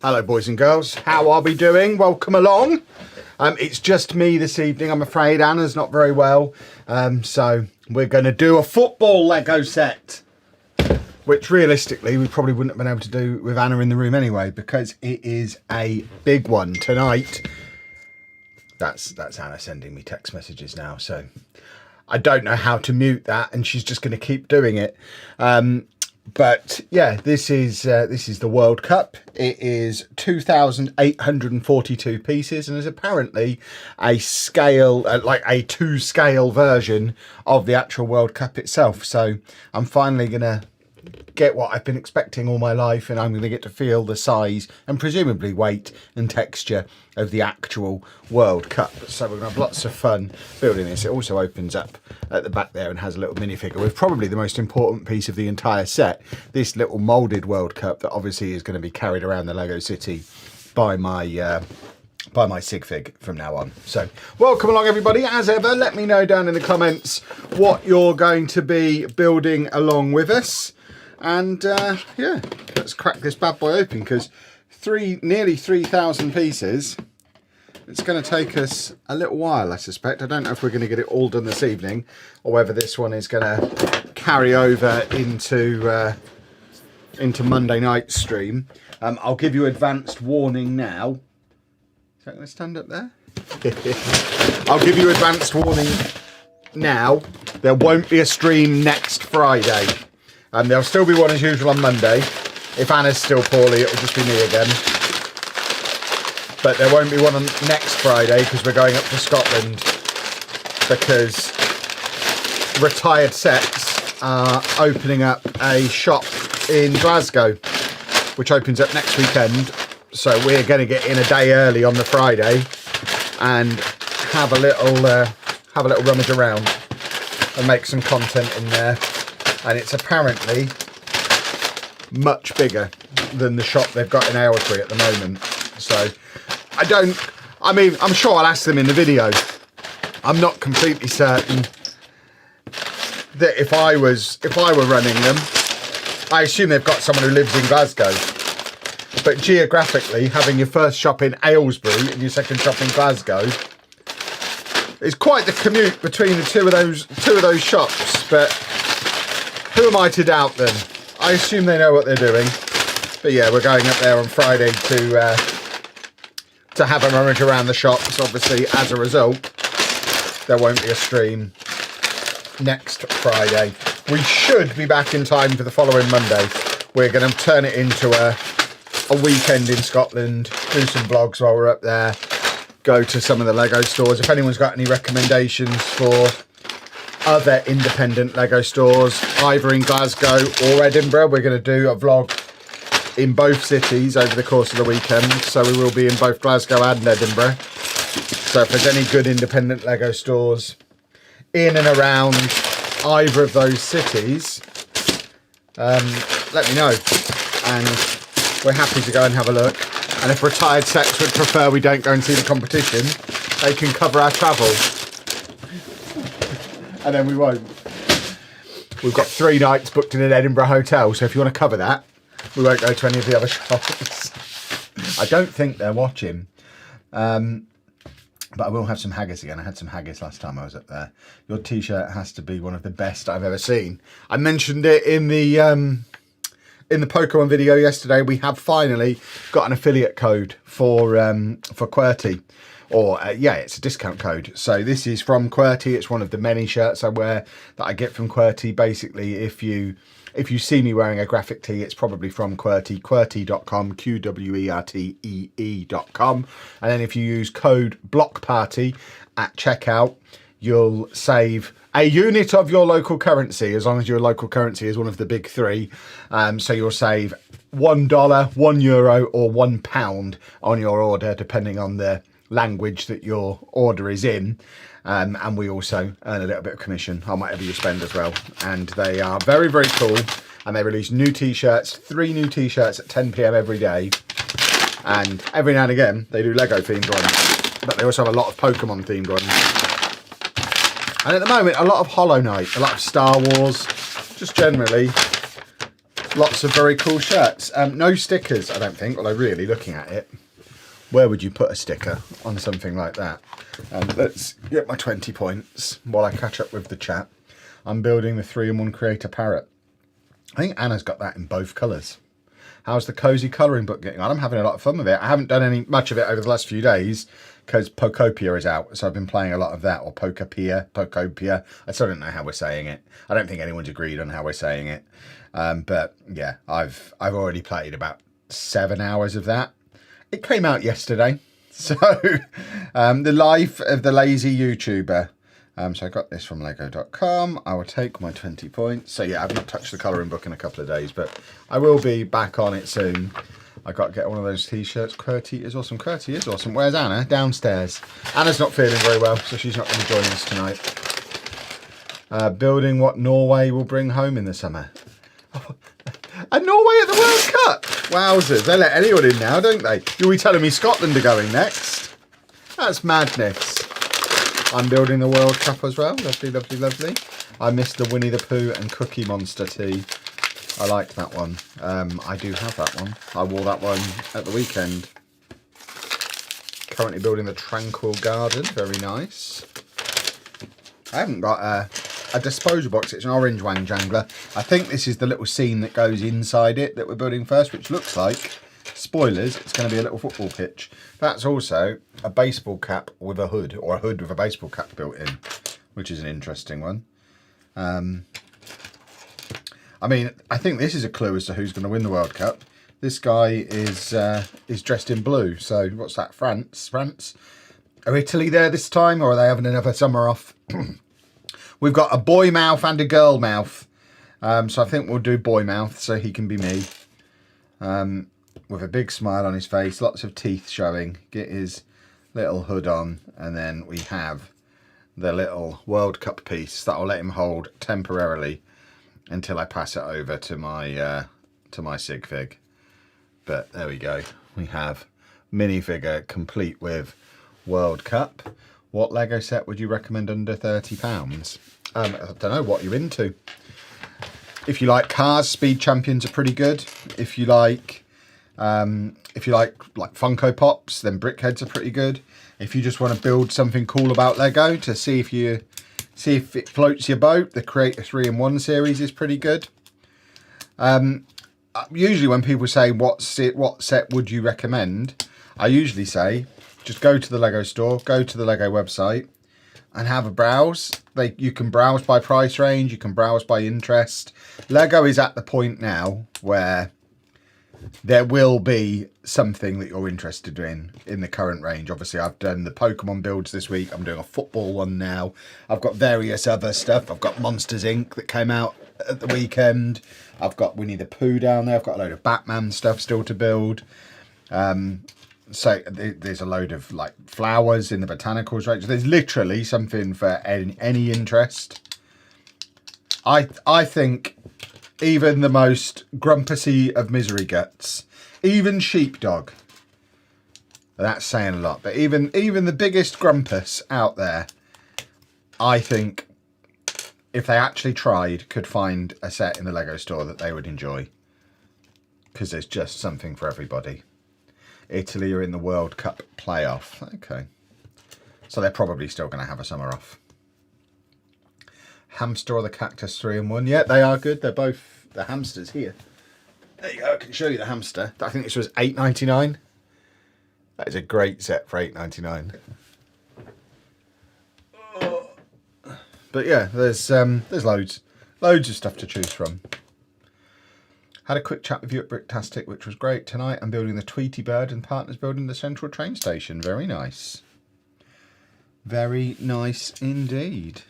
Hello boys and girls, how are we doing? Welcome along. It's just me this evening, I'm afraid. Anna's not very well, so we're going to do a football Lego set, which realistically we probably wouldn't have been able to do with Anna in the room anyway, because it is a big one tonight. That's Anna sending me text messages now, so I don't know how to mute that, and she's just going to keep doing it. But yeah, this is the World Cup. It is 2,842 pieces, and is apparently a scale, like a 2-scale version of the actual World Cup itself. So I'm finally gonna get what I've been expecting all my life, and I'm going to get to feel the size and presumably weight and texture of the actual World Cup. So we're going to have lots of fun building this. It also opens up at the back there and has a little minifigure with probably the most important piece of the entire set, this little moulded World Cup that obviously is going to be carried around the Lego City by my sig fig from now on. So welcome along everybody. As ever, let me know down in the comments what you're going to be building along with us. And yeah, let's crack this bad boy open, because nearly 3,000 pieces. It's going to take us a little while, I suspect. I don't know if we're going to get it all done this evening, or whether this one is going to carry over into Monday night's stream. I'll give you advanced warning now. Is that going to stand up there? I'll give you advanced warning now. There won't be a stream next Friday. There'll still be one as usual on Monday. If Anna's still poorly, it'll just be me again. But there won't be one on next Friday because we're going up to Scotland, because Retired Sets are opening up a shop in Glasgow, which opens up next weekend. So we're going to get in a day early on the Friday and have a little rummage around and make some content in there. And it's apparently much bigger than the shop they've got in Aylesbury at the moment. So I'm sure I'll ask them in the video. I'm not completely certain that if I were running them, I assume they've got someone who lives in Glasgow. But geographically, having your first shop in Aylesbury and your second shop in Glasgow is quite the commute between the two of those shops. But who am I to doubt them? I assume they know what they're doing. But yeah, we're going up there on Friday to have a rummage around the shops. Obviously, as a result, there won't be a stream next Friday. We should be back in time for the following Monday. We're going to turn it into a weekend in Scotland, do some vlogs while we're up there, go to some of the Lego stores. If anyone's got any recommendations for other independent Lego stores, either in Glasgow or Edinburgh, we're going to do a vlog in both cities over the course of the weekend. So we will be in both Glasgow and Edinburgh. So if there's any good independent Lego stores in and around either of those cities, let me know. And we're happy to go and have a look. And if Retired Sets would prefer we don't go and see the competition, they can cover our travel. And then we won't. We've got 3 nights booked in an Edinburgh hotel, so if you want to cover that, we won't go to any of the other shops. I don't think they're watching. But I will have some haggis again. I had some haggis last time I was up there. Your t-shirt has to be one of the best I've ever seen. I mentioned it in the Pokemon video yesterday. We have finally got an affiliate code for Querty. Or yeah, it's a discount code. So this is from Querty. It's one of the many shirts I wear that I get from Querty. Basically, if you see me wearing a graphic tee, it's probably from Querty. Querty.com, QWERTEE.com. And then if you use code BLOCKPARTY at checkout, you'll save a unit of your local currency, as long as your local currency is one of the big 3. So you'll save $1, €1, or £1 on your order, depending on the language that your order is in. And we also earn a little bit of commission on whatever you spend as well. And they are very, very cool. And they release new t-shirts, 3 new t-shirts at 10 PM every day. And every now and again, they do Lego themed ones. But they also have a lot of Pokemon themed ones. And at the moment, a lot of Hollow Knight, a lot of Star Wars, just generally Lots of very cool shirts. No stickers, I don't think, although really looking at it, where would you put a sticker on something like that? Let's get my 20 points while I catch up with the chat. I'm building the 3-in-1 Creator Parrot. I think Anna's got that in both colours. How's the cozy colouring book getting on? I'm having a lot of fun with it. I haven't done much of it over the last few days because Pocketopia is out, so I've been playing a lot of that, or Pocketopia. I still don't know how we're saying it. I don't think anyone's agreed on how we're saying it. But yeah, I've already played about 7 hours of that. It came out yesterday, so the life of the lazy YouTuber. So I got this from LEGO.com. I will take my 20 points. So yeah, I've not touched the colouring book in a couple of days, but I will be back on it soon. I got to get one of those t-shirts. Querty is awesome. Querty is awesome. Where's Anna? Downstairs. Anna's not feeling very well, so she's not going to join us tonight. Building what Norway will bring home in the summer. And Norway at the World Cup. Wowzers. They let anyone in now, don't they? You'll be telling me Scotland are going next. That's madness. I'm building the World Cup as well. Lovely, lovely, lovely. I missed the Winnie the Pooh and Cookie Monster tee. I liked that one. I do have that one. I wore that one at the weekend. Currently building the Tranquil Garden. Very nice. I haven't got a disposal box. It's an orange wang jangler. I think this is the little scene that goes inside it that we're building first, which looks like, spoilers, it's going to be a little football pitch. That's also a baseball cap with a hood, or a hood with a baseball cap built in, which is an interesting one. I mean, I think this is a clue as to who's going to win the World Cup. This guy is dressed in blue. So what's that? France? Are Italy there this time, or are they having another summer off? We've got a boy mouth and a girl mouth. So I think we'll do boy mouth so he can be me. With a big smile on his face, lots of teeth showing. Get his little hood on, and then we have the little World Cup piece that I'll let him hold temporarily until I pass it over to my sig fig. But there we go. We have minifigure complete with World Cup. What Lego set would you recommend under £30? I don't know what you're into. If you like cars, Speed Champions are pretty good. If you like Funko Pops, then Brickheads are pretty good. If you just want to build something cool about Lego to see if it floats your boat, the Create a 3-in-1 series is pretty good. Usually when people say what set would you recommend, I usually say just go to the Lego store, go to the Lego website and have a browse. You can browse by price range, you can browse by interest. Lego is at the point now where there will be something that you're interested in the current range. Obviously, I've done the Pokemon builds this week. I'm doing a football one now. I've got various other stuff. I've got Monsters Inc. that came out at the weekend. I've got Winnie the Pooh down there. I've got a load of Batman stuff still to build. So there's a load of like flowers in the botanicals range. There's literally something for any interest. I think even the most grumpusy of misery guts, even sheepdog, that's saying a lot, but even the biggest grumpus out there, I think if they actually tried, could find a set in the Lego store that they would enjoy, because there's just something for everybody. Italy are in the World Cup playoff. Okay, so they're probably still going to have a summer off. Hamster or the cactus 3-in-1? Yeah, they are good. They're both the hamsters here. There you go. I can show you the hamster. I think this was $8.99. That is a great set for $8.99. But yeah, there's loads of stuff to choose from. Had a quick chat with you at Bricktastic, which was great. Tonight I'm building the Tweety Bird and partners building the Central Train Station. Very nice. Very nice indeed.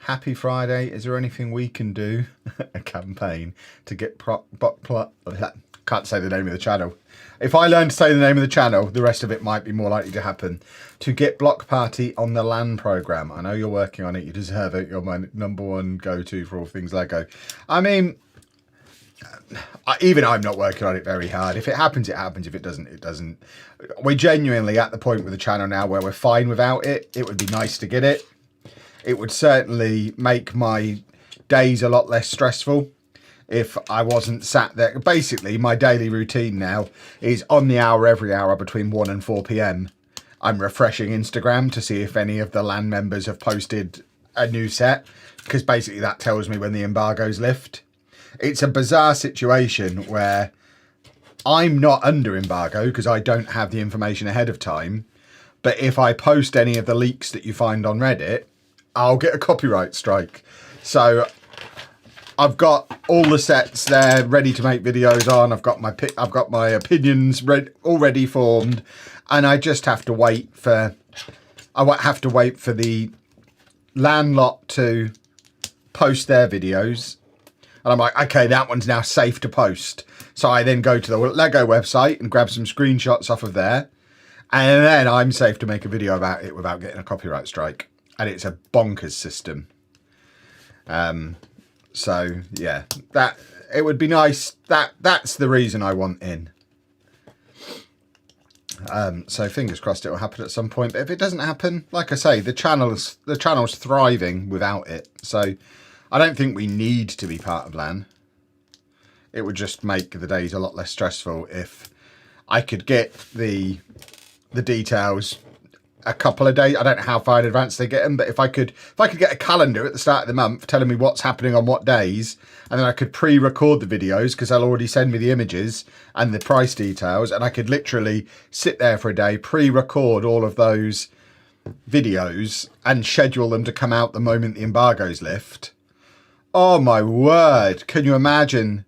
Happy Friday. Is there anything we can do? A campaign to get can't say the name of the channel. If I learn to say the name of the channel, the rest of it might be more likely to happen. To get Block Party on the LAN programme. I know you're working on it. You deserve it. You're my #1 go-to for all things Lego. I mean, even I'm not working on it very hard. If it happens, it happens. If it doesn't, it doesn't. We're genuinely at the point with the channel now where we're fine without it. It would be nice to get it. It would certainly make my days a lot less stressful. if I wasn't sat there. Basically, my daily routine now is on the hour, every hour between 1 and 4 p.m. I'm refreshing Instagram to see if any of the LAN members have posted a new set, because basically that tells me when the embargoes lift. It's a bizarre situation where I'm not under embargo because I don't have the information ahead of time. But if I post any of the leaks that you find on Reddit, I'll get a copyright strike. So I've got all the sets there ready to make videos on. I've got my opinions already formed, and I just have to wait for the LAN lot to post their videos. And I'm like, okay, that one's now safe to post. So I then go to the Lego website and grab some screenshots off of there. And then I'm safe to make a video about it without getting a copyright strike. And it's a bonkers system. So yeah, that it would be nice. That's the reason I want in. So fingers crossed it will happen at some point. But if it doesn't happen, like I say, the channel's thriving without it. So I don't think we need to be part of LAN. It would just make the days a lot less stressful if I could get the details a couple of days. I don't know how far in advance they get them, but if I could get a calendar at the start of the month telling me what's happening on what days, and then I could pre-record the videos because they'll already send me the images and the price details, and I could literally sit there for a day, pre-record all of those videos and schedule them to come out the moment the embargoes lift. Oh my word. Can you imagine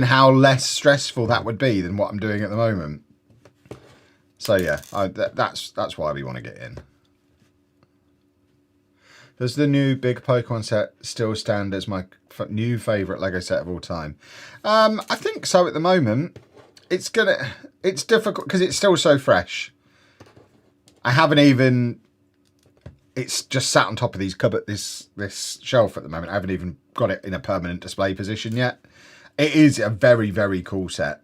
how less stressful that would be than what I'm doing at the moment? So yeah, that's why we want to get in. Does the new big Pokemon set still stand as my new favourite Lego set of all time? I think so at the moment. It's difficult because it's still so fresh. I haven't even... It's just sat on top of this shelf at the moment. I haven't even got it in a permanent display position yet. It is a very, very cool set.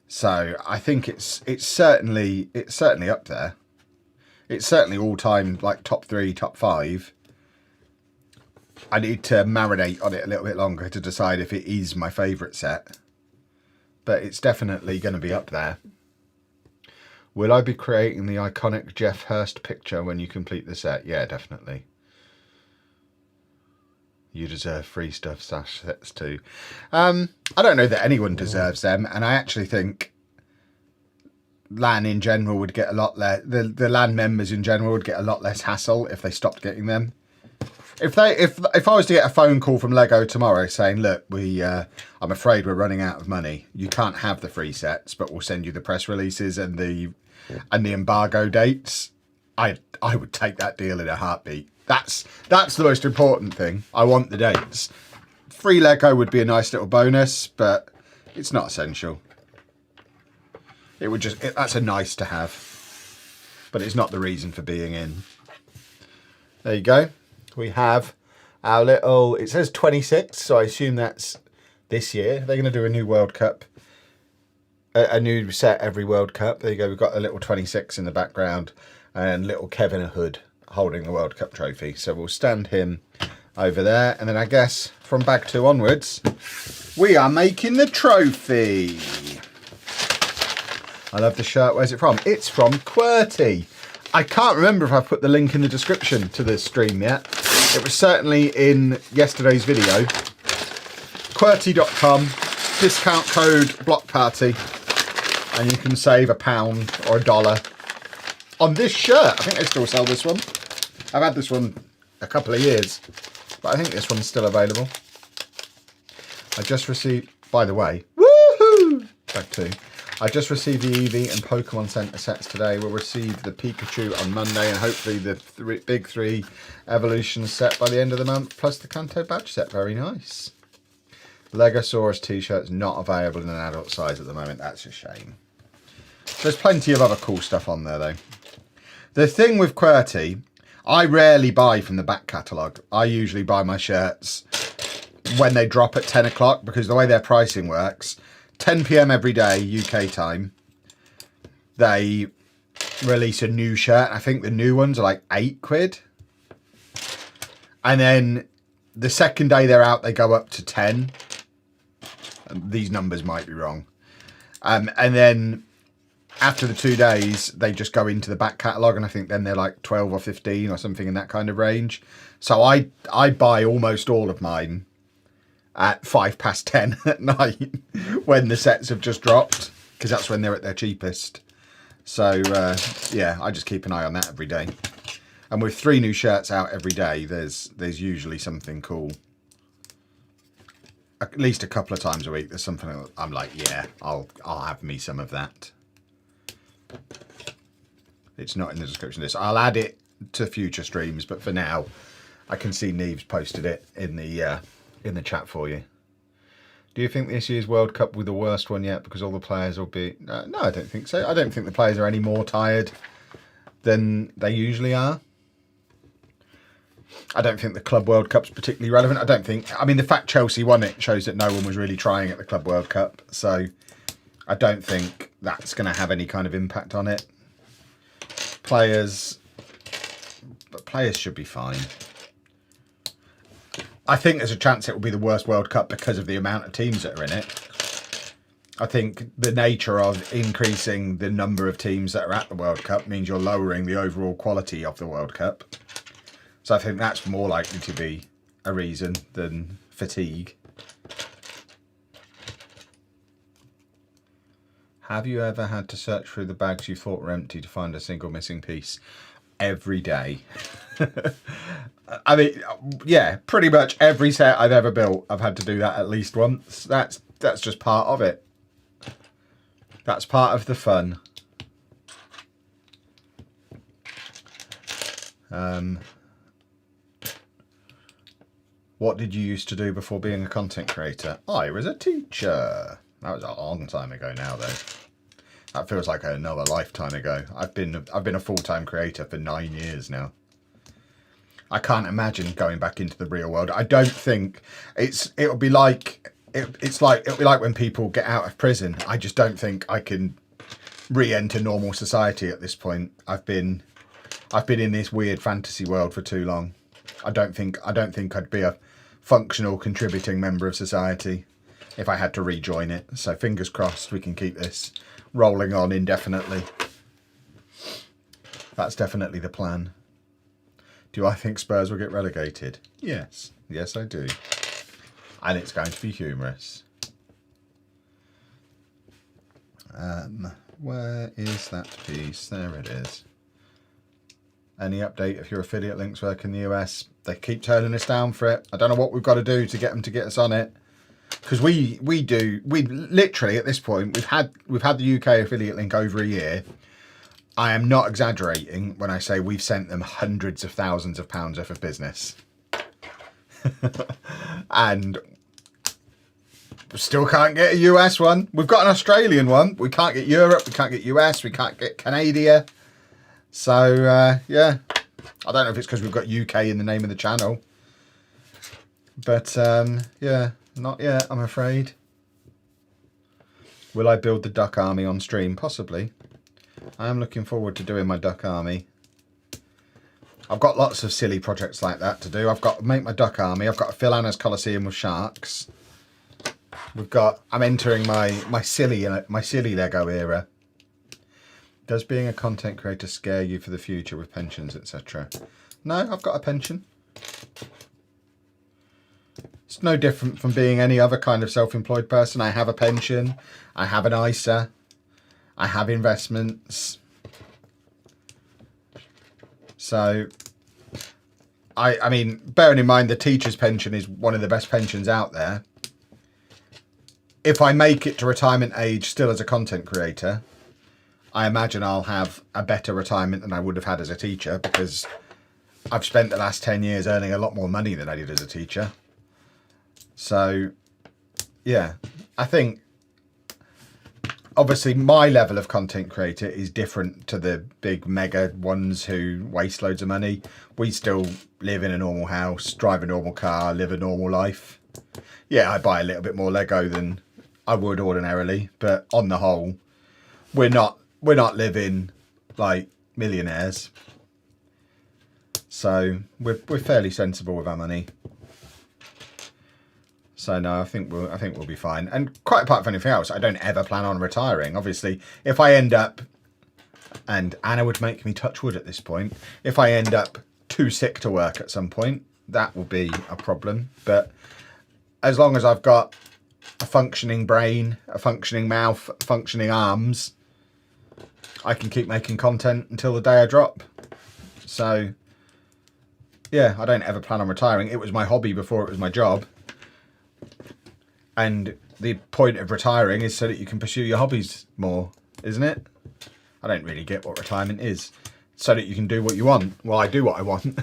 So I think it's certainly up there. It's certainly all time like top 3, top 5. I need to marinate on it a little bit longer to decide if it is my favourite set. But it's definitely going to be up there. Will I be creating the iconic Jeff Hurst picture when you complete the set? Yeah, definitely. You deserve free stuff /sets too. I don't know that anyone deserves them, and I actually think LAN in general would get a lot less. The LAN members in general would get a lot less hassle if they stopped getting them. If I was to get a phone call from Lego tomorrow saying, look, I'm afraid we're running out of money. You can't have the free sets, but we'll send you the press releases and the embargo dates, I would take that deal in a heartbeat. That's the most important thing. I want the dates. Free Lego would be a nice little bonus, but it's not essential. It would that's a nice to have, but it's not the reason for being in. There you go. We have our little, it says 26, so I assume that's this year. They're going to do a new World Cup, a new set every World Cup. There you go. We've got a little 26 in the background and little Kevin Hood holding the World Cup trophy. So we'll stand him over there. And then I guess from bag 2 onwards, we are making the trophy. I love the shirt. Where's it from? It's from Querty. I can't remember if I put the link in the description to this stream yet. It was certainly in yesterday's video. Querty.com, discount code Block Party, and you can save £1 or $1 on this shirt. I think they still sell this one. I've had this one a couple of years, but I think this one's still available. I just received, by the way, woohoo! Bag 2. I just received the Eevee and Pokemon Center sets today. We'll receive the Pikachu on Monday and hopefully the big 3 Evolution set by the end of the month, plus the Kanto badge set. Very nice. Legosaurus t-shirts not available in an adult size at the moment. That's a shame. There's plenty of other cool stuff on there though. The thing with Querty, I rarely buy from the back catalogue. I usually buy my shirts when they drop at 10 o'clock because the way their pricing works, 10 PM every day, UK time, they release a new shirt. I think the new ones are like £8. And then The second day they're out, they go up to 10. And these numbers might be wrong. And then after the 2 days, they just go into the back catalogue, and I think then they're like 12 or 15 or something in that kind of range. So I buy almost all of mine at 10:05 at night when the sets have just dropped, because that's when they're at their cheapest. So yeah, I just keep an eye on that every day. And with 3 new shirts out every day, there's usually something cool. At least a couple of times a week, there's something that I'm like, yeah, I'll have me some of that. It's not in the description of this. I'll add it to future streams, but for now, I can see Neve's posted it in the chat for you. Do you think this year's World Cup will be the worst one yet because all the players will be... no, I don't think so. I don't think the players are any more tired than they usually are. I don't think the Club World Cup's particularly relevant. I mean, the fact Chelsea won it shows that no one was really trying at the Club World Cup. So I don't think that's going to have any kind of impact on it. Players should be fine. I think there's a chance it will be the worst World Cup because of the amount of teams that are in it. I think the nature of increasing the number of teams that are at the World Cup means you're lowering the overall quality of the World Cup. So I think that's more likely to be a reason than fatigue. Have you ever had to search through the bags you thought were empty to find a single missing piece? Every day. I mean, yeah, pretty much every set I've ever built, I've had to do that at least once. That's just part of it. That's part of the fun. What did you used to do before being a content creator? I was a teacher. That was a long time ago now, though. That feels like another lifetime ago. I've been a full-time creator for 9 years now. I can't imagine going back into the real world. I don't think it'll be like when people get out of prison. I just don't think I can re-enter normal society at this point. I've been in this weird fantasy world for too long. I don't think I'd be a functional contributing member of society if I had to rejoin it. So fingers crossed we can keep this rolling on indefinitely. That's definitely the plan. Do I think Spurs will get relegated? Yes. Yes, I do. And it's going to be humorous. Where is that piece? There it is. Any update if your affiliate links work in the US? They keep turning us down for it. I don't know what we've got to do to get them to get us on it. Because we literally at this point, we've had the UK affiliate link over a year. I am not exaggerating when I say we've sent them hundreds of thousands of pounds worth of business. And still can't get a US one. We've got an Australian one. We can't get Europe. We can't get US. We can't get Canada. So, yeah. I don't know if it's because we've got UK in the name of the channel. But, yeah. Not yet, I'm afraid. Will I build the duck army on stream? Possibly. I am looking forward to doing my duck army. I've got lots of silly projects like that to do. I've got to make my duck army. I've got to fill Anna's Coliseum with sharks. I'm entering my silly Lego era. Does being a content creator scare you for the future with pensions, etc.? No, I've got a pension. It's no different from being any other kind of self-employed person. I have a pension. I have an ISA. I have investments. So, I mean, bearing in mind the teacher's pension is one of the best pensions out there. If I make it to retirement age still as a content creator, I imagine I'll have a better retirement than I would have had as a teacher, because I've spent the last 10 years earning a lot more money than I did as a teacher. So, yeah, I think obviously my level of content creator is different to the big mega ones who waste loads of money. We still live in a normal house, drive a normal car, live a normal life. Yeah, I buy a little bit more Lego than I would ordinarily, but on the whole, we're not living like millionaires. So we're fairly sensible with our money. So no, I think we'll be fine. And quite apart from anything else, I don't ever plan on retiring. Obviously, if I end up, and Anna would make me touch wood at this point, if I end up too sick to work at some point, that will be a problem. But as long as I've got a functioning brain, a functioning mouth, functioning arms, I can keep making content until the day I drop. So yeah, I don't ever plan on retiring. It was my hobby before it was my job. And the point of retiring is so that you can pursue your hobbies more, isn't it? I don't really get what retirement is. So that you can do what you want. Well, I do what I want.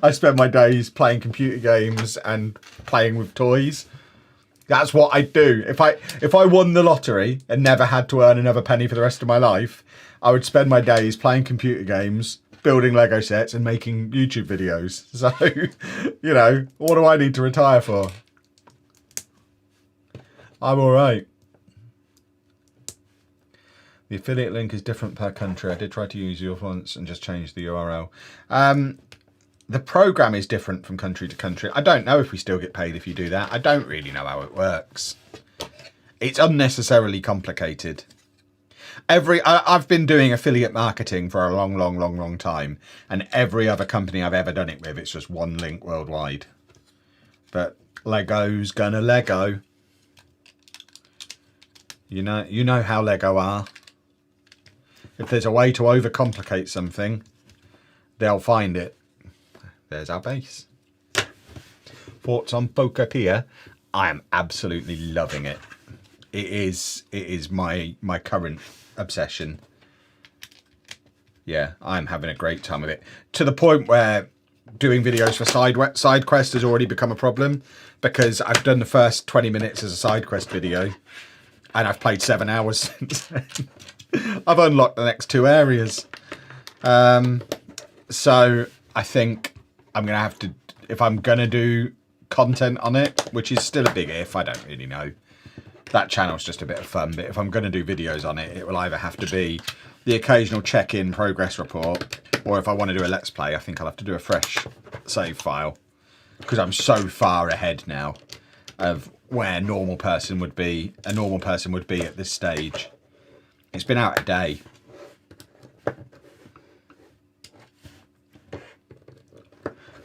I spend my days playing computer games and playing with toys. That's what I do. If I won the lottery and never had to earn another penny for the rest of my life, I would spend my days playing computer games, building Lego sets and making YouTube videos. So, you know, what do I need to retire for? I'm all right. The affiliate link is different per country. I did try to use yours once and just change the URL. The program is different from country to country. I don't know if we still get paid if you do that. I don't really know how it works. It's unnecessarily complicated. I've been doing affiliate marketing for a long time, and every other company I've ever done it with, it's just one link worldwide. But Lego's gonna Lego. You know how Lego are. If there's a way to overcomplicate something, they'll find it. There's our base. Thoughts on Pocketopia? I am absolutely loving it. It is my current obsession. Yeah, I'm having a great time with it. To the point where doing videos for side quest has already become a problem, because I've done the first 20 minutes as a side quest video and I've played 7 hours since then. I've unlocked the next 2 areas. So I think I'm going to have to, if I'm going to do content on it, which is still a big if, I don't really know. That channel's just a bit of fun, but if I'm going to do videos on it, it will either have to be the occasional check-in progress report, or if I want to do a Let's Play, I think I'll have to do a fresh save file, because I'm so far ahead now of where a normal person would be at this stage. It's been out a day.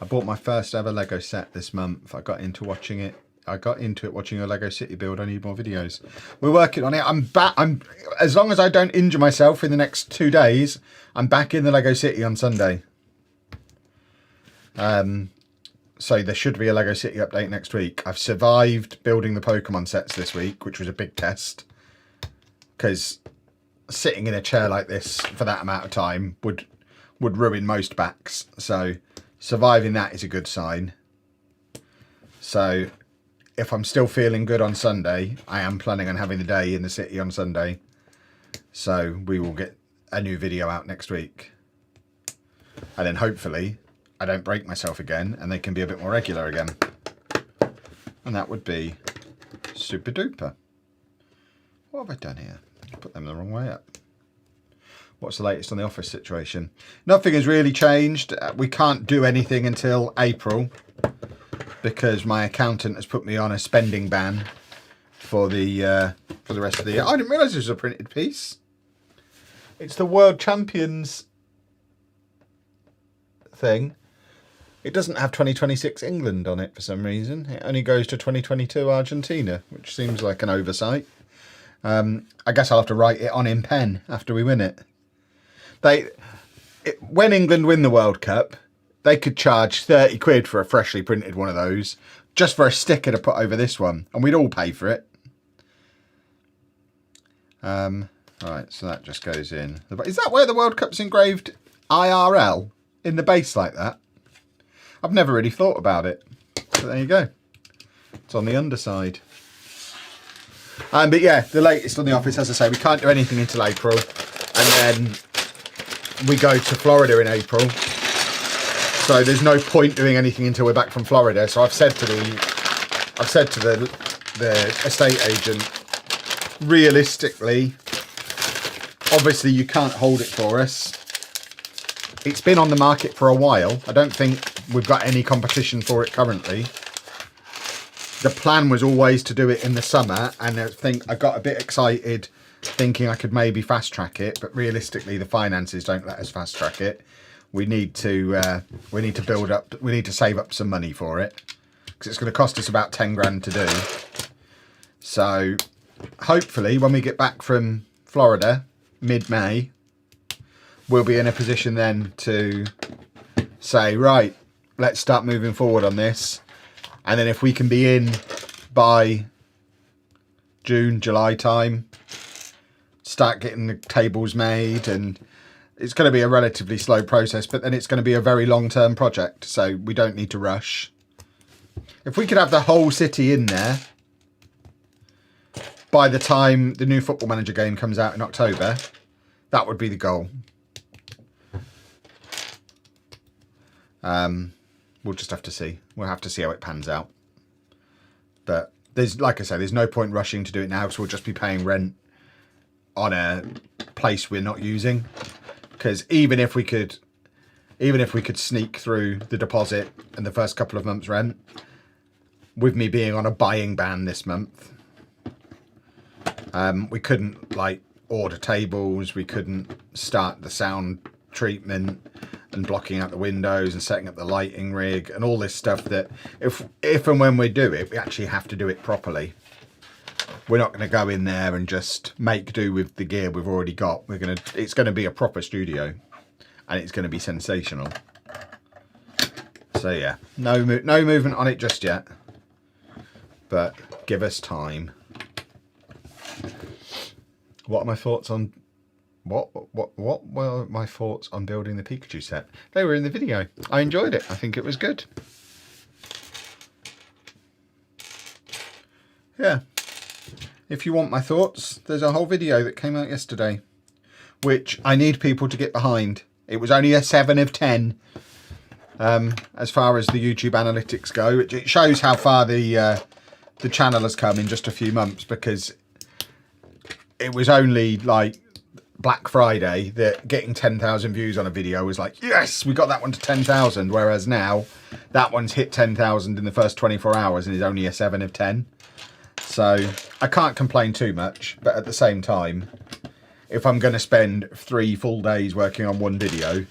I bought my first ever Lego set this month. I got into it watching a Lego City build. I need more videos. We're working on it. I'm back. As long as I don't injure myself in the next 2 days, I'm back in the Lego City on Sunday. So there should be a Lego City update next week. I've survived building the Pokemon sets this week, which was a big test, because sitting in a chair like this for that amount of time would ruin most backs. So surviving that is a good sign. So if I'm still feeling good on Sunday, I am planning on having the day in the city on Sunday. So we will get a new video out next week. And then hopefully I don't break myself again and they can be a bit more regular again. And that would be super duper. What have I done here? Put them the wrong way up. What's the latest on the office situation? Nothing has really changed. We can't do anything until April because my accountant has put me on a spending ban for the rest of the year. I didn't realise this was a printed piece. It's the World Champions thing. It doesn't have 2026 England on it for some reason. It only goes to 2022 Argentina, which seems like an oversight. I guess I'll have to write it on in pen after we win it. When England win the World Cup, they could charge 30 quid for a freshly printed one of those, just for a sticker to put over this one, and we'd all pay for it. Right, so that just goes in. Is that where the World Cup's engraved IRL? In the base like that? I've never really thought about it. But there you go. It's on the underside. But yeah, the latest on the office, as I say, we can't do anything until April. And then we go to Florida in April. So there's no point doing anything until we're back from Florida. So I've said to the estate agent, realistically, obviously you can't hold it for us. It's been on the market for a while. I don't think we've got any competition for it currently. the plan was always to do it in the summer, and I think I got a bit excited thinking I could maybe fast track it, but realistically the finances don't let us fast track it. We need to build up, we need to save up some money for it, because it's going to cost us about 10 grand to do. So hopefully when we get back from Florida mid-May, we'll be in a position then to say, right, let's start moving forward on this. And then if we can be in by June, July time, start getting the tables made, and it's going to be a relatively slow process, but then it's going to be a very long-term project, so we don't need to rush. If we could have the whole city in there by the time the new Football Manager game comes out in October, that would be the goal. We'll just have to see. We'll have to see how it pans out. But there's, like I say, there's no point rushing to do it now, because we'll just be paying rent on a place we're not using. Because even if we could sneak through the deposit and the first couple of months' rent, with me being on a buying ban this month, we couldn't like order tables, we couldn't start the sound treatment and blocking out the windows and setting up the lighting rig and all this stuff that if and when we do it, we actually have to do it properly. We're not going to go in there and just make do with the gear we've already got. It's going to be a proper studio, and it's going to be sensational. So yeah, no movement on it just yet, but give us time. What are my thoughts on what were my thoughts on building the Pikachu set? They were in the video. I enjoyed it. I think it was good. Yeah. If you want my thoughts, there's a whole video that came out yesterday, which I need people to get behind. It was only a 7 of 10 as far as the YouTube analytics go. It shows how far the channel has come in just a few months, because it was only like Black Friday that getting 10,000 views on a video was like, yes, we got that one to 10,000. Whereas now that one's hit 10,000 in the first 24 hours and is only a 7 of 10. So I can't complain too much, but at the same time, if I'm going to spend 3 full days working on one video,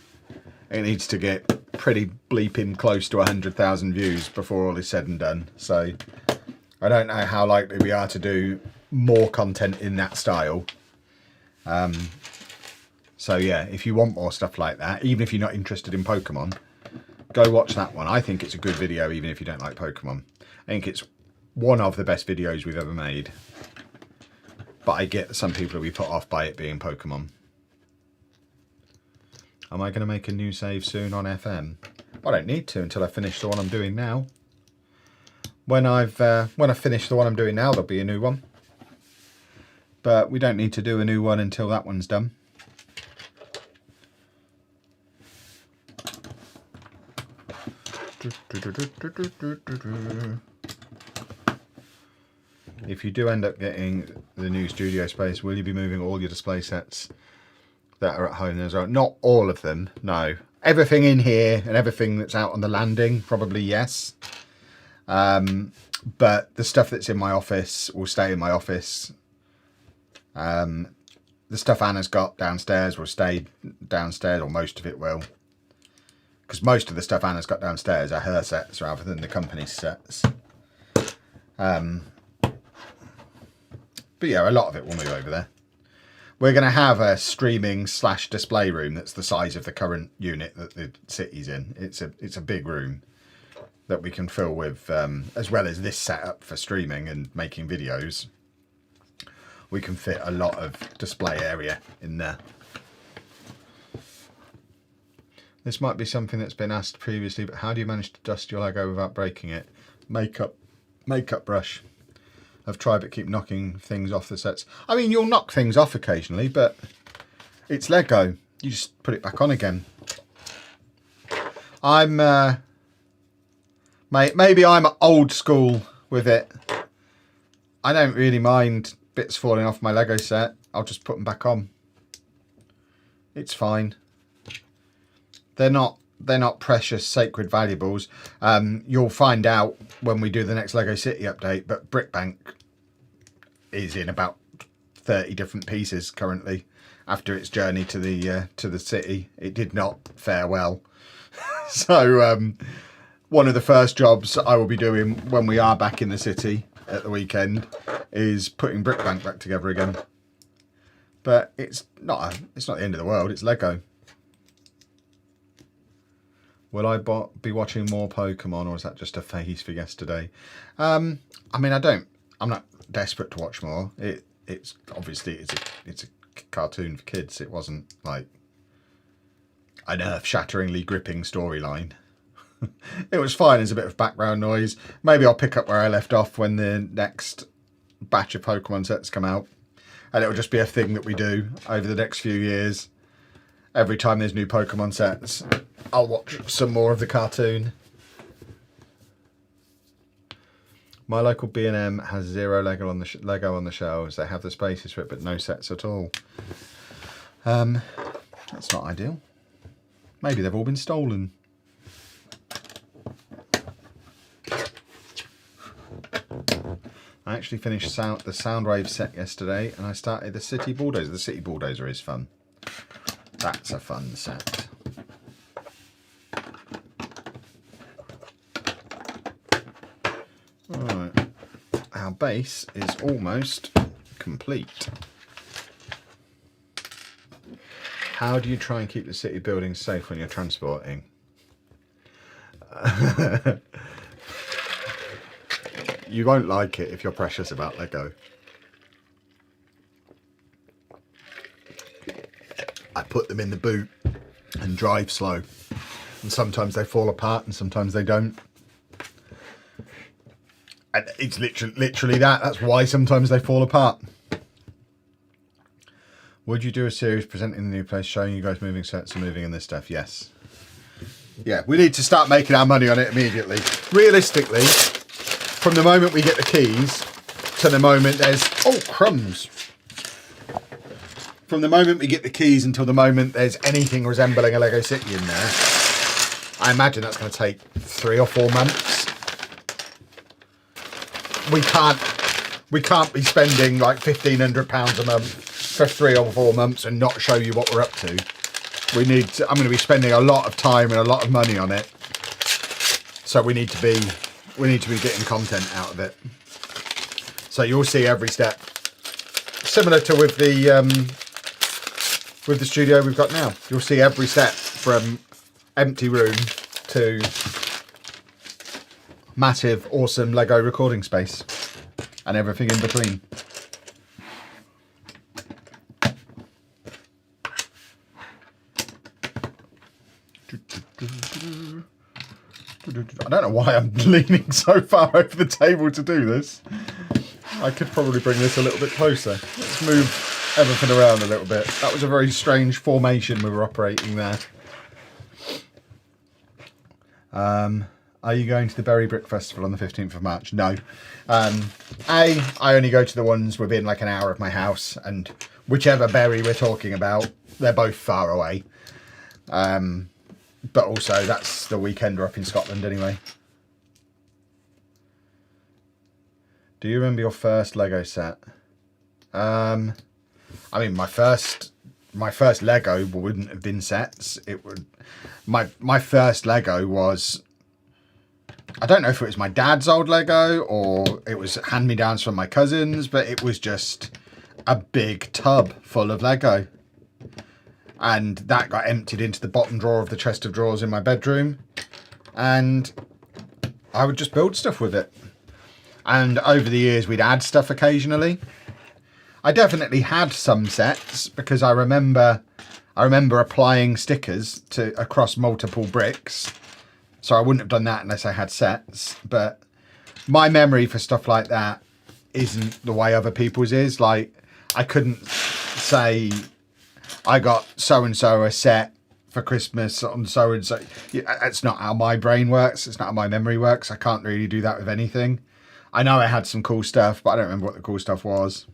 it needs to get pretty bleeping close to 100,000 views before all is said and done. So I don't know how likely we are to do more content in that style. So yeah, if you want more stuff like that, even if you're not interested in Pokemon, go watch that one. I think it's a good video, even if you don't like Pokemon. I think it's one of the best videos we've ever made. But I get some people will be put off by it being Pokemon. Am I going to make a new save soon on FM? I don't need to until I finish the one I'm doing now. When I finish the one I'm doing now, there'll be a new one. But we don't need to do a new one until that one's done. If you do end up getting the new studio space, will you be moving all your display sets that are at home as well? Not all of them, no. Everything in here and everything that's out on the landing, probably yes. But the stuff that's in my office will stay in my office. The stuff Anna's got downstairs will stay downstairs, or most of it will. Because most of the stuff Anna's got downstairs are her sets rather than the company's sets. But yeah, a lot of it will move over there. We're going to have a streaming / display room that's the size of the current unit that the city's in. It's a big room that we can fill with, as well as this setup for streaming and making videos. We can fit a lot of display area in there. This might be something that's been asked previously, but how do you manage to dust your Lego without breaking it? Makeup brush. I've tried, but keep knocking things off the sets. I mean, you'll knock things off occasionally, but it's Lego. You just put it back on again. Maybe I'm old school with it. I don't really mind bits falling off my Lego set. I'll just put them back on. It's fine. They're not precious sacred valuables. You'll find out when we do the next Lego City update, but Brickbank is in about 30 different pieces currently. After its journey to the city, it did not fare well. So one of the first jobs I will be doing when we are back in the city at the weekend is putting Brickbank back together again. But it's not the end of the world. It's Lego. Will I be watching more Pokemon, or is that just a phase for yesterday? I mean, I'm not desperate to watch more. It's obviously it's a cartoon for kids. It wasn't like an earth-shatteringly gripping storyline. It was fine as a bit of background noise. Maybe I'll pick up where I left off when the next batch of Pokemon sets come out, and it'll just be a thing that we do over the next few years. Every time there's new Pokemon sets, I'll watch some more of the cartoon. My local B&M has 0 Lego on the shelves. They have the spaces for it, but no sets at all. That's not ideal. Maybe they've all been stolen. I actually finished the Soundwave set yesterday, and I started the City Bulldozer. The City Bulldozer is fun. That's a fun set. Alright, our base is almost complete. How do you try and keep the city buildings safe when you're transporting? You won't like it if you're precious about Lego. I put them in the boot and drive slow. And sometimes they fall apart and sometimes they don't. And it's literally that. That's why sometimes they fall apart. Would you do a series presenting the new place, showing you guys moving sets and moving in this stuff? Yes. Yeah, we need to start making our money on it immediately. Realistically, from the moment we get the keys to the moment there's... Oh, crumbs. From the moment we get the keys until the moment there's anything resembling a Lego City in there, I imagine that's going to take 3 or 4 months. We can't be spending like £1,500 a month for 3 or 4 months and not show you what we're up to. I'm going to be spending a lot of time and a lot of money on it. So we need to be getting content out of it. So you'll see every step. Similar to with the studio we've got now. You'll see every step from empty room to massive, awesome Lego recording space and everything in between. I don't know why I'm leaning so far over the table to do this. I could probably bring this a little bit closer. Let's move everything around a little bit. That was a very strange formation we were operating there. Are you going to the Berry Brick Festival on the 15th of March? No. I only go to the ones within like an hour of my house, and whichever berry we're talking about, they're both far away. But also, that's the weekend we're up in Scotland anyway. Do you remember your first Lego set? I mean, my first Lego wouldn't have been sets. It would. My first Lego was, I don't know if it was my dad's old Lego or it was hand-me-downs from my cousins, but it was just a big tub full of Lego. And that got emptied into the bottom drawer of the chest of drawers in my bedroom. And I would just build stuff with it. And over the years, we'd add stuff occasionally. I definitely had some sets because I remember applying stickers across multiple bricks. So I wouldn't have done that unless I had sets. But my memory for stuff like that isn't the way other people's is. Like, I couldn't say I got so-and-so a set for Christmas on so-and-so. It's not how my brain works. It's not how my memory works. I can't really do that with anything. I know I had some cool stuff, but I don't remember what the cool stuff was.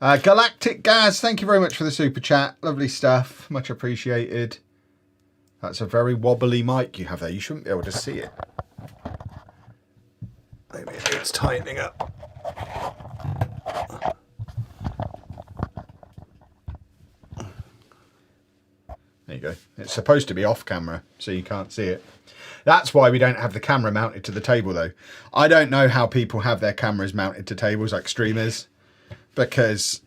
Galactic Gaz, thank you very much for the super chat. Lovely stuff. Much appreciated. That's a very wobbly mic you have there. You shouldn't be able to see it. Maybe it's tightening up. There you go. It's supposed to be off camera, so you can't see it. That's why we don't have the camera mounted to the table, though. I don't know how people have their cameras mounted to tables like streamers, because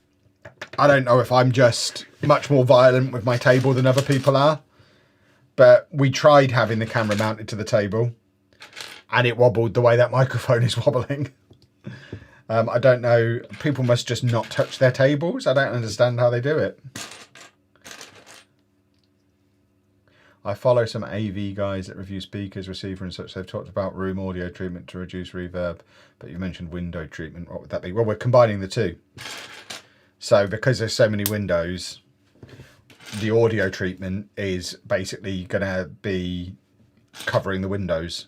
I don't know if I'm just much more violent with my table than other people are. But we tried having the camera mounted to the table, and it wobbled the way that microphone is wobbling. I don't know. People must just not touch their tables. I don't understand how they do it. I follow some AV guys that review speakers, receiver and such. They've talked about room audio treatment to reduce reverb, but you mentioned window treatment. What would that be? Well, we're combining the two. So because there's so many windows, the audio treatment is basically going to be covering the windows.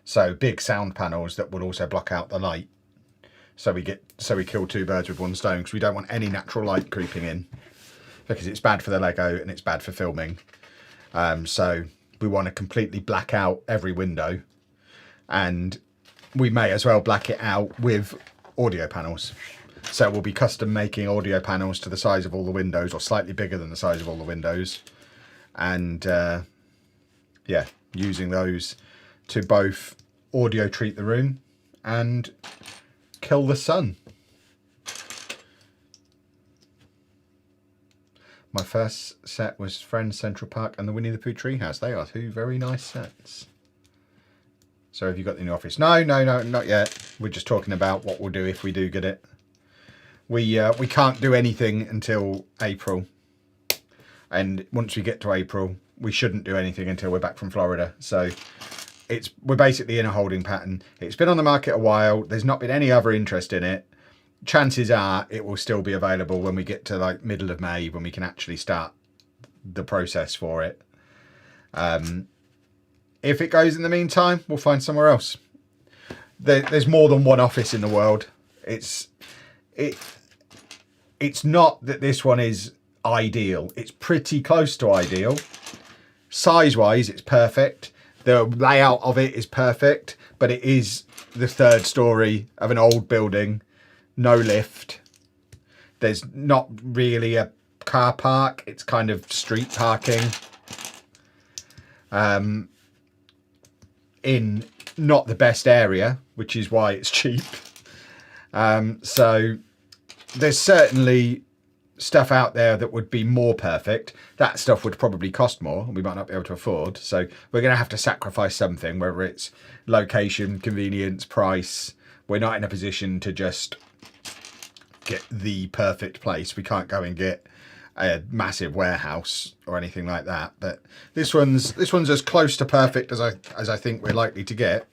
So big sound panels that will also block out the light. So we kill two birds with one stone, because we don't want any natural light creeping in, because it's bad for the Lego and it's bad for filming. So we want to completely black out every window, and we may as well black it out with audio panels. So we'll be custom making audio panels to the size of all the windows, or slightly bigger than the size of all the windows. And yeah, using those to both audio treat the room and kill the sun. My first set was Friends Central Park and the Winnie the Pooh Treehouse. They are two very nice sets. So have you got them in the office? No, not yet. We're just talking about what we'll do if we do get it. We can't do anything until April. And once we get to April, we shouldn't do anything until we're back from Florida. So we're basically in a holding pattern. It's been on the market a while. There's not been any other interest in it. Chances are it will still be available when we get to like middle of May, when we can actually start the process for it. If it goes in the meantime, we'll find somewhere else. There's more than one office in the world. It's not that this one is ideal. It's pretty close to ideal. Size-wise, it's perfect. The layout of it is perfect, but it is the third story of an old building. No lift. There's not really a car park. It's kind of street parking. In not the best area, which is why it's cheap. So there's certainly stuff out there that would be more perfect. That stuff would probably cost more and we might not be able to afford. So we're going to have to sacrifice something, whether it's location, convenience, price. We're not in a position to just get the perfect place. We can't go and get a massive warehouse or anything like that. But this one's as close to perfect as I think we're likely to get.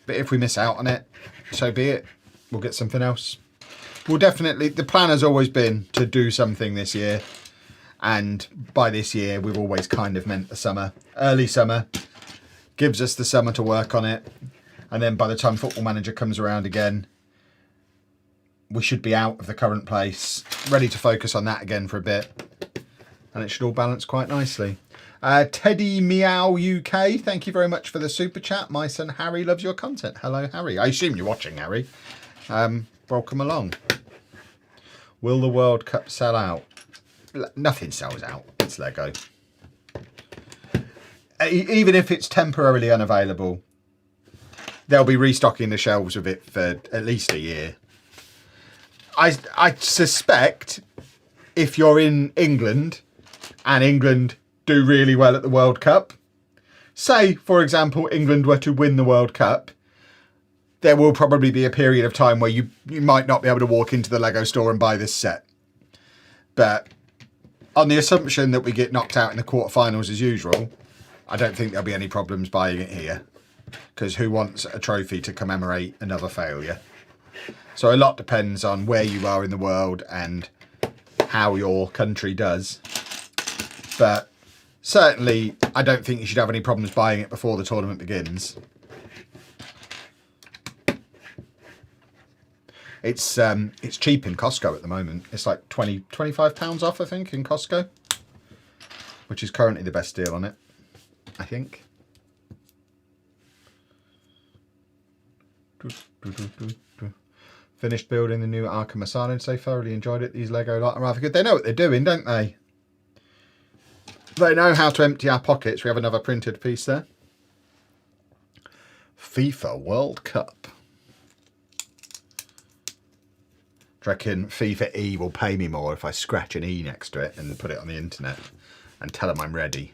But if we miss out on it, so be it. We'll get something else. We'll definitely, the plan has always been to do something this year. And by this year, we've always kind of meant the summer. Early summer gives us the summer to work on it. And then by the time Football Manager comes around again, we should be out of the current place, ready to focus on that again for a bit. And it should all balance quite nicely. Teddy Meow UK, thank you very much for the super chat. My son Harry loves your content. Hello, Harry. I assume you're watching, Harry. Welcome along. Will the World Cup sell out? Nothing sells out. It's Lego. Even if it's temporarily unavailable, they'll be restocking the shelves with it for at least a year. I suspect if you're in England and England do really well at the World Cup, say, for example, England were to win the World Cup, there will probably be a period of time where you might not be able to walk into the Lego store and buy this set. But on the assumption that we get knocked out in the quarterfinals as usual, I don't think there'll be any problems buying it here. Because who wants a trophy to commemorate another failure? So a lot depends on where you are in the world and how your country does. But certainly, I don't think you should have any problems buying it before the tournament begins. It's cheap in Costco at the moment. It's like £25 off, I think, in Costco, which is currently the best deal on it. I think. Finished building the new Arkham Asylum today. Thoroughly enjoyed it. These Lego lot are rather good. They know what they're doing, don't they? They know how to empty our pockets. We have another printed piece there. FIFA World Cup. Do you reckon FIFA E will pay me more if I scratch an E next to it and put it on the internet and tell them I'm ready?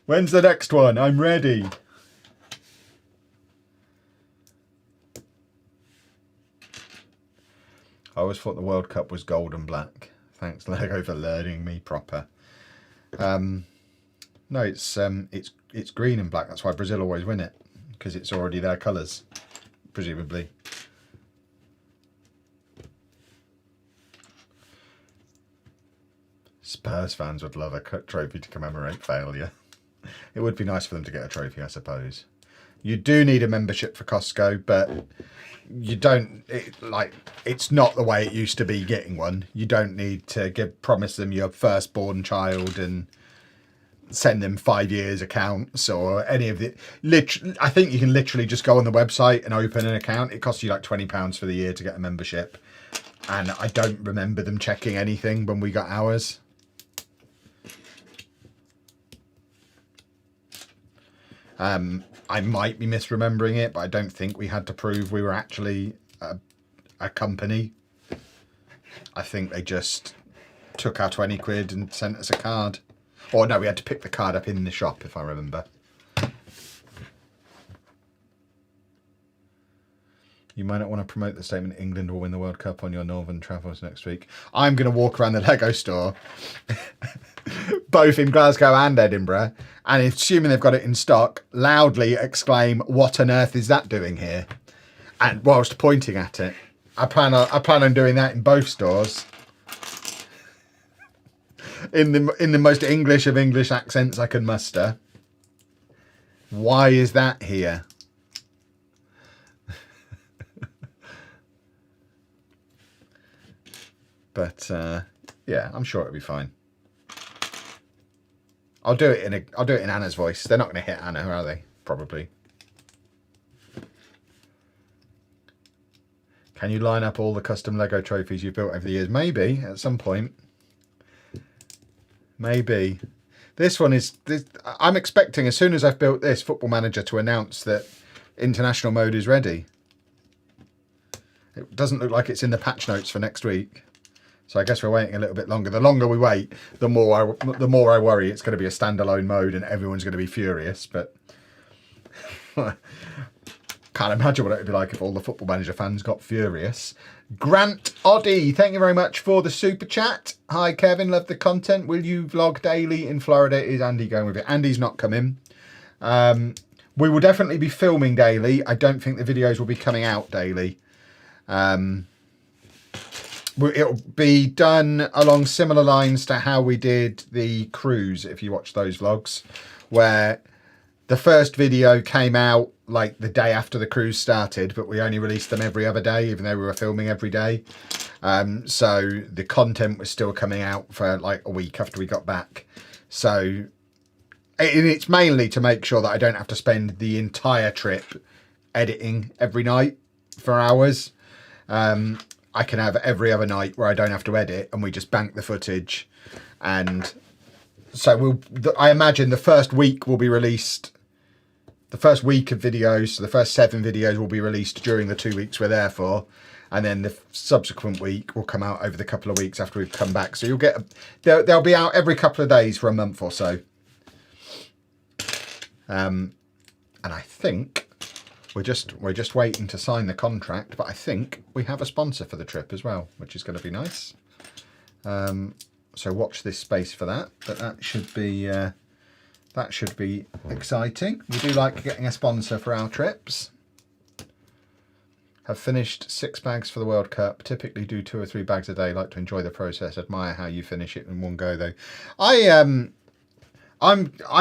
When's the next one? I'm ready. I always thought the World Cup was gold and black. Thanks Lego for learning me proper. No, it's green and black. That's why Brazil always win it, because it's already their colours, presumably. Spurs fans would love a trophy to commemorate failure. It would be nice for them to get a trophy, I suppose. You do need a membership for Costco, but you don't, it's not the way it used to be getting one. You don't need to promise them your firstborn child and send them 5 years accounts or any of it. I think you can literally just go on the website and open an account. It costs you like £20 for the year to get a membership. And I don't remember them checking anything when we got ours. I might be misremembering it, but I don't think we had to prove we were actually a company. I think they just took our 20 quid and sent us a card. Or no, we had to pick the card up in the shop, if I remember. You might not want to promote the statement England will win the World Cup on your northern travels next week. I'm going to walk around the Lego store, both in Glasgow and Edinburgh, and assuming they've got it in stock, loudly exclaim, "What on earth is that doing here?" And whilst pointing at it. I plan on doing that in both stores. In the most English of English accents I can muster. Why is that here? But yeah, I'm sure it'll be fine. I'll do it in Anna's voice. They're not going to hit Anna, are they? Probably. Can you line up all the custom Lego trophies you've built over the years? Maybe at some point. Maybe. This one is. I'm expecting as soon as I've built this, Football Manager to announce that international mode is ready. It doesn't look like it's in the patch notes for next week. So I guess we're waiting a little bit longer. The longer we wait, the more I worry it's going to be a standalone mode and everyone's going to be furious. But can't imagine what it would be like if all the Football Manager fans got furious. Grant Oddie, thank you very much for the super chat. Hi Kevin, love the content. Will you vlog daily in Florida? Is Andy going with it? Andy's not coming. We will definitely be filming daily. I don't think the videos will be coming out daily. It'll be done along similar lines to how we did the cruise, if you watch those vlogs, where the first video came out like the day after the cruise started, but we only released them every other day, even though we were filming every day. So the content was still coming out for like a week after we got back. So it's mainly to make sure that I don't have to spend the entire trip editing every night for hours. I can have every other night where I don't have to edit and we just bank the footage. And so I imagine the first week will be released, the first week of videos, so the first 7 videos will be released during the 2 weeks we're there for. And then the subsequent week will come out over the couple of weeks after we've come back. So you'll get, they'll be out every couple of days for a month or so. And I think we're just waiting to sign the contract, but I think we have a sponsor for the trip as well, which is going to be nice. So watch this space for that. But that should be exciting. We do like getting a sponsor for our trips. Have finished 6 bags for the World Cup. Typically do 2 or 3 bags a day. Like to enjoy the process. Admire how you finish it in one go though. I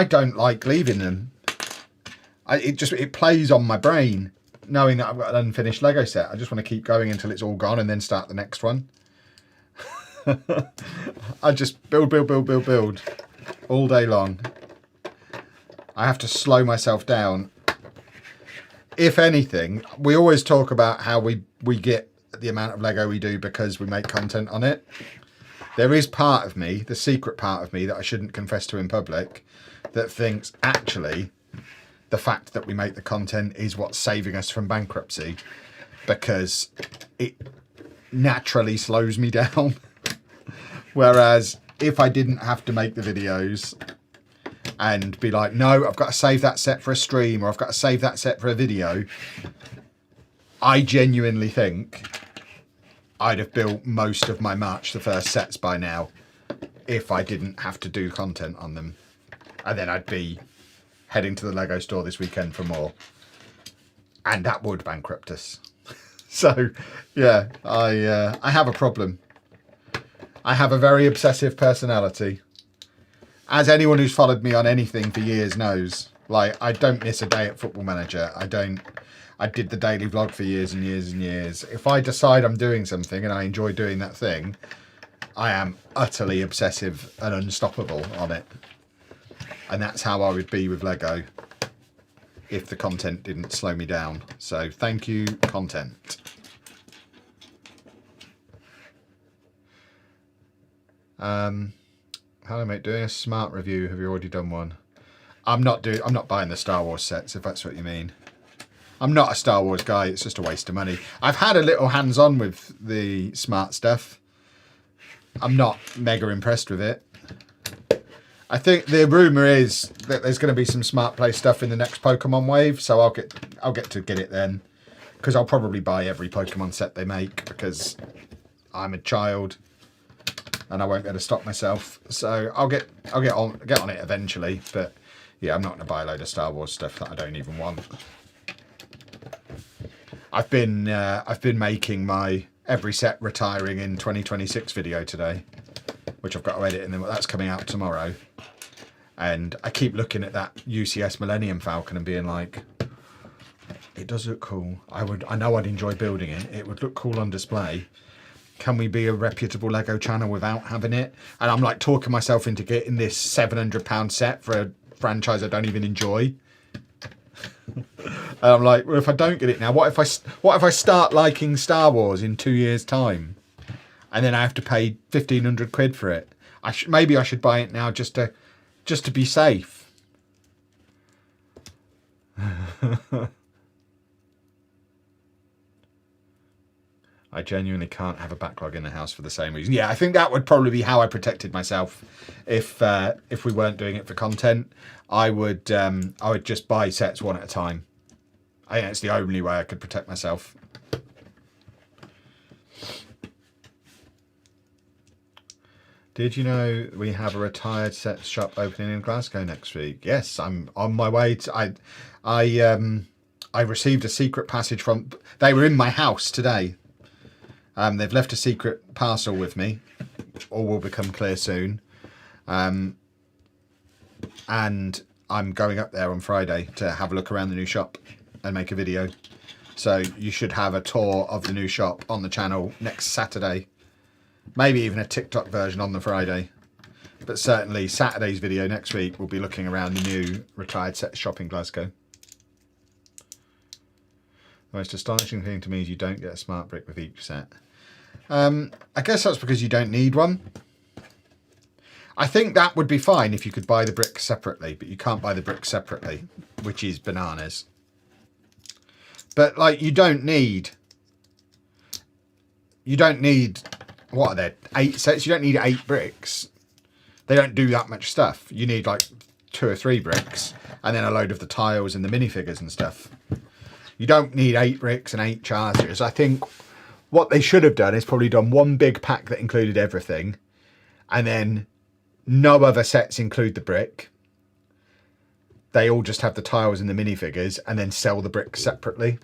don't like leaving them. It plays on my brain knowing that I've got an unfinished Lego set. I just want to keep going until it's all gone and then start the next one. I just build all day long. I have to slow myself down. If anything, we always talk about how we get the amount of Lego we do because we make content on it. There is part of me, the secret part of me that I shouldn't confess to in public, that thinks actually the fact that we make the content is what's saving us from bankruptcy, because it naturally slows me down. Whereas if I didn't have to make the videos and be like, no, I've got to save that set for a stream, or I've got to save that set for a video, I genuinely think I'd have built most of my March the 1st sets by now if I didn't have to do content on them. And then I'd be heading to the Lego store this weekend for more. And that would bankrupt us. So, yeah, I have a problem. I have a very obsessive personality. As anyone who's followed me on anything for years knows, like, I don't miss a day at Football Manager. I did the daily vlog for years and years and years. If I decide I'm doing something and I enjoy doing that thing, I am utterly obsessive and unstoppable on it. And that's how I would be with Lego if the content didn't slow me down. So thank you, content. How do I make doing a smart review? Have you already done one? I'm not buying the Star Wars sets, if that's what you mean. I'm not a Star Wars guy. It's just a waste of money. I've had a little hands-on with the smart stuff. I'm not mega impressed with it. I think the rumour is that there's going to be some smart play stuff in the next Pokemon wave, so I'll get to get it then, because I'll probably buy every Pokemon set they make because I'm a child and I won't be able to stop myself. So I'll get on it eventually. But yeah, I'm not going to buy a load of Star Wars stuff that I don't even want. I've been making my every set retiring in 2026 video today, which I've got to edit, and then that's coming out tomorrow. And I keep looking at that UCS Millennium Falcon and being like, it does look cool. I know I'd enjoy building it. It would look cool on display. Can we be a reputable Lego channel without having it? And I'm like talking myself into getting this £700 set for a franchise I don't even enjoy. And I'm like, well, if I don't get it now, what if I start liking Star Wars in 2 years' time, and then I have to pay 1,500 quid for it? Maybe I should buy it now just to be safe. I genuinely can't have a backlog in the house for the same reason. Yeah, I think that would probably be how I protected myself if we weren't doing it for content. I would just buy sets one at a time. I think it's the only way I could protect myself. Did you know we have a retired sets shop opening in Glasgow next week? Yes, I'm on my way to. I received a secret passage from. They were in my house today. They've left a secret parcel with me, which all will become clear soon. And I'm going up there on Friday to have a look around the new shop and make a video. So you should have a tour of the new shop on the channel next Saturday. Maybe even a TikTok version on the Friday. But certainly Saturday's video next week will be looking around the new retired set shop in Glasgow. The most astonishing thing to me is you don't get a smart brick with each set. I guess that's because you don't need one. I think that would be fine if you could buy the bricks separately, but you can't buy the bricks separately, which is bananas. But like, you don't need, what are there, 8 sets? You don't need 8 bricks. They don't do that much stuff. You need like 2 or 3 bricks and then a load of the tiles and the minifigures and stuff. You don't need 8 bricks and 8 chargers. I think what they should have done is probably done one big pack that included everything, and then no other sets include the brick. They all just have the tiles and the minifigures, and then sell the bricks separately.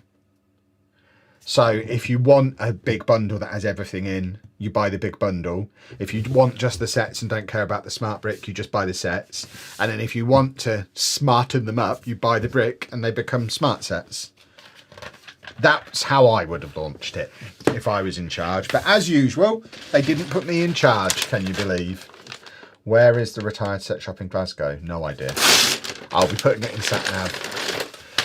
So if you want a big bundle that has everything in, you buy the big bundle. If you want just the sets and don't care about the smart brick, you just buy the sets. And then if you want to smarten them up, you buy the brick and they become smart sets. That's how I would have launched it if I was in charge. But as usual, they didn't put me in charge, can you believe? Where is the retired set shop in Glasgow? No idea. I'll be putting it in sat nav.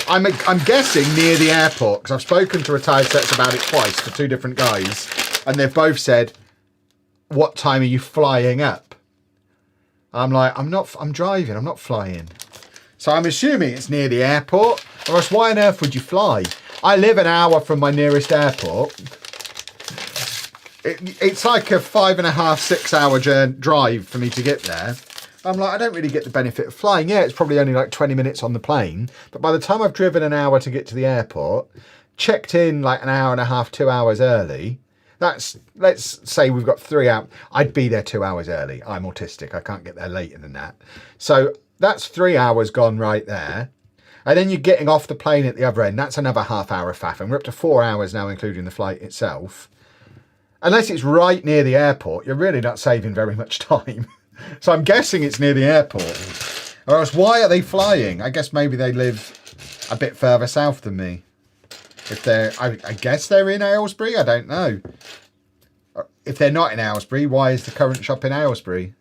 I'm guessing near the airport, because I've spoken to retired sets about it twice to 2 different guys, and they've both said, what time are you flying up? I'm like, I'm driving, I'm not flying. So I'm assuming it's near the airport, or else why on earth would you fly? I live an hour from my nearest airport. It's like a 5.5, 6 hour drive for me to get there. I'm like, I don't really get the benefit of flying. Yeah, it's probably only like 20 minutes on the plane. But by the time I've driven an hour to get to the airport, checked in like an hour and a half, 2 hours early, let's say we've got 3 hours. I'd be there 2 hours early. I'm autistic. I can't get there later than that. So that's 3 hours gone right there. And then you're getting off the plane at the other end. That's another half hour of faffing. We're up to 4 hours now, including the flight itself. Unless it's right near the airport, you're really not saving very much time. So I'm guessing it's near the airport. Or else why are they flying? I guess maybe they live a bit further south than me. If they're, I guess they're in Aylesbury. I don't know. If they're not in Aylesbury, why is the current shop in Aylesbury?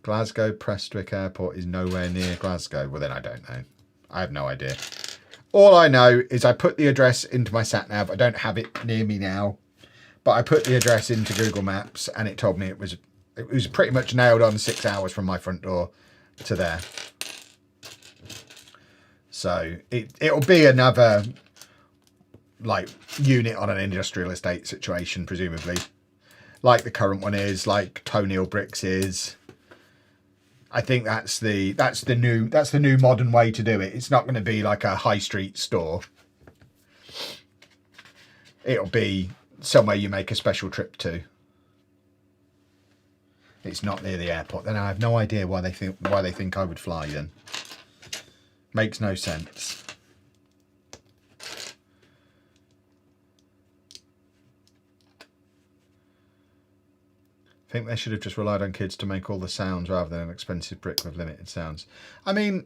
Glasgow Prestwick Airport is nowhere near Glasgow. Well, then I don't know. I have no idea. All I know is I put the address into my sat nav. I don't have it near me now, but I put the address into Google Maps and it told me it was pretty much nailed on 6 hours from my front door to there. So it'll be another like unit on an industrial estate situation, presumably, like the current one is, like Toenail Bricks is. I think that's the new modern way to do it. It's not going to be like a high street store. It'll be somewhere you make a special trip to. It's not near the airport. Then I have no idea why they think I would fly then. Makes no sense. I think they should have just relied on kids to make all the sounds rather than an expensive brick with limited sounds. I mean,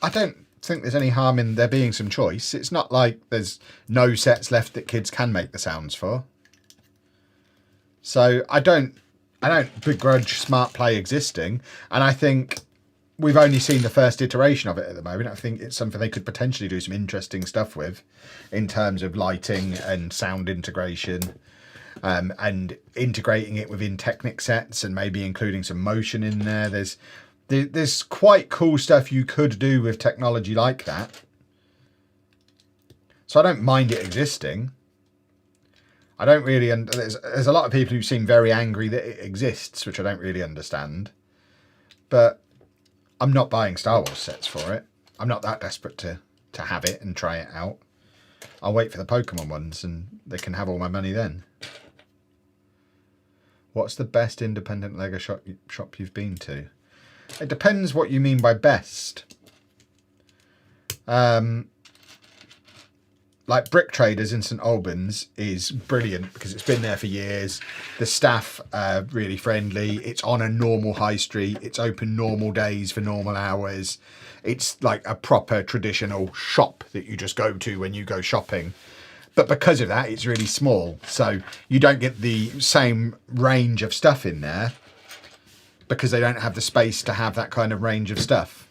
I don't think there's any harm in there being some choice. It's not like there's no sets left that kids can make the sounds for. So I don't begrudge Smart Play existing, and I think we've only seen the first iteration of it at the moment. I think it's something they could potentially do some interesting stuff with in terms of lighting and sound integration. And integrating it within Technic sets and maybe including some motion in there. There's quite cool stuff you could do with technology like that. So I don't mind it existing. I don't really... There's a lot of people who seem very angry that it exists, which I don't really understand. But I'm not buying Star Wars sets for it. I'm not that desperate to have it and try it out. I'll wait for the Pokemon ones and they can have all my money then. What's the best independent Lego shop you've been to? It depends what you mean by best. Like Brick Traders in St Albans is brilliant because it's been there for years. The staff are really friendly. It's on a normal high street. It's open normal days for normal hours. It's like a proper traditional shop that you just go to when you go shopping. But because of that, it's really small. So you don't get the same range of stuff in there because they don't have the space to have that kind of range of stuff.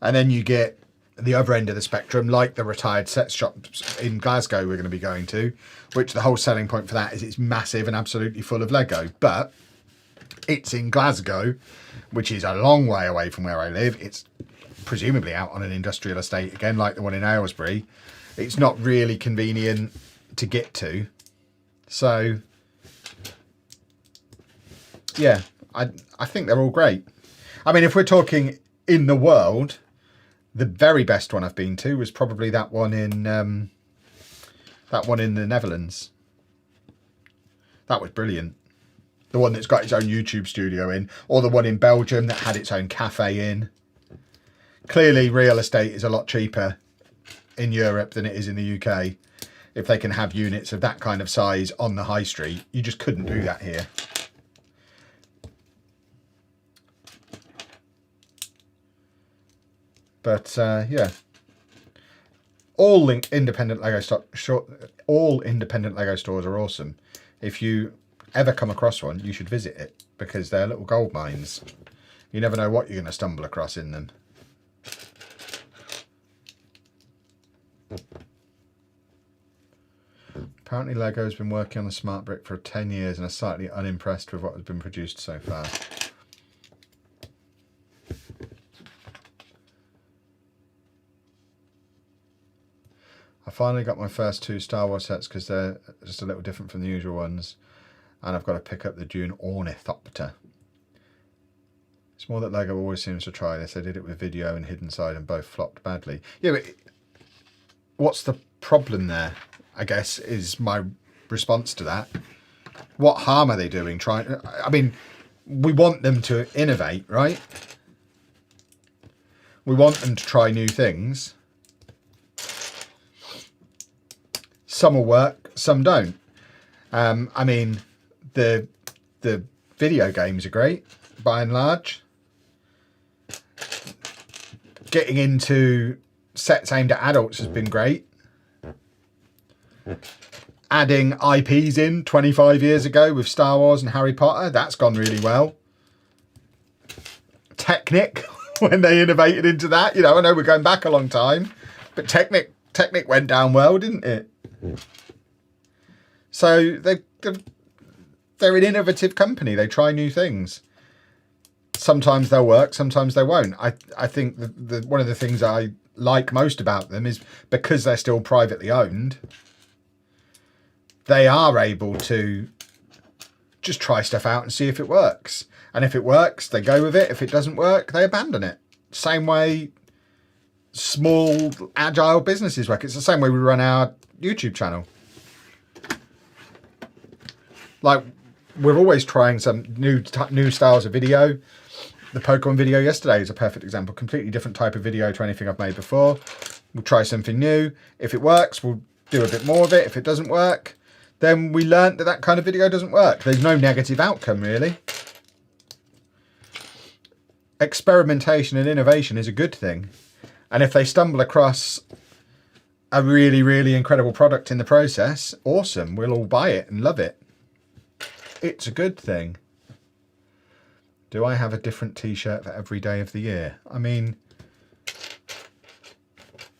And then you get the other end of the spectrum, like the retired sets shops in Glasgow we're going to be going to, which the whole selling point for that is it's massive and absolutely full of Lego. But it's in Glasgow, which is a long way away from where I live. It's presumably out on an industrial estate, again, like the one in Aylesbury. It's not really convenient to get to. So, yeah, I think they're all great. I mean, if we're talking in the world, the very best one I've been to was probably that one in the Netherlands. That was brilliant. The one that's got its own YouTube studio in, or the one in Belgium that had its own cafe in. Clearly, real estate is a lot cheaper in Europe than it is in the UK. If they can have units of that kind of size on the high street, you just couldn't do that here. But yeah, all independent Lego stores are awesome. If you ever come across one, you should visit it, because they're little gold mines. You never know what you're going to stumble across in them. Apparently LEGO has been working on the smart brick for 10 years and are slightly unimpressed with what has been produced so far. I finally got my first 2 Star Wars sets because they're just a little different from the usual ones, and I've got to pick up the Dune Ornithopter. It's more that LEGO always seems to try this. They did it with Video and Hidden Side and both flopped badly. Yeah, but what's the problem there, I guess, is my response to that. What harm are they doing? I mean, we want them to innovate, right? We want them to try new things. Some will work, some don't. I mean, the video games are great, by and large. Getting into sets aimed at adults has been great. Adding IPs in 25 years ago with Star Wars and Harry Potter, that's gone really well. Technic, when they innovated into that, you know, I know we're going back a long time, but Technic went down well, didn't it? So they're an innovative company. They try new things. Sometimes they'll work, sometimes they won't. I think one of the things I like most about them is because they're still privately owned, they are able to just try stuff out and see if it works. And if it works, they go with it. If it doesn't work, they abandon it. Same way small, agile businesses work. It's the same way we run our YouTube channel. Like, we're always trying some new styles of video. The Pokemon video yesterday is a perfect example. Completely different type of video to anything I've made before. We'll try something new. If it works, we'll do a bit more of it. If it doesn't work, then we learnt that kind of video doesn't work. There's no negative outcome, really. Experimentation and innovation is a good thing. And if they stumble across a really, really incredible product in the process, awesome. We'll all buy it and love it. It's a good thing. Do I have a different t-shirt for every day of the year? I mean,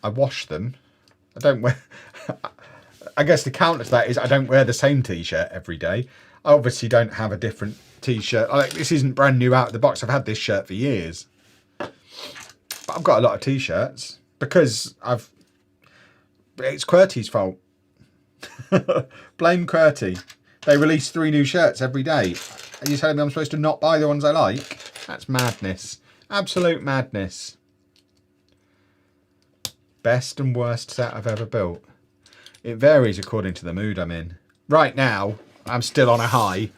I wash them. I don't wear... I guess the counter to that is I don't wear the same t-shirt every day. I obviously don't have a different t-shirt. Like, this isn't brand new out of the box. I've had this shirt for years. But I've got a lot of t-shirts because it's Querty's fault. Blame Querty. They release 3 new shirts every day. Are you telling me I'm supposed to not buy the ones I like? That's madness. Absolute madness. Best and worst set I've ever built. It varies according to the mood I'm in. Right now, I'm still on a high.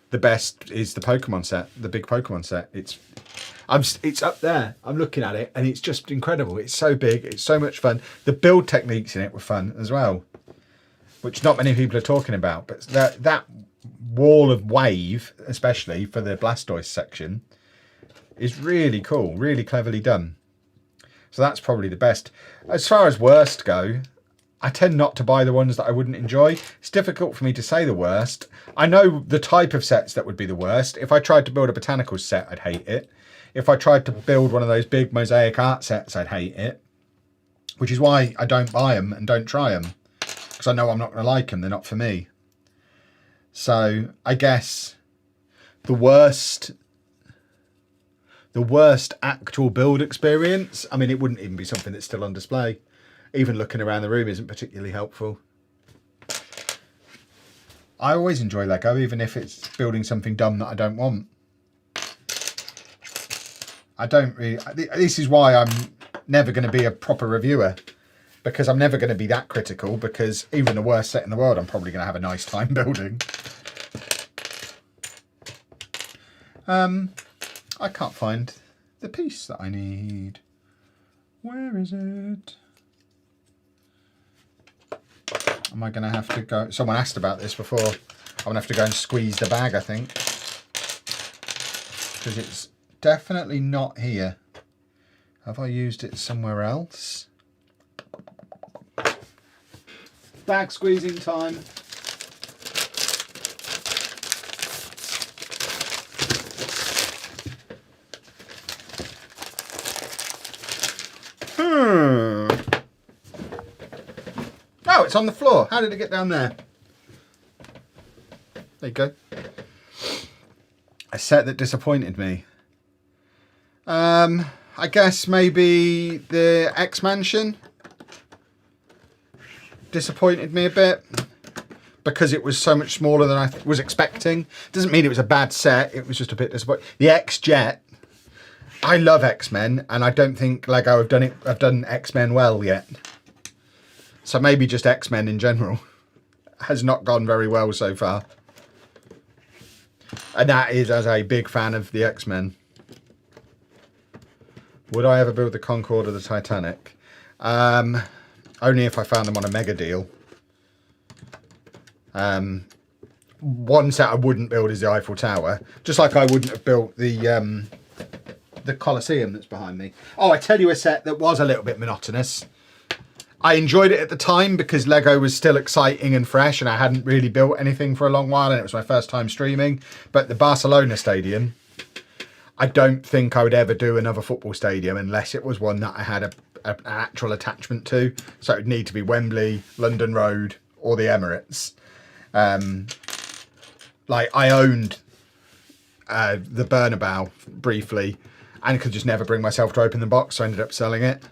The best is the Pokemon set, the big Pokemon set. It's up there. I'm looking at it and it's just incredible. It's so big. It's so much fun. The build techniques in it were fun as well, which not many people are talking about. But that wall of wave, especially for the Blastoise section, is really cool, really cleverly done. So that's probably the best. As far as worst go, I tend not to buy the ones that I wouldn't enjoy. It's difficult for me to say the worst. I know the type of sets that would be the worst. If I tried to build a botanical set, I'd hate it. If I tried to build one of those big mosaic art sets, I'd hate it. Which is why I don't buy them and don't try them. Because I know I'm not going to like them. They're not for me. So I guess the worst actual build experience, I mean, it wouldn't even be something that's still on display. Even looking around the room isn't particularly helpful. I always enjoy Lego, even if it's building something dumb that I don't want. I don't really... This is why I'm never going to be a proper reviewer. Because I'm never going to be that critical. Because even the worst set in the world, I'm probably going to have a nice time building. I can't find the piece that I need. Where is it? Am I going to have to go... Someone asked about this before. I'm going to have to go and squeeze the bag, I think. Because it's definitely not here. Have I used it somewhere else? Bag squeezing time. Oh, it's on the floor. How did it get down there? There you go. A set that disappointed me. I guess maybe the X-Mansion disappointed me a bit because it was so much smaller than I was expecting. Doesn't mean it was a bad set. It was just a bit disappointing. The X-Jet. I love X-Men, and I don't think Lego have done X-Men well yet. So maybe just X-Men in general has not gone very well so far. And that is as a big fan of the X-Men. Would I ever build the Concorde or the Titanic? Only if I found them on a mega deal. One set I wouldn't build is the Eiffel Tower. Just like I wouldn't have built the Colosseum that's behind me. Oh, I tell you a set that was a little bit monotonous. I enjoyed it at the time because Lego was still exciting and fresh and I hadn't really built anything for a long while and it was my first time streaming. But the Barcelona stadium, I don't think I would ever do another football stadium unless it was one that I had an actual attachment to. So it would need to be Wembley, London Road or the Emirates. Like I owned the Bernabeu briefly and could just never bring myself to open the box, so I ended up selling it.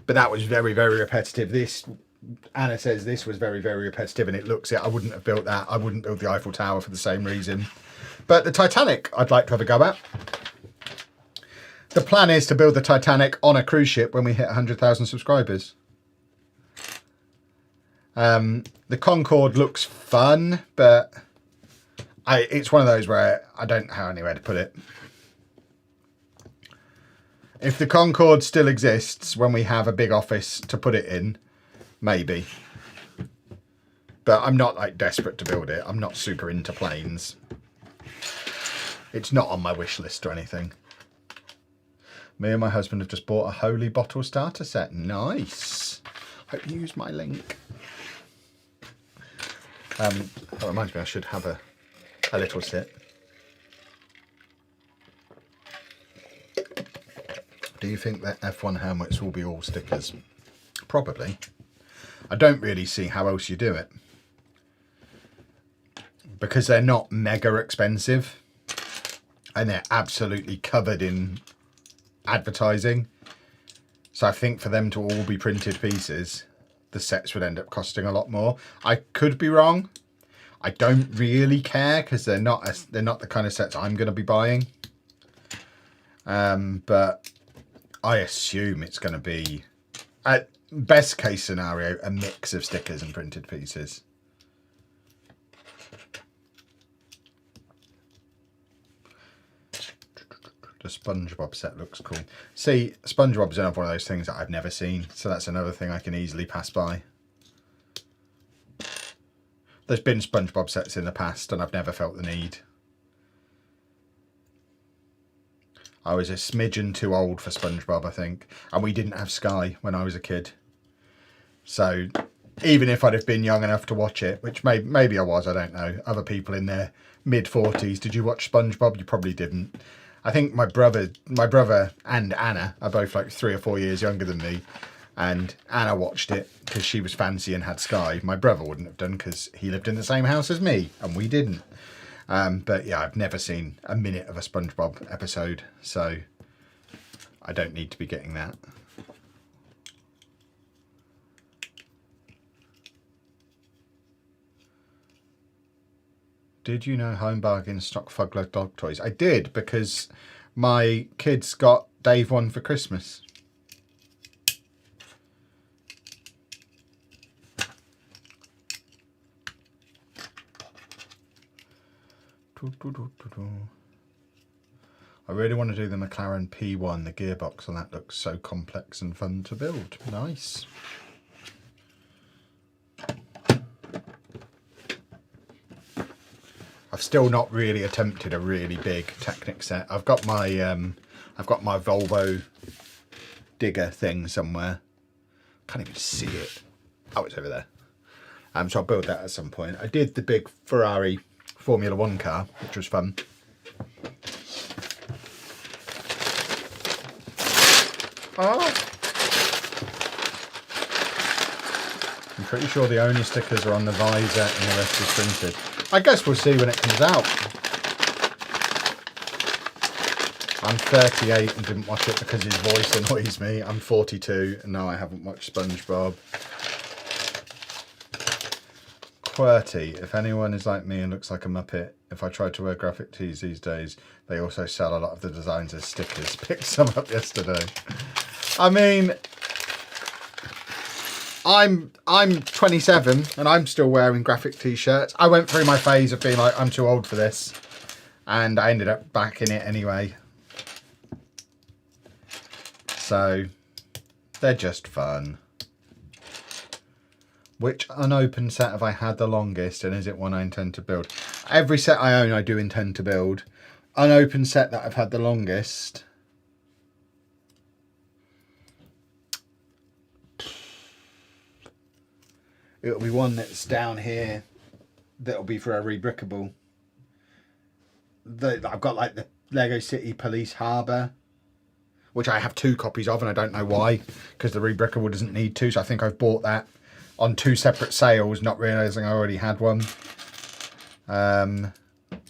But that was very, very repetitive. This, Anna says this was very, very repetitive and it looks it. I wouldn't have built that. I wouldn't build the Eiffel Tower for the same reason. But the Titanic, I'd like to have a go at. The plan is to build the Titanic on a cruise ship when we hit 100,000 subscribers. The Concorde looks fun, but it's one of those where I don't have anywhere to put it. If the Concorde still exists when we have a big office to put it in, maybe. But I'm not like desperate to build it. I'm not super into planes. It's not on my wish list or anything. Me and my husband have just bought a Holy Bottle starter set. Nice. Hope you use my link. That reminds me I should have a little sip. Do you think that F1 helmets will be all stickers? Probably. I don't really see how else you do it. Because they're not mega expensive. And they're absolutely covered in advertising. So I think for them to all be printed pieces, the sets would end up costing a lot more. I could be wrong. I don't really care because they're not the kind of sets I'm going to be buying. But I assume it's going to be, at best case scenario, a mix of stickers and printed pieces. The Spongebob set looks cool. See, Spongebob's another one of those things that I've never seen, so that's another thing I can easily pass by. There's been Spongebob sets in the past and I've never felt the need. I was a smidgen too old for Spongebob, I think. And we didn't have Sky when I was a kid. So even if I'd have been young enough to watch it, which maybe I was, I don't know. Other people in their mid-40s, did you watch Spongebob? You probably didn't. I think my brother and Anna are both like 3 or 4 years younger than me. And Anna watched it because she was fancy and had Sky. My brother wouldn't have done because he lived in the same house as me and we didn't. But yeah, I've never seen a minute of a SpongeBob episode, so I don't need to be getting that. Did you know Home Bargains stock Fugler dog toys? I did, because my kids got Dave one for Christmas. I really want to do the McLaren P1, the gearbox, and that looks so complex and fun to build. Nice. I've still not really attempted a really big Technic set. I've got my Volvo digger thing somewhere. Can't even see it. Oh, it's over there. So I'll build that at some point. I did the big Ferrari Formula 1 car, which was fun. Oh. pretty sure the only stickers are on the visor and the rest is printed. I guess we'll see when it comes out. I'm 38 and didn't watch it because his voice annoys me. I'm 42 and no, I haven't watched Spongebob. Querty, if anyone is like me and looks like a Muppet, if I try to wear graphic tees these days, they also sell a lot of the designs as stickers. Picked some up yesterday. I mean, I'm 27 and I'm still wearing graphic t-shirts. I went through my phase of being like, I'm too old for this. And I ended up back in it anyway. So, they're just fun. Which unopened set have I had the longest, and is it one I intend to build? Every set I own I do intend to build. Unopened set that I've had the longest. It'll be one that's down here. That'll be for a rebrickable. I've got like the Lego City Police Harbour, which I have 2 copies of, and I don't know why, because the rebrickable doesn't need to. So I think I've bought that on 2 separate sales, not realising I already had one.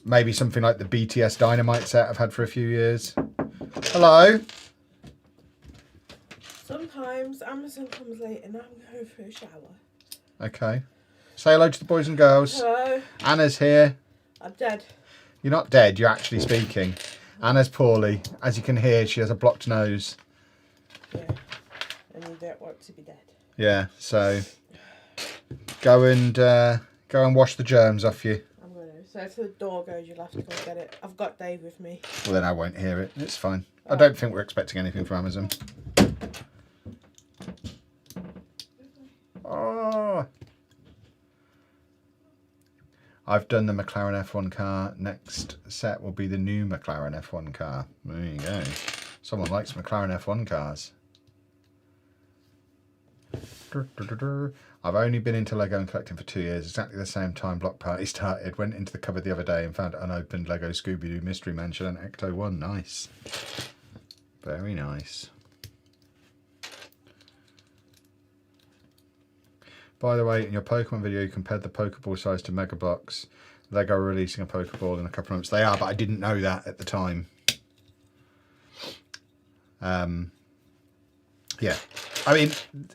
Maybe something like the BTS Dynamite set I've had for a few years. Hello. Sometimes Amazon comes late and I'm going for a shower. Okay. Say hello to the boys and girls. Hello. Anna's here. I'm dead. You're not dead, you're actually speaking. Anna's poorly. As you can hear, she has a blocked nose. Yeah. And you don't want to be dead. Yeah, so go and wash the germs off you. I'm going to. So if the door goes, you'll have to go get it. I've got Dave with me. Well, then I won't hear it. It's fine. I don't think we're expecting anything from Amazon. Oh. I've done the McLaren F1 car. Next set will be the new McLaren F1 car. There you go. Someone likes McLaren F1 cars. I've only been into Lego and collecting for 2 years, exactly the same time Block Party started. Went into the cupboard the other day and found unopened Lego Scooby-Doo Mystery Mansion and Ecto 1. Nice. Very nice. By the way, in your Pokemon video, you compared the Pokeball size to Mega Bloks. Lego are releasing a Pokeball in a couple of months. They are, but I didn't know that at the time. Yeah. I mean,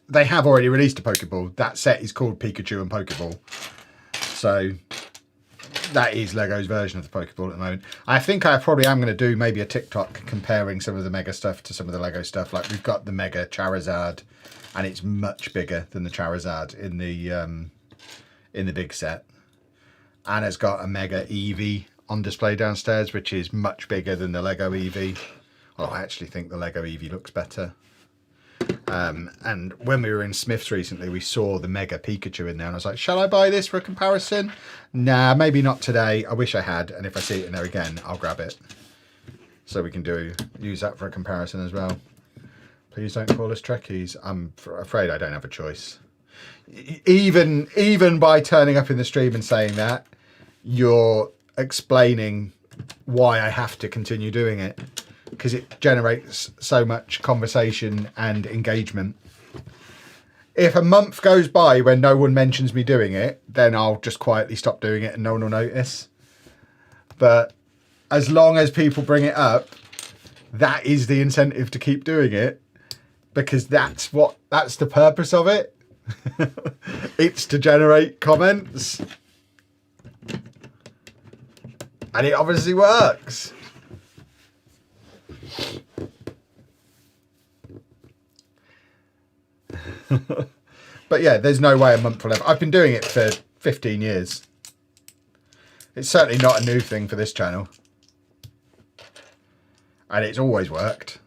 they have already released a Pokeball. That set is called Pikachu and Pokeball. So, that is Lego's version of the Pokeball at the moment. I think I probably am going to do maybe a TikTok comparing some of the Mega stuff to some of the Lego stuff. Like, we've got the Mega Charizard, and it's much bigger than the Charizard in the big set. Anna's got a Mega Eevee on display downstairs, which is much bigger than the Lego Eevee. Well, I actually think the Lego Eevee looks better. And when we were in Smith's recently, we saw the Mega Pikachu in there, and I was like, shall I buy this for a comparison? Nah, maybe not today. I wish I had, and if I see it in there again, I'll grab it. So we can use that for a comparison as well. Please don't call us Trekkies. I'm afraid I don't have a choice. Even by turning up in the stream and saying that, you're explaining why I have to continue doing it, because it generates so much conversation and engagement. If a month goes by when no one mentions me doing it, then I'll just quietly stop doing it and no one will notice. But as long as people bring it up, that is the incentive to keep doing it, because that's the purpose of it. It's to generate comments. And it obviously works. But yeah, there's no way a month will ever. I've been doing it for 15 years. It's certainly not a new thing for this channel. And it's always worked.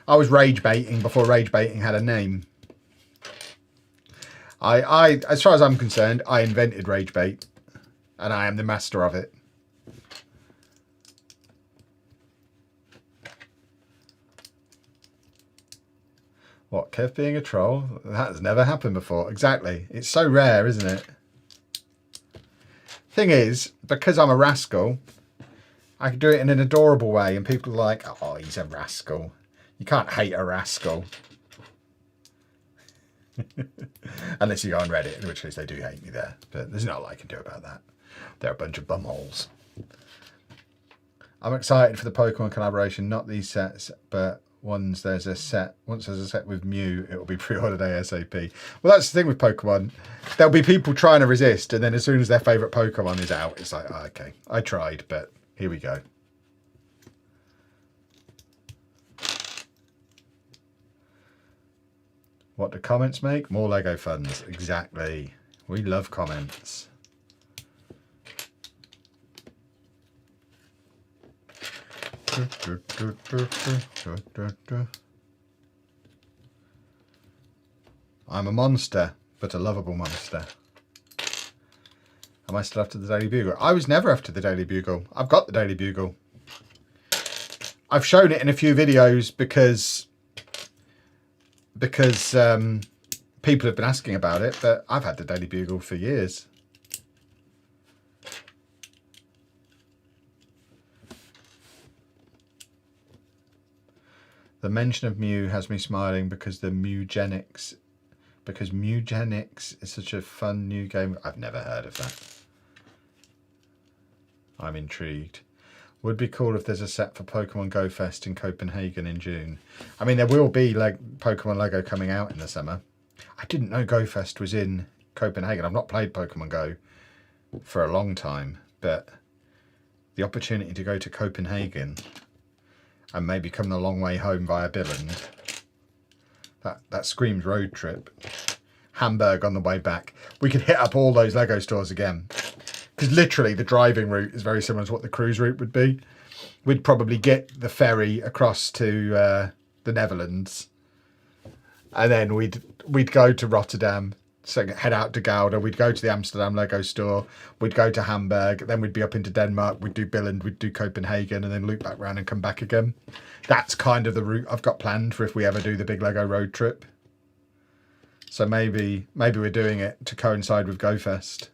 I was rage baiting before rage baiting had a name. As far as I'm concerned, I invented rage bait. And I am the master of it. What, Kev being a troll? That has never happened before. Exactly. It's so rare, isn't it? Thing is, because I'm a rascal, I can do it in an adorable way, and people are like, oh, he's a rascal. You can't hate a rascal. Unless you go on Reddit, in which case they do hate me there. But there's not a lot I can do about that. They're a bunch of bumholes. I'm excited for the Pokemon collaboration, not these sets, but once there's a set with Mew, it will be pre-ordered ASAP. Well, that's the thing with Pokemon. There'll be people trying to resist, and then as soon as their favourite Pokemon is out, it's like, oh, okay, I tried, but here we go. What do comments make? More Lego funds. Exactly. We love comments. I'm a monster, but a lovable monster. Am I still after the Daily Bugle? I was never after the Daily Bugle. I've got the Daily Bugle. I've shown it in a few videos because people have been asking about it, but I've had the Daily Bugle for years. The mention of Mew has me smiling because Mewgenics is such a fun new game. I've never heard of that. I'm intrigued. Would be cool if there's a set for Pokemon Go Fest in Copenhagen in June. I mean, there will be Pokemon Lego coming out in the summer. I didn't know Go Fest was in Copenhagen. I've not played Pokemon Go for a long time, but the opportunity to go to Copenhagen and maybe come a long way home via Billund, that screams road trip. Hamburg on the way back. We could hit up all those Lego stores again. Because literally the driving route is very similar to what the cruise route would be. We'd probably get the ferry across to the Netherlands. And then we'd go to Rotterdam, so head out to Gouda. We'd go to the Amsterdam Lego store. We'd go to Hamburg. Then we'd be up into Denmark. We'd do Billund. We'd do Copenhagen, and then loop back round and come back again. That's kind of the route I've got planned for if we ever do the big Lego road trip. So maybe we're doing it to coincide with GoFest.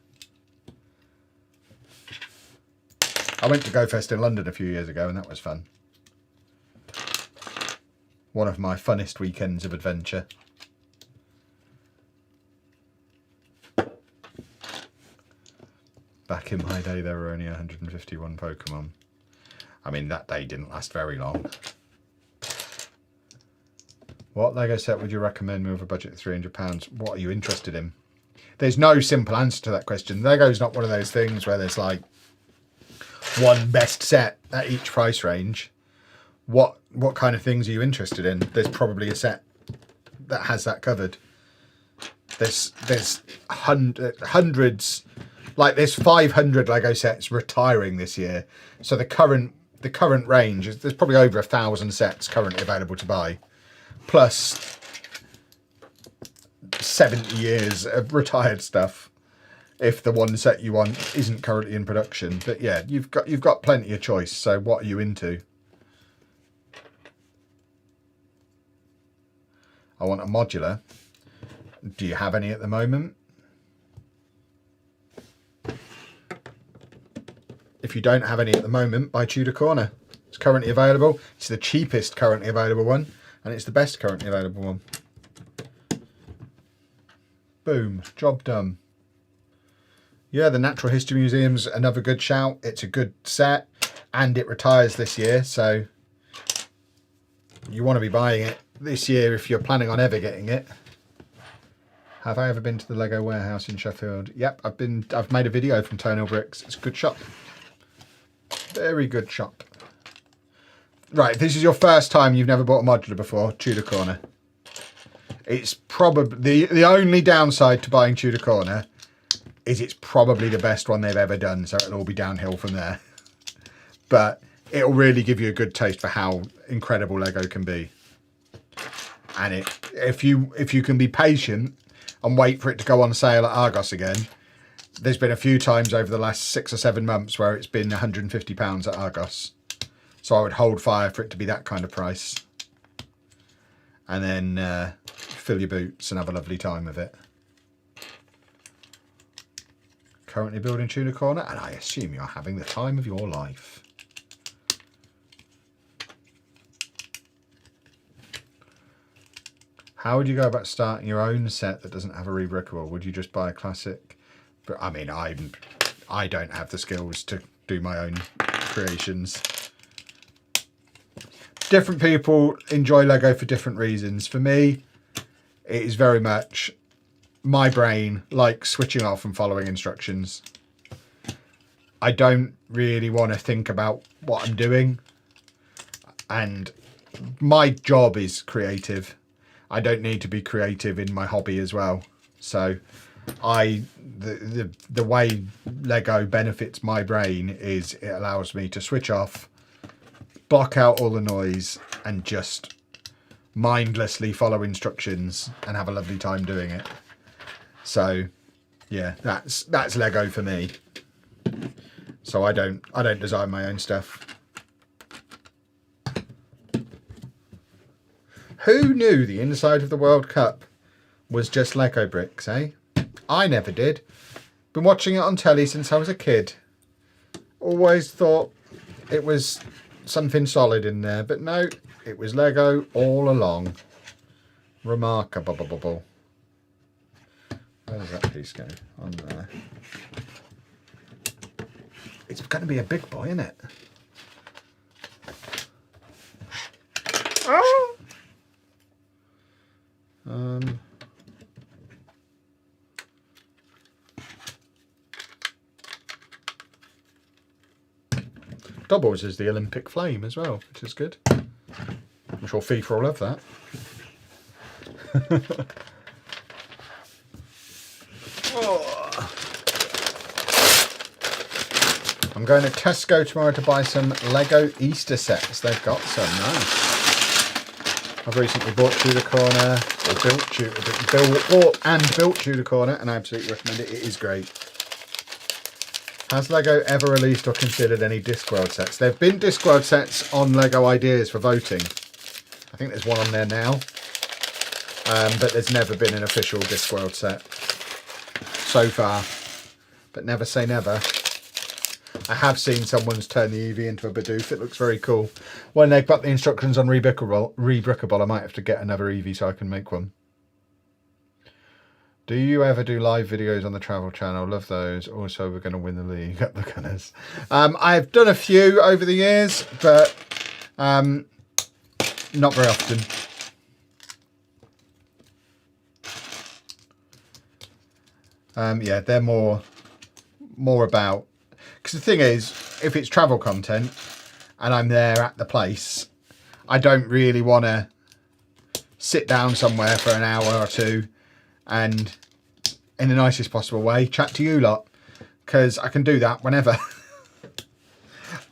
I went to GoFest in London a few years ago, and that was fun. One of my funnest weekends of adventure. Back in my day, there were only 151 Pokemon. I mean, that day didn't last very long. What Lego set would you recommend me with a budget of £300? What are you interested in? There's no simple answer to that question. Lego's not one of those things where there's like one best set at each price range. What kind of things are you interested in? There's probably a set that has that covered. There's hundreds, like there's 500 Lego sets retiring this year. So the current range is, there's probably over 1,000 sets currently available to buy, plus 70 years of retired stuff if the one set you want isn't currently in production. But yeah, you've got plenty of choice. So what are you into? I want a modular. Do you have any at the moment? If you don't have any at the moment, buy Tudor Corner. It's currently available. It's the cheapest currently available one, and it's the best currently available one. Boom, job done. Yeah, the Natural History Museum's another good shout. It's a good set, and it retires this year, so you want to be buying it this year if you're planning on ever getting it. Have I ever been to the Lego warehouse in Sheffield? Yep, I've made a video from Tonal Bricks. It's a good shop. Very good shop. Right, if this is your first time, you've never bought a modular before, Tudor Corner. It's probably the only downside to buying Tudor Corner is it's probably the best one they've ever done, so it'll all be downhill from there. But it'll really give you a good taste for how incredible Lego can be. And if you can be patient and wait for it to go on sale at Argos again, there's been a few times over the last 6 or 7 months where it's been £150 at Argos. So I would hold fire for it to be that kind of price. And then fill your boots and have a lovely time with it. Currently building Tudor Corner, and I assume you're having the time of your life. How would you go about starting your own set that doesn't have a rebrickable? Would you just buy a classic? But I mean, I don't have the skills to do my own creations. Different people enjoy Lego for different reasons. For me, it is very much my brain likes switching off and following instructions. I don't really want to think about what I'm doing. And my job is creative. I don't need to be creative in my hobby as well. So the way Lego benefits my brain is it allows me to switch off, block out all the noise, and just mindlessly follow instructions and have a lovely time doing it. So yeah, that's Lego for me. So I don't design my own stuff. Who knew the inside of the World Cup was just Lego bricks, eh? I never did. Been watching it on telly since I was a kid. Always thought it was something solid in there, but no, it was Lego all along. Remarkable. Where does that piece go? On there. It's going to be a big boy, isn't it? Oh! Doubles is the Olympic flame as well, which is good. I'm sure FIFA will love that. Oh. I'm going to Tesco tomorrow to buy some Lego Easter sets. They've got some nice. I've recently bought Tudor Corner, or built Tudor Corner, and I absolutely recommend it. It is great. Has Lego ever released or considered any Discworld sets? There have been Discworld sets on Lego Ideas for voting. I think there's one on there now. But there's never been an official Discworld set so far. But never say never. I have seen someone's turn the Eevee into a Bidoof. It looks very cool. When they put the instructions on rebrickable, I might have to get another Eevee so I can make one. Do you ever do live videos on the Travel Channel? Love those. Also, we're going to win the league at the Gunners. I've done a few over the years, but not very often. Yeah, they're more about... Because the thing is, if it's travel content and I'm there at the place, I don't really want to sit down somewhere for an hour or two and, in the nicest possible way, chat to you lot, because I can do that whenever.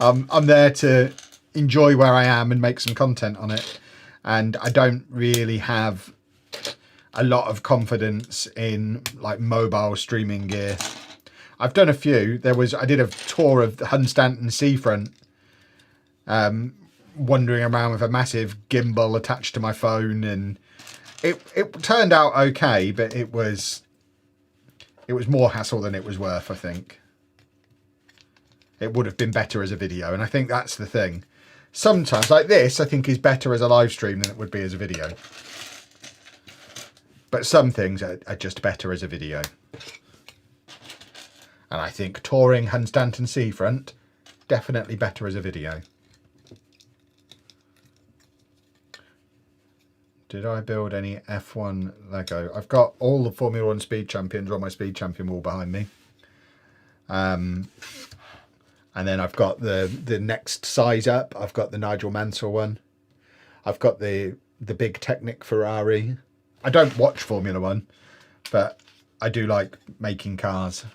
I'm there to enjoy where I am and make some content on it, and I don't really have a lot of confidence in like mobile streaming gear. I've done a few. I did a tour of the Hunstanton seafront, wandering around with a massive gimbal attached to my phone, and it turned out okay, but it was more hassle than it was worth, I think. It would have been better as a video, and I think that's the thing. Sometimes, like this, I think is better as a live stream than it would be as a video. But some things are just better as a video. And I think touring Hunstanton seafront, definitely better as a video. Did I build any F1 Lego? I've got all the Formula 1 Speed Champions on my Speed Champion wall behind me. And then I've got the next size up. I've got the Nigel Mansell one. I've got the big Technic Ferrari. I don't watch Formula 1, but I do like making cars.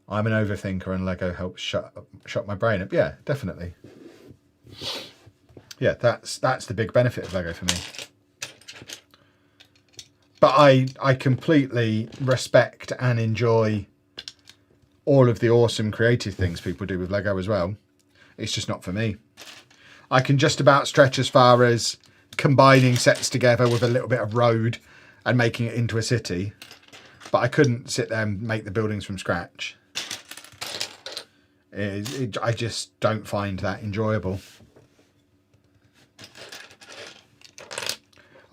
I'm an overthinker, and Lego helps shut my brain up. Yeah, definitely. Yeah, that's the big benefit of Lego for me. But I completely respect and enjoy all of the awesome creative things people do with Lego as well. It's just not for me. I can just about stretch as far as combining sets together with a little bit of road and making it into a city. But I couldn't sit there and make the buildings from scratch. I just don't find that enjoyable.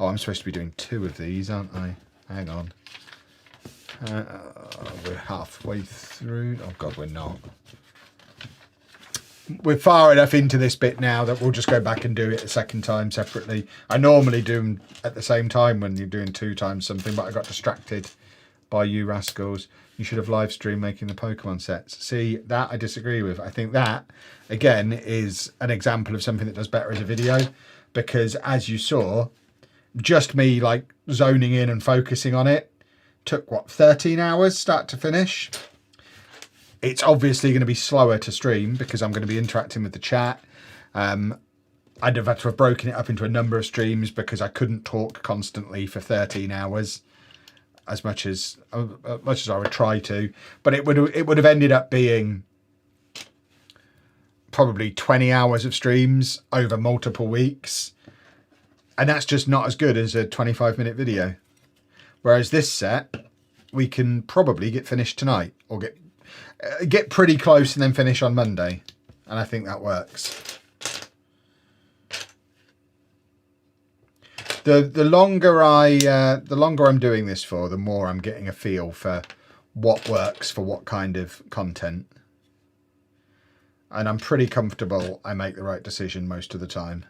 Oh, I'm supposed to be doing 2 of these, aren't I? Hang on. We're halfway through. Oh God, we're not. We're far enough into this bit now that we'll just go back and do it a second time separately. I normally do them at the same time when you're doing 2 times something, but I got distracted by you rascals. You should have live streamed making the Pokemon sets. See, that I disagree with. I think that, again, is an example of something that does better as a video, because as you saw, just me like zoning in and focusing on it took, what, 13 hours start to finish? It's obviously going to be slower to stream because I'm going to be interacting with the chat. I'd have had to have broken it up into a number of streams because I couldn't talk constantly for 13 hours as much as I would try to. But it would have ended up being probably 20 hours of streams over multiple weeks. And that's just not as good as a 25-minute video. Whereas this set, we can probably get finished tonight or get pretty close and then finish on Monday, and I think that works. The longer I'm doing this for, the more I'm getting a feel for what works for what kind of content, and I'm pretty comfortable I make the right decision most of the time.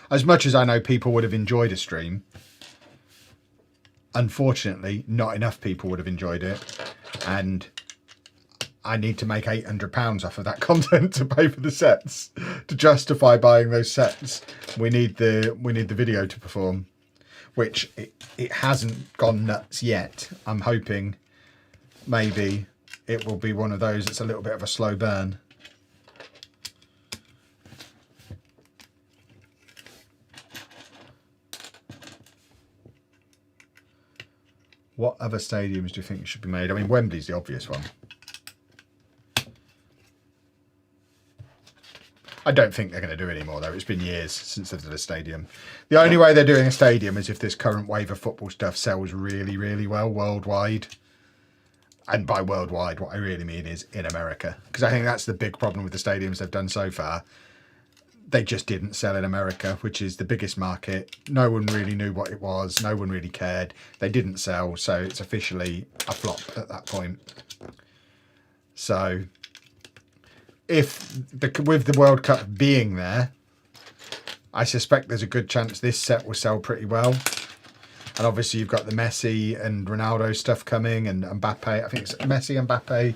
As much as I know people would have enjoyed a stream, unfortunately, not enough people would have enjoyed it, and I need to make £800 off of that content to pay for the sets to justify buying those sets. We need the video to perform, which it hasn't gone nuts yet. I'm hoping maybe it will be one of those that's a little bit of a slow burn. What other stadiums do you think should be made? I mean, Wembley's the obvious one. I don't think they're going to do any more, though. It's been years since they've done a stadium. The only way they're doing a stadium is if this current wave of football stuff sells really, really well worldwide. And by worldwide, what I really mean is in America. Because I think that's the big problem with the stadiums they've done so far. They just didn't sell in America, which is the biggest market. No one really knew what it was. No one really cared. They didn't sell, so it's officially a flop at that point. So, with the World Cup being there, I suspect there's a good chance this set will sell pretty well. And obviously you've got the Messi and Ronaldo stuff coming, and Mbappe. I think it's Messi, Mbappe,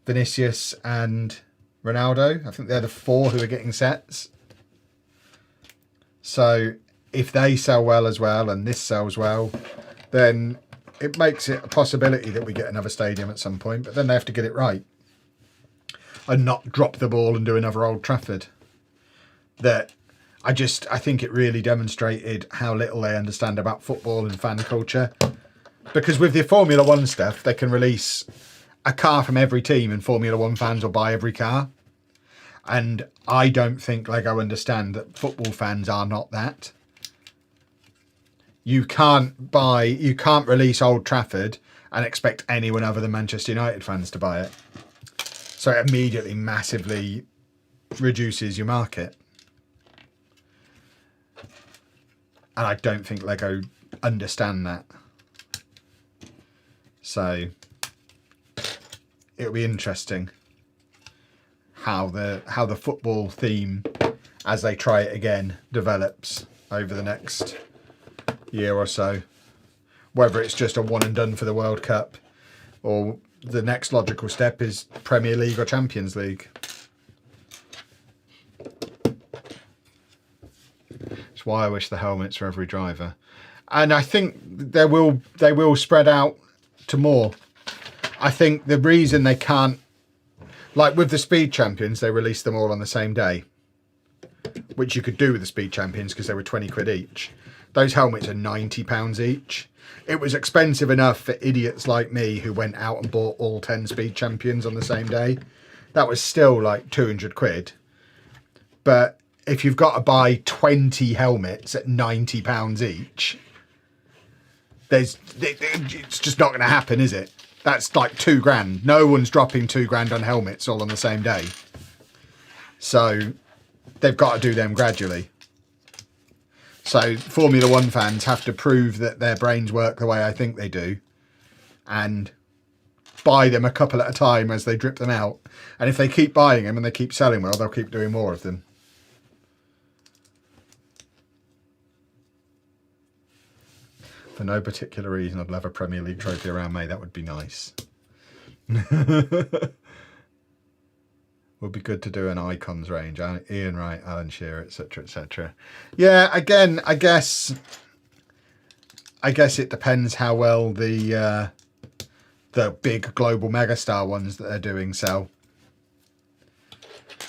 Vinicius and Ronaldo. I think they're the 4 who are getting sets. So if they sell well as well and this sells well, then it makes it a possibility that we get another stadium at some point, but then they have to get it right and not drop the ball and do another Old Trafford. That I think it really demonstrated how little they understand about football and fan culture, because with the Formula One stuff, they can release a car from every team and Formula One fans will buy every car. And I don't think Lego understand that football fans are not that. You can't release Old Trafford and expect anyone other than Manchester United fans to buy it. So it immediately massively reduces your market. And I don't think Lego understand that. So it'll be interesting how the football theme, as they try it again, develops over the next year or so. Whether it's just a one and done for the World Cup, or the next logical step is Premier League or Champions League. That's why I wish the helmets for every driver. And I think they will spread out to more. I think the reason they can't, like with the Speed Champions, they released them all on the same day, which you could do with the Speed Champions because they were 20 quid each. Those helmets are £90 each. It was expensive enough for idiots like me who went out and bought all 10 Speed Champions on the same day. That was still like 200 quid. But if you've got to buy 20 helmets at £90 each, it's just not going to happen, is it? That's like £2,000. No one's dropping £2,000 on helmets all on the same day. So they've got to do them gradually. So Formula One fans have to prove that their brains work the way I think they do, and buy them a couple at a time as they drip them out. And if they keep buying them and they keep selling well, they'll keep doing more of them. For no particular reason, I'd love a Premier League trophy around May. That would be nice. Would be good to do an icons range. Ian Wright, Alan Shearer, etc., etc. Yeah, again, I guess it depends how well the big global megastar ones that they're doing sell.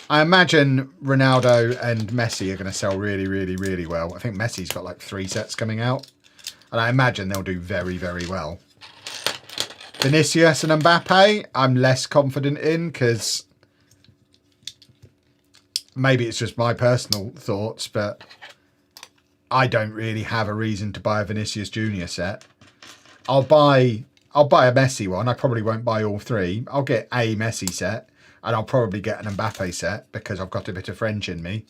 I imagine Ronaldo and Messi are going to sell really, really, really well. I think Messi's got like 3 sets coming out, and I imagine they'll do very, very well. Vinicius and Mbappe, I'm less confident in, because maybe it's just my personal thoughts, but I don't really have a reason to buy a Vinicius Junior set. I'll buy a Messi one. I probably won't buy all 3. I'll get a Messi set, and I'll probably get an Mbappe set because I've got a bit of French in me.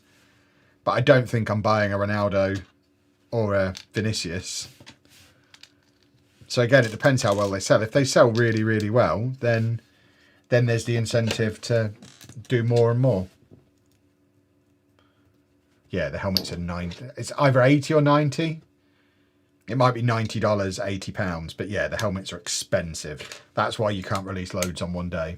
But I don't think I'm buying a Ronaldo or a Vinicius. So again, it depends how well they sell. If they sell really, really well, then there's the incentive to do more and more. Yeah, the helmets are 90. It's either 80 or 90. It might be $90, £80, but yeah, the helmets are expensive. That's why you can't release loads on one day.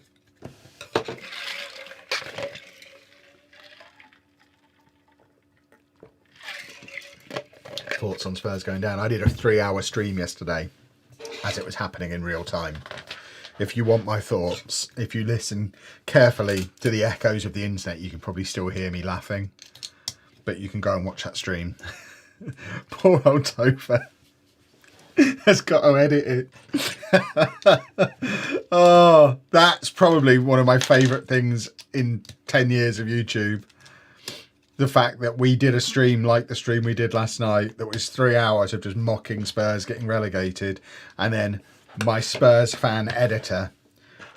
Thoughts on Spurs going down? I did a 3-hour stream yesterday as it was happening in real time. If you want my thoughts, if you listen carefully to the echoes of the internet, you can probably still hear me laughing. But you can go and watch that stream. Poor old Topher has got to edit it. Oh, that's probably one of my favourite things in 10 years of YouTube. The fact that we did a stream like the stream we did last night that was 3 hours of just mocking Spurs getting relegated, and then my Spurs fan editor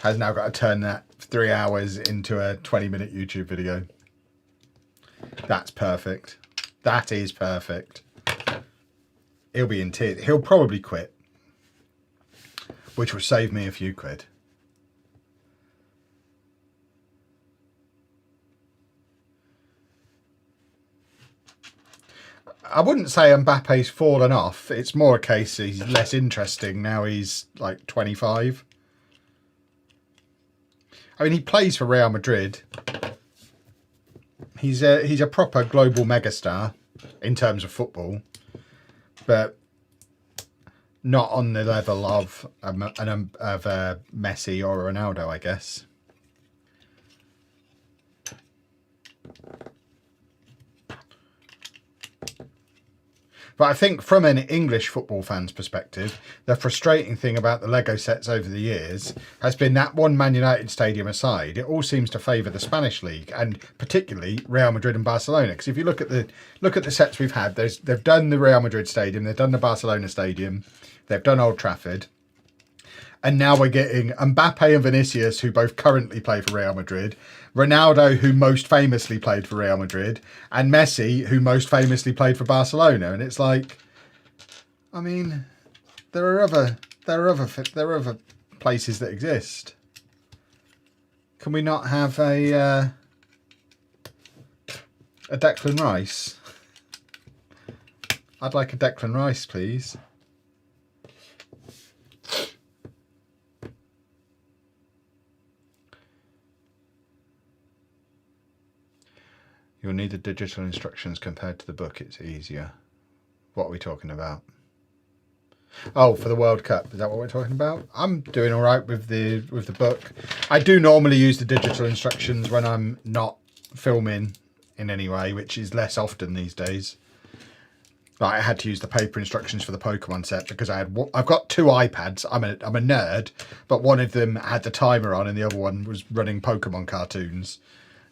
has now got to turn that 3 hours into a 20-minute YouTube video. That's perfect. That is perfect. He'll be in tears. He'll probably quit, which will save me a few quid. I wouldn't say Mbappe's fallen off. It's more a case he's less interesting now he's like 25. I mean, he plays for Real Madrid. He's a proper global megastar in terms of football, but not on the level of Messi or Ronaldo, I guess. But I think from an English football fan's perspective, the frustrating thing about the Lego sets over the years has been that one Man United stadium aside, it all seems to favour the Spanish league, and particularly Real Madrid and Barcelona. Because if you look at the sets we've had, they've done the Real Madrid stadium, they've done the Barcelona stadium, they've done Old Trafford, and now we're getting Mbappe and Vinicius, who both currently play for Real Madrid, Ronaldo, who most famously played for Real Madrid, and Messi, who most famously played for Barcelona. And it's like, I mean, there are other places that exist. Can we not have a Declan Rice? I'd like a Declan Rice, please. You'll need the digital instructions compared to the book. It's easier. What are we talking about? Oh, for the World Cup. Is that what we're talking about? I'm doing all right with the book. I do normally use the digital instructions when I'm not filming in any way, which is less often these days. Like, I had to use the paper instructions for the Pokemon set because I've got 2 iPads. I'm a nerd, but one of them had the timer on and the other one was running Pokemon cartoons.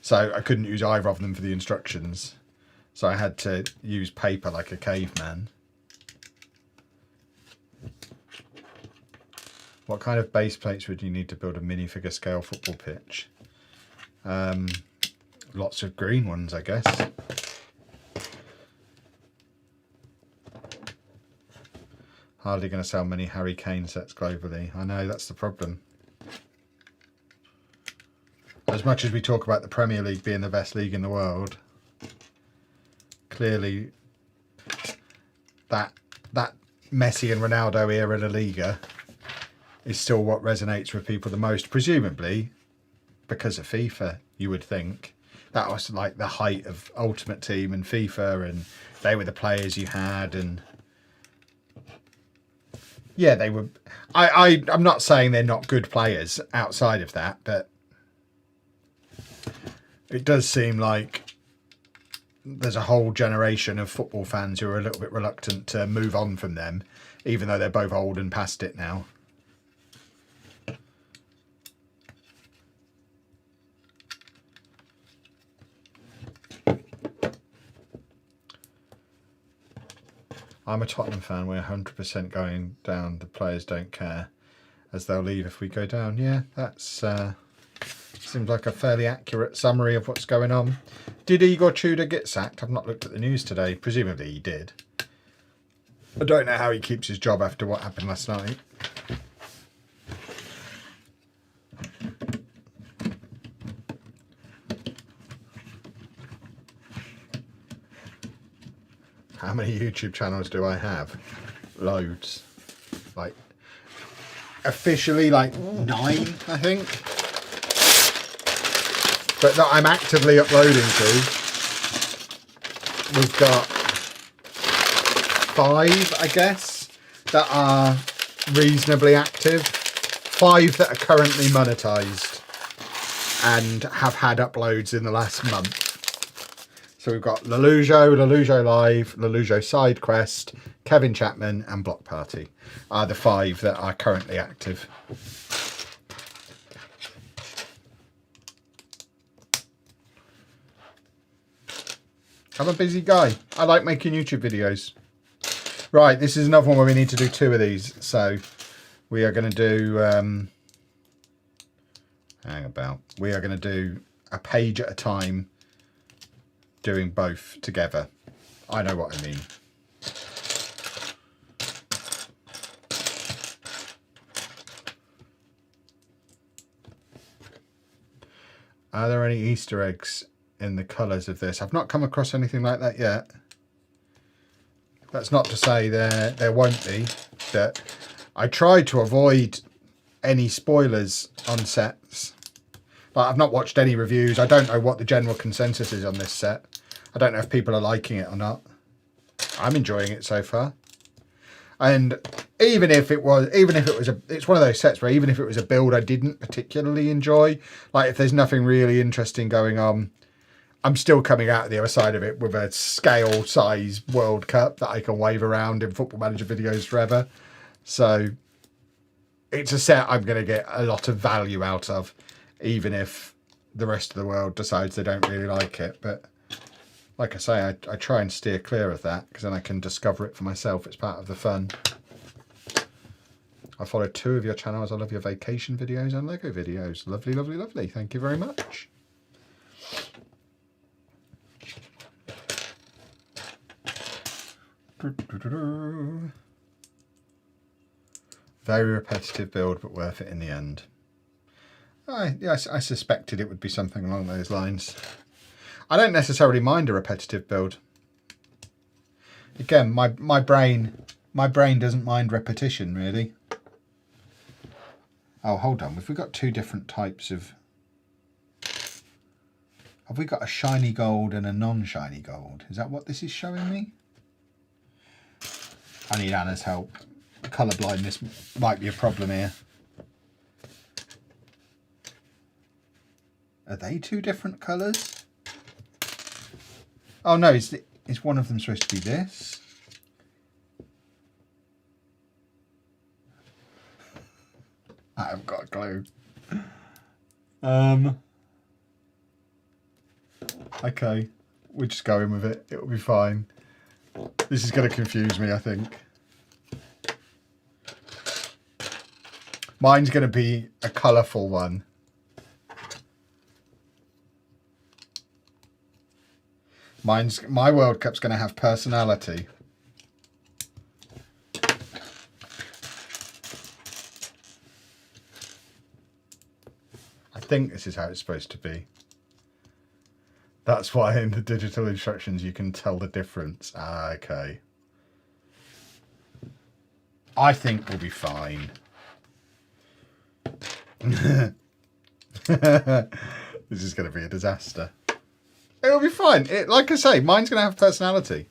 So I couldn't use either of them for the instructions. So I had to use paper like a caveman. What kind of base plates would you need to build a minifigure scale football pitch? lots of green ones, I guess. Hardly going to sell many Harry Kane sets globally. I know, that's the problem. As much as we talk about the Premier League being the best league in the world, clearly that Messi and Ronaldo era La Liga is still what resonates with people the most, presumably because of FIFA, you would think. That was like the height of Ultimate Team and FIFA, and they were the players you had, and yeah, they were. I'm not saying they're not good players outside of that, but it does seem like there's a whole generation of football fans who are a little bit reluctant to move on from them, even though they're both old and past it now. I'm a Tottenham fan. We're 100% going down. The players don't care, as they'll leave if we go down. Yeah, that's seems like a fairly accurate summary of what's going on. Did Igor Tudor get sacked? I've not looked at the news today. Presumably he did. I don't know how he keeps his job after what happened last night. How many YouTube channels do I have? Loads. Like, officially like 9, I think. But that I'm actively uploading to. We've got 5, I guess, that are reasonably active. 5 that are currently monetized and have had uploads in the last month. So we've got Lelujo Live, Lelujo Side Quest, Kevin Chapman and Block Party are the 5 that are currently active. I'm a busy guy. I like making YouTube videos. Right, this is another one where we need to do 2 of these. So we are going to do, we are going to do a page at a time, doing both together. I know what I mean. Are there any Easter eggs in the colours of this? I've not come across anything like that yet. That's not to say there won't be. That I tried to avoid any spoilers on sets. But I've not watched any reviews. I don't know what the general consensus is on this set. I don't know if people are liking it or not. I'm enjoying it so far. And it's one of those sets where even if it was a build I didn't particularly enjoy, like if there's nothing really interesting going on, I'm still coming out the other side of it with a scale size World Cup that I can wave around in Football Manager videos forever. So it's a set I'm going to get a lot of value out of, even if the rest of the world decides they don't really like it. But like I say, I try and steer clear of that, because then I can discover it for myself. It's part of the fun. I follow 2 of your channels. I love your vacation videos and Lego videos. Lovely, lovely, lovely. Thank you very much. Very repetitive build, but worth it in the end. Yes, I suspected it would be something along those lines. I don't necessarily mind a repetitive build. Again, my brain doesn't mind repetition, really. Oh, hold on. Have we got 2 different types of... Have we got a shiny gold and a non-shiny gold? Is that what this is showing me? I need Anna's help. Colour blindness might be a problem here. Are they 2 different colours? Oh no, is one of them supposed to be this? I haven't got a clue. Okay, we're just going with it. It'll be fine. This is going to confuse me, I think. Mine's going to be a colourful one. My World Cup's going to have personality. I think this is how it's supposed to be. That's why in the digital instructions you can tell the difference. Ah, okay. I think we'll be fine. This is going to be a disaster. It'll be fine. Like I say, mine's going to have personality.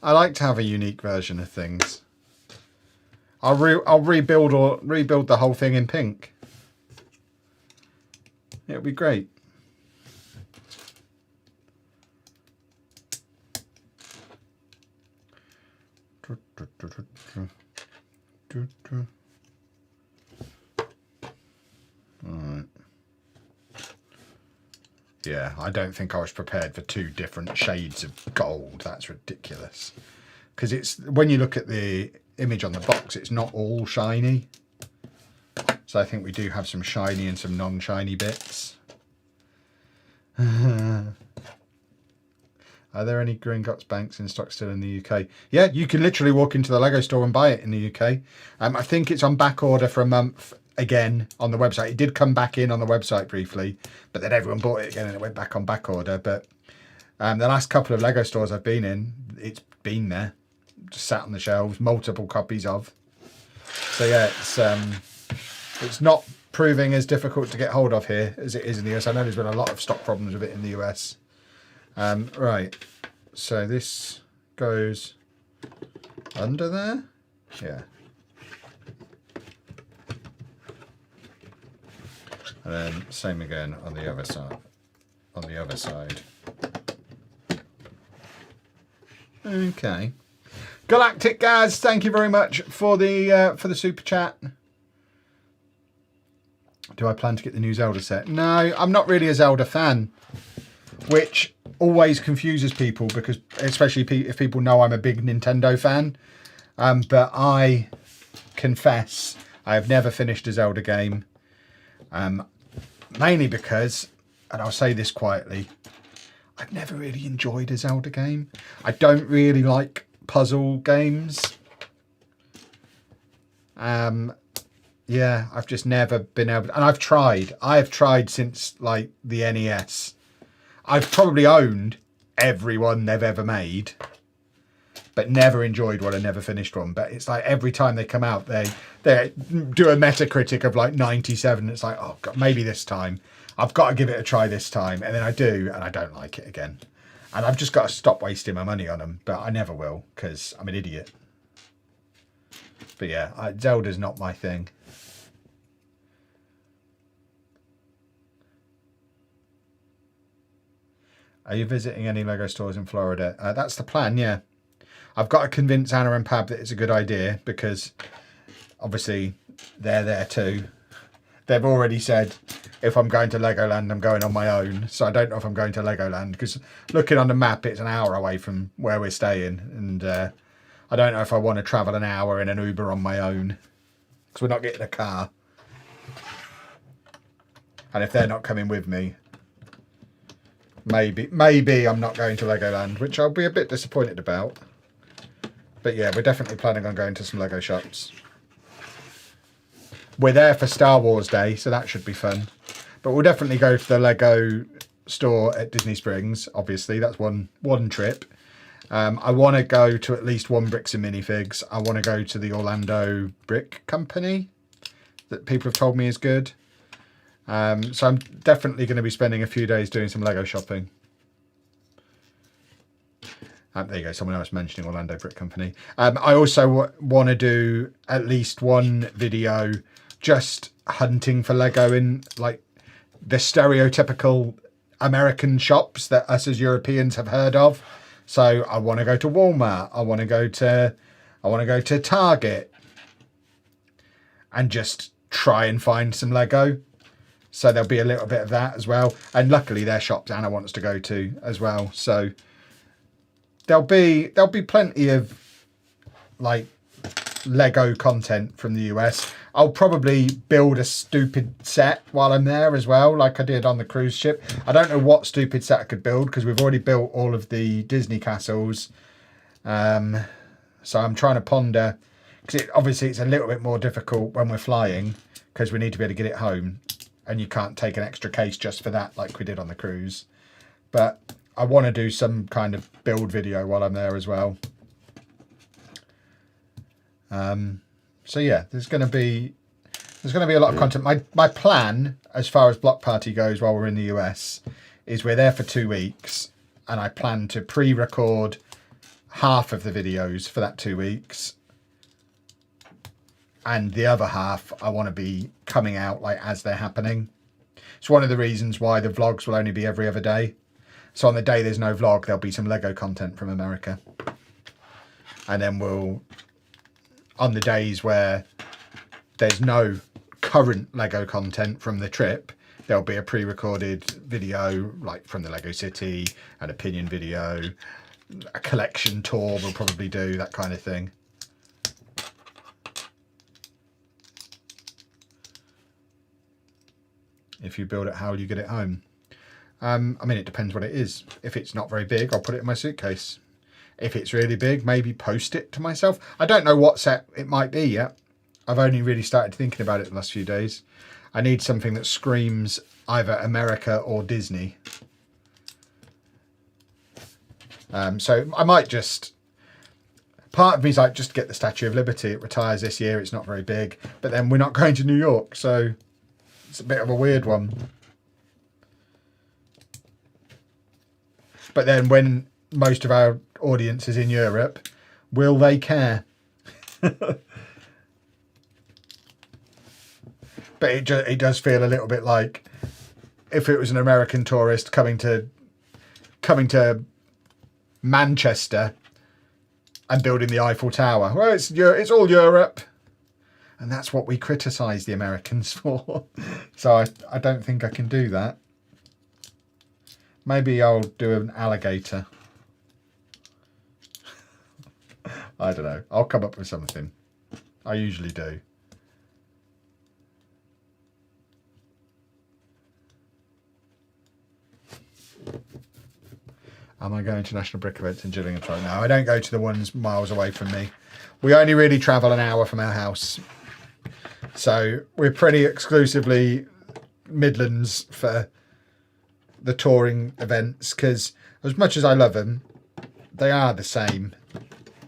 I like to have a unique version of things. I'll rebuild the whole thing in pink. It'll be great. Alright. Yeah, I don't think I was prepared for 2 different shades of gold. That's ridiculous. Because it's, when you look at the image on the box, it's not all shiny. So I think we do have some shiny and some non-shiny bits. Are there any Gringotts banks in stock still in the UK? Yeah, you can literally walk into the Lego store and buy it in the UK. I think it's on back order for a month again on the website. It did come back in on the website briefly, but then everyone bought it again and it went back on back order. But the last couple of Lego stores I've been in, it's been there, just sat on the shelves, multiple copies of. So yeah, it's not proving as difficult to get hold of here as it is in the US. I know there's been a lot of stock problems with it in the US. Right, so this goes under there. Yeah. And then same again on the other side. On the other side. Okay. Galactic Gaz, thank you very much for the super chat. Do I plan to get the new Zelda set? No, I'm not really a Zelda fan, which always confuses people because, especially if people know I'm a big Nintendo fan. But I confess I have never finished a Zelda game. Mainly because, and I'll say this quietly, I've never really enjoyed a Zelda game. I don't really like puzzle games. Yeah, I've just never been able to, and I've tried. I have tried since like the NES. I've probably owned every one they've ever made, but never enjoyed one and never finished one. But it's like every time they come out, they do a Metacritic of like 97. It's like, oh God, maybe this time. I've got to give it a try this time. And then I do, and I don't like it again. And I've just got to stop wasting my money on them. But I never will, because I'm an idiot. But yeah, Zelda's not my thing. Are you visiting any Lego stores in Florida? That's the plan, yeah. I've got to convince Anna and Pab that it's a good idea because obviously they're there too. They've already said if I'm going to Legoland, I'm going on my own. So I don't know if I'm going to Legoland because looking on the map, it's an hour away from where we're staying. And I don't know if I want to travel an hour in an Uber on my own because we're not getting a car. And if they're not coming with me, maybe I'm not going to Legoland, which I'll be a bit disappointed about. But yeah, we're definitely planning on going to some Lego shops. We're there for Star Wars Day, so that should be fun. But we'll definitely go to the Lego store at Disney Springs, obviously. That's one trip. I want to go to at least one Bricks and Minifigs. I want to go to the Orlando Brick Company that people have told me is good. So I'm definitely going to be spending a few days doing some Lego shopping. There you go, someone else mentioning Orlando Brick Company. I also want to do at least one video just hunting for Lego in like the stereotypical American shops that us as Europeans have heard of. So I want to go to Walmart. I want to go to Target and just try and find some Lego. So there'll be a little bit of that as well. And luckily their shops Anna wants to go to as well. So there'll be plenty of like Lego content from the US. I'll probably build a stupid set while I'm there as well, like I did on the cruise ship. I don't know what stupid set I could build because we've already built all of the Disney castles. So I'm trying to ponder, because obviously it's a little bit more difficult when we're flying because we need to be able to get it home, and you can't take an extra case just for that like we did on the cruise. But I want to do some kind of build video while I'm there as well. So yeah, there's going to be a lot of content. My plan as far as Block Party goes while we're in the US is we're there for 2 weeks, and I plan to pre-record half of the videos for that 2 weeks, and the other half I want to be coming out like as they're happening. It's one of the reasons why the vlogs will only be every other day. So on the day there's no vlog, there'll be some Lego content from America, and then we'll, on the days where there's no current Lego content from the trip, there'll be a pre-recorded video like from the Lego City, an opinion video, a collection tour we'll probably do, that kind of thing. If you build it, how will you get it home? I mean, it depends what it is. If it's not very big, I'll put it in my suitcase. If it's really big, maybe post it to myself. I don't know what set it might be yet. I've only really started thinking about it the last few days. I need something that screams either America or Disney. So I might just... Part of me is like, just get the Statue of Liberty. It retires this year. It's not very big. But then we're not going to New York, so it's a bit of a weird one. But then when most of our audience is in Europe, will they care? But it does feel a little bit like if it was an American tourist coming to Manchester and building the Eiffel Tower. Well, it's all Europe, and that's what we criticise the Americans for. So I don't think I can do that. Maybe I'll do an alligator. I don't know. I'll come up with something. I usually do. Am I going to national brick events in Gillingham? No, I don't go to the ones miles away from me. We only really travel an hour from our house. So we're pretty exclusively Midlands for the touring events, because as much as I love them, they are the same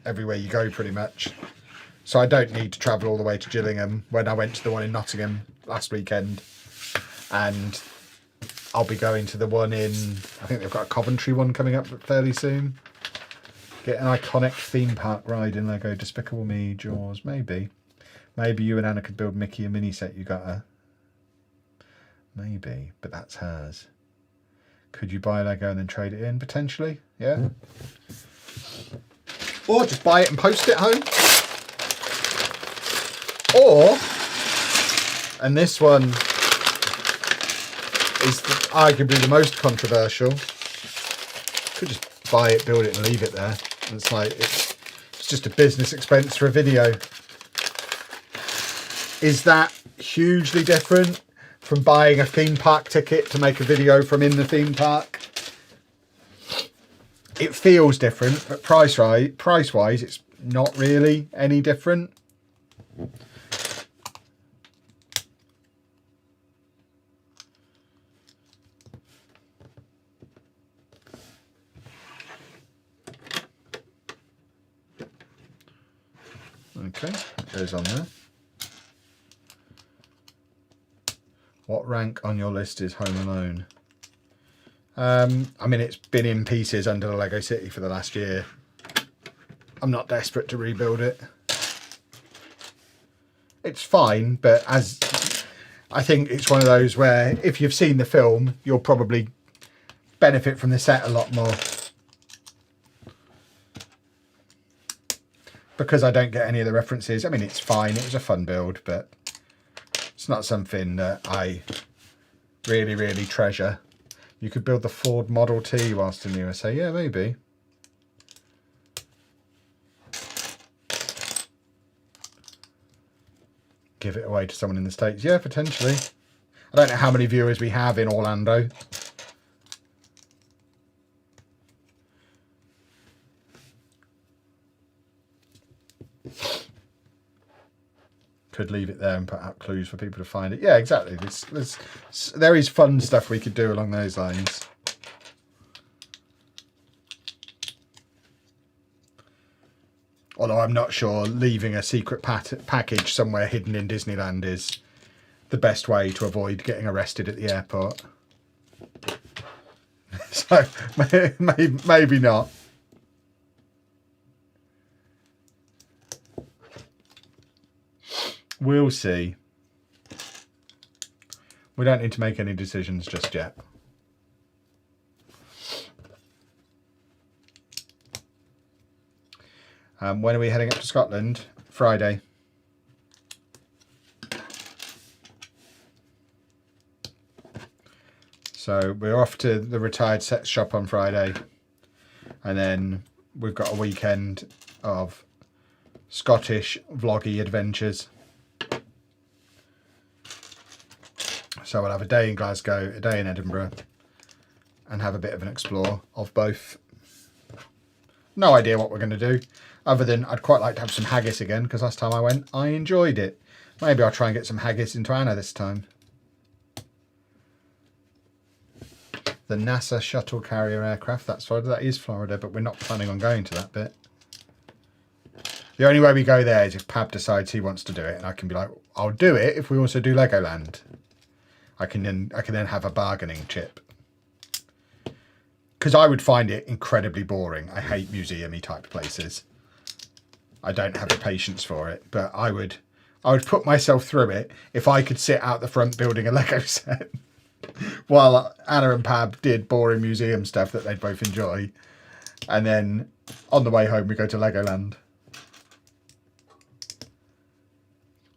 everywhere you go pretty much. So I don't need to travel all the way to Gillingham when I went to the one in Nottingham last weekend. And I'll be going to the one in, I think they've got a Coventry one coming up fairly soon. Get an iconic theme park ride in Lego Despicable Me, Jaws, maybe. Maybe you and Anna could build Mickey a mini set you got her. Maybe, but that's hers. Could you buy Lego and then trade it in, potentially? Yeah. Or just buy it and post it home. Or, and this one is arguably the most controversial, could just buy it, build it and leave it there. And it's like, it's just a business expense for a video. Is that hugely different from buying a theme park ticket to make a video from in the theme park? It feels different, but price-wise, it's not really any different. Okay, that goes on there. What rank on your list is Home Alone? I mean, it's been in pieces under the Lego City for the last year. I'm not desperate to rebuild it. It's fine, but as I think it's one of those where if you've seen the film, you'll probably benefit from the set a lot more. Because I don't get any of the references. I mean, it's fine. It was a fun build, but it's not something that I really, really treasure. You could build the Ford Model T whilst in the USA. Yeah, maybe. give it away to someone in the States. Yeah, potentially. I don't know how many viewers we have in Orlando. Could leave it there and put out clues for people to find it. Yeah, exactly. There is fun stuff we could do along those lines. Although I'm not sure leaving a secret package somewhere hidden in Disneyland is the best way to avoid getting arrested at the airport. So maybe not. We'll see. We don't need to make any decisions just yet. When are we heading up to Scotland? Friday. So we're off to the retired sets shop on Friday. And then we've got a weekend of Scottish vloggy adventures. So we'll have a day in Glasgow, a day in Edinburgh, and have a bit of an explore of both. No idea what we're going to do, other than I'd quite like to have some haggis again, because last time I went, I enjoyed it. Maybe I'll try and get some haggis into Anna this time. The NASA shuttle carrier aircraft, that's Florida. That is Florida, but we're not planning on going to that bit. The only way we go there is if Pab decides he wants to do it, and I can be like, I'll do it if we also do Legoland. I can then have a bargaining chip. Because I would find it incredibly boring. I hate museum-y type places. I don't have the patience for it, but I would put myself through it if I could sit out the front building a Lego set while Anna and Pab did boring museum stuff that they'd both enjoy. And then on the way home we go to Legoland.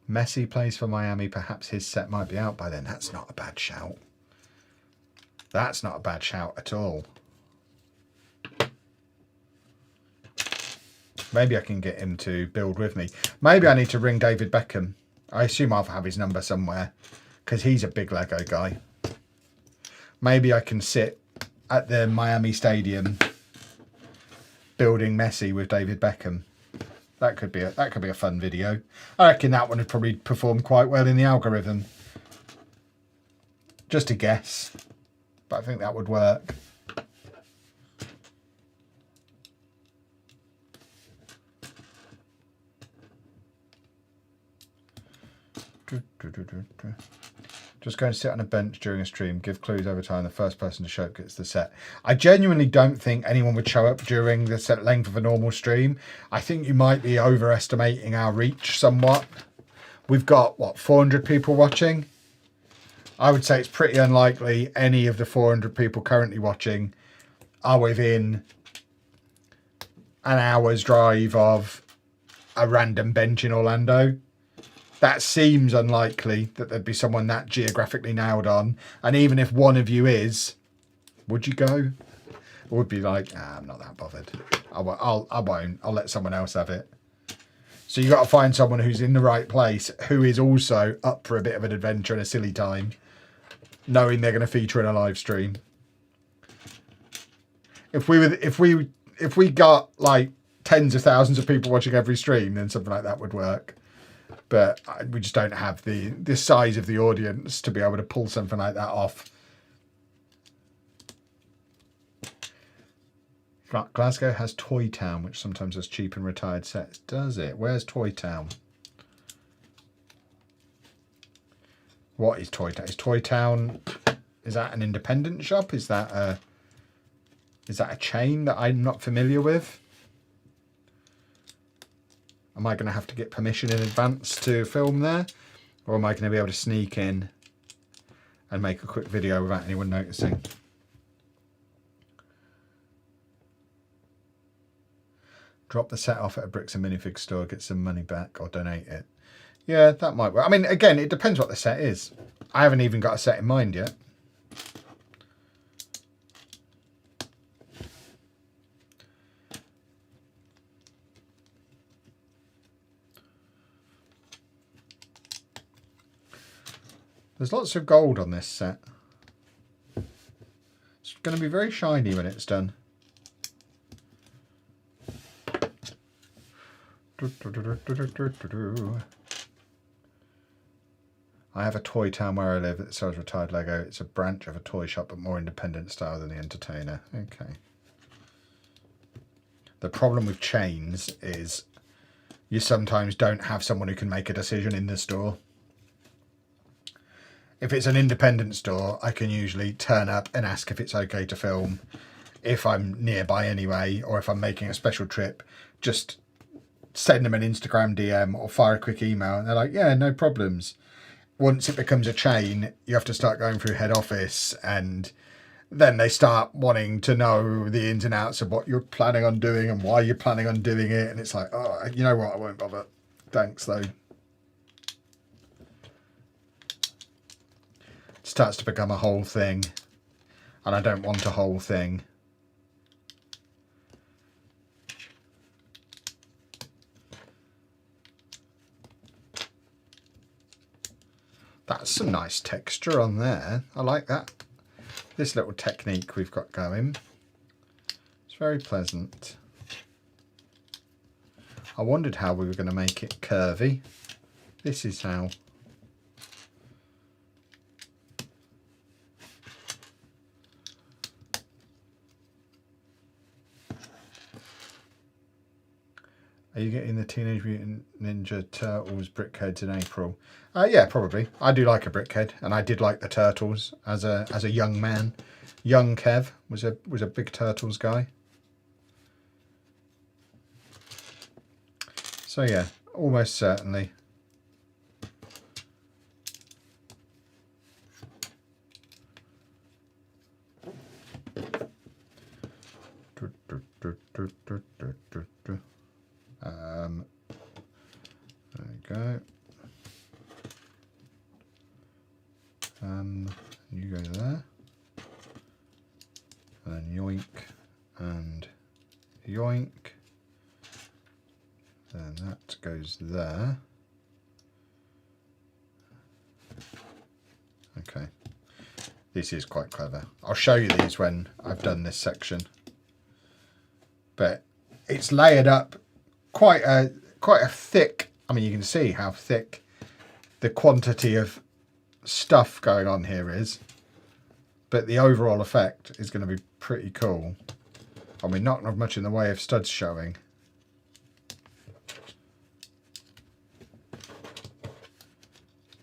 Messi plays for Miami. Perhaps his set might be out by then. That's not a bad shout. That's not a bad shout at all. Maybe I can get him to build with me. Maybe I need to ring David Beckham. I assume I'll have his number somewhere because he's a big Lego guy. Maybe I can sit at the Miami Stadium building Messi with David Beckham. That could be a fun video. I reckon that one would probably perform quite well in the algorithm. Just a guess, but I think that would work. Just go and sit on a bench during a stream. Give clues over time. The first person to show up gets the set. I genuinely don't think anyone would show up during the set length of a normal stream. I think you might be overestimating our reach somewhat. We've got, what, 400 people watching? I would say it's pretty unlikely any of the 400 people currently watching are within an hour's drive of a random bench in Orlando. That seems unlikely that there'd be someone that geographically nailed on. And even if one of you is, would you go? Or would be like, I'm not that bothered. I won't. I'll let someone else have it. So you got to find someone who's in the right place, who is also up for a bit of an adventure and a silly time, knowing they're going to feature in a live stream. If we got like tens of thousands of people watching every stream, then something like that would work. But we just don't have the size of the audience to be able to pull something like that off. Glasgow has Toy Town, which sometimes has cheap and retired sets. Does it? Where's Toy Town? What is Toy Town? Is Toy Town, is that an independent shop? Is that a chain that I'm not familiar with? Am I going to have to get permission in advance to film there? Or am I going to be able to sneak in and make a quick video without anyone noticing? Drop the set off at a bricks and minifig store, get some money back, or donate it. Yeah, that might work. I mean, again, it depends what the set is. I haven't even got a set in mind yet. There's lots of gold on this set. It's going to be very shiny when it's done. I have a toy town where I live that sells retired Lego. It's a branch of a toy shop, but more independent style than the Entertainer. Okay. The problem with chains is you sometimes don't have someone who can make a decision in the store. If it's an independent store, I can usually turn up and ask if it's okay to film. If I'm nearby anyway, or if I'm making a special trip, just send them an Instagram DM or fire a quick email, and they're like, yeah, no problems. Once it becomes a chain, you have to start going through head office, and then they start wanting to know the ins and outs of what you're planning on doing and why you're planning on doing it. And it's like, oh, you know what? I won't bother. Thanks, though. It starts to become a whole thing, and I don't want a whole thing. That's some nice texture on there. I like that. This little technique we've got going. It's very pleasant. I wondered how we were going to make it curvy. This is how. Are you getting the Teenage Mutant Ninja Turtles brickheads in April? Yeah, probably. I do like a brickhead, and I did like the Turtles as a young man. Young Kev was a big Turtles guy. So yeah, almost certainly. There we go. You go there, and then yoink and yoink. Then that goes there. Okay, this is quite clever. I'll show you these when I've done this section. But it's layered up quite a thick. I mean, you can see how thick the quantity of stuff going on here is, but the overall effect is going to be pretty cool. I mean, not much in the way of studs showing.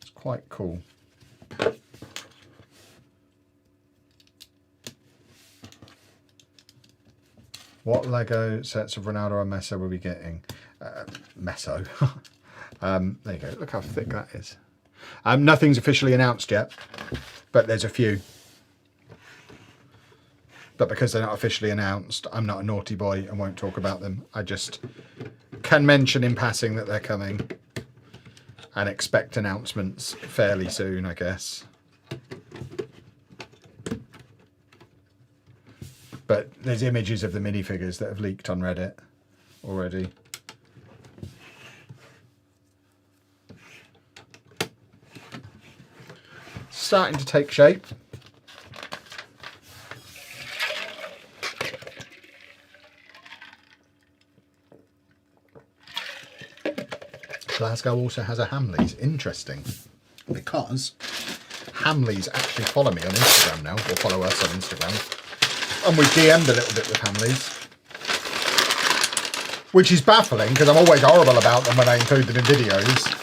It's quite cool. What Lego sets of Ronaldo and Messi will we getting? Meso. There you go. Look how thick that is. Nothing's officially announced yet, but there's a few. But because they're not officially announced, I'm not a naughty boy and won't talk about them. I just can mention in passing that they're coming and expect announcements fairly soon, I guess. But there's images of the minifigures that have leaked on Reddit already. Starting to take shape. Glasgow also has a Hamleys. Interesting. Because Hamleys actually follow me on Instagram now, or follow us on Instagram. And we DM'd a little bit with Hamleys. Which is baffling, because I'm always horrible about them when I include them in videos.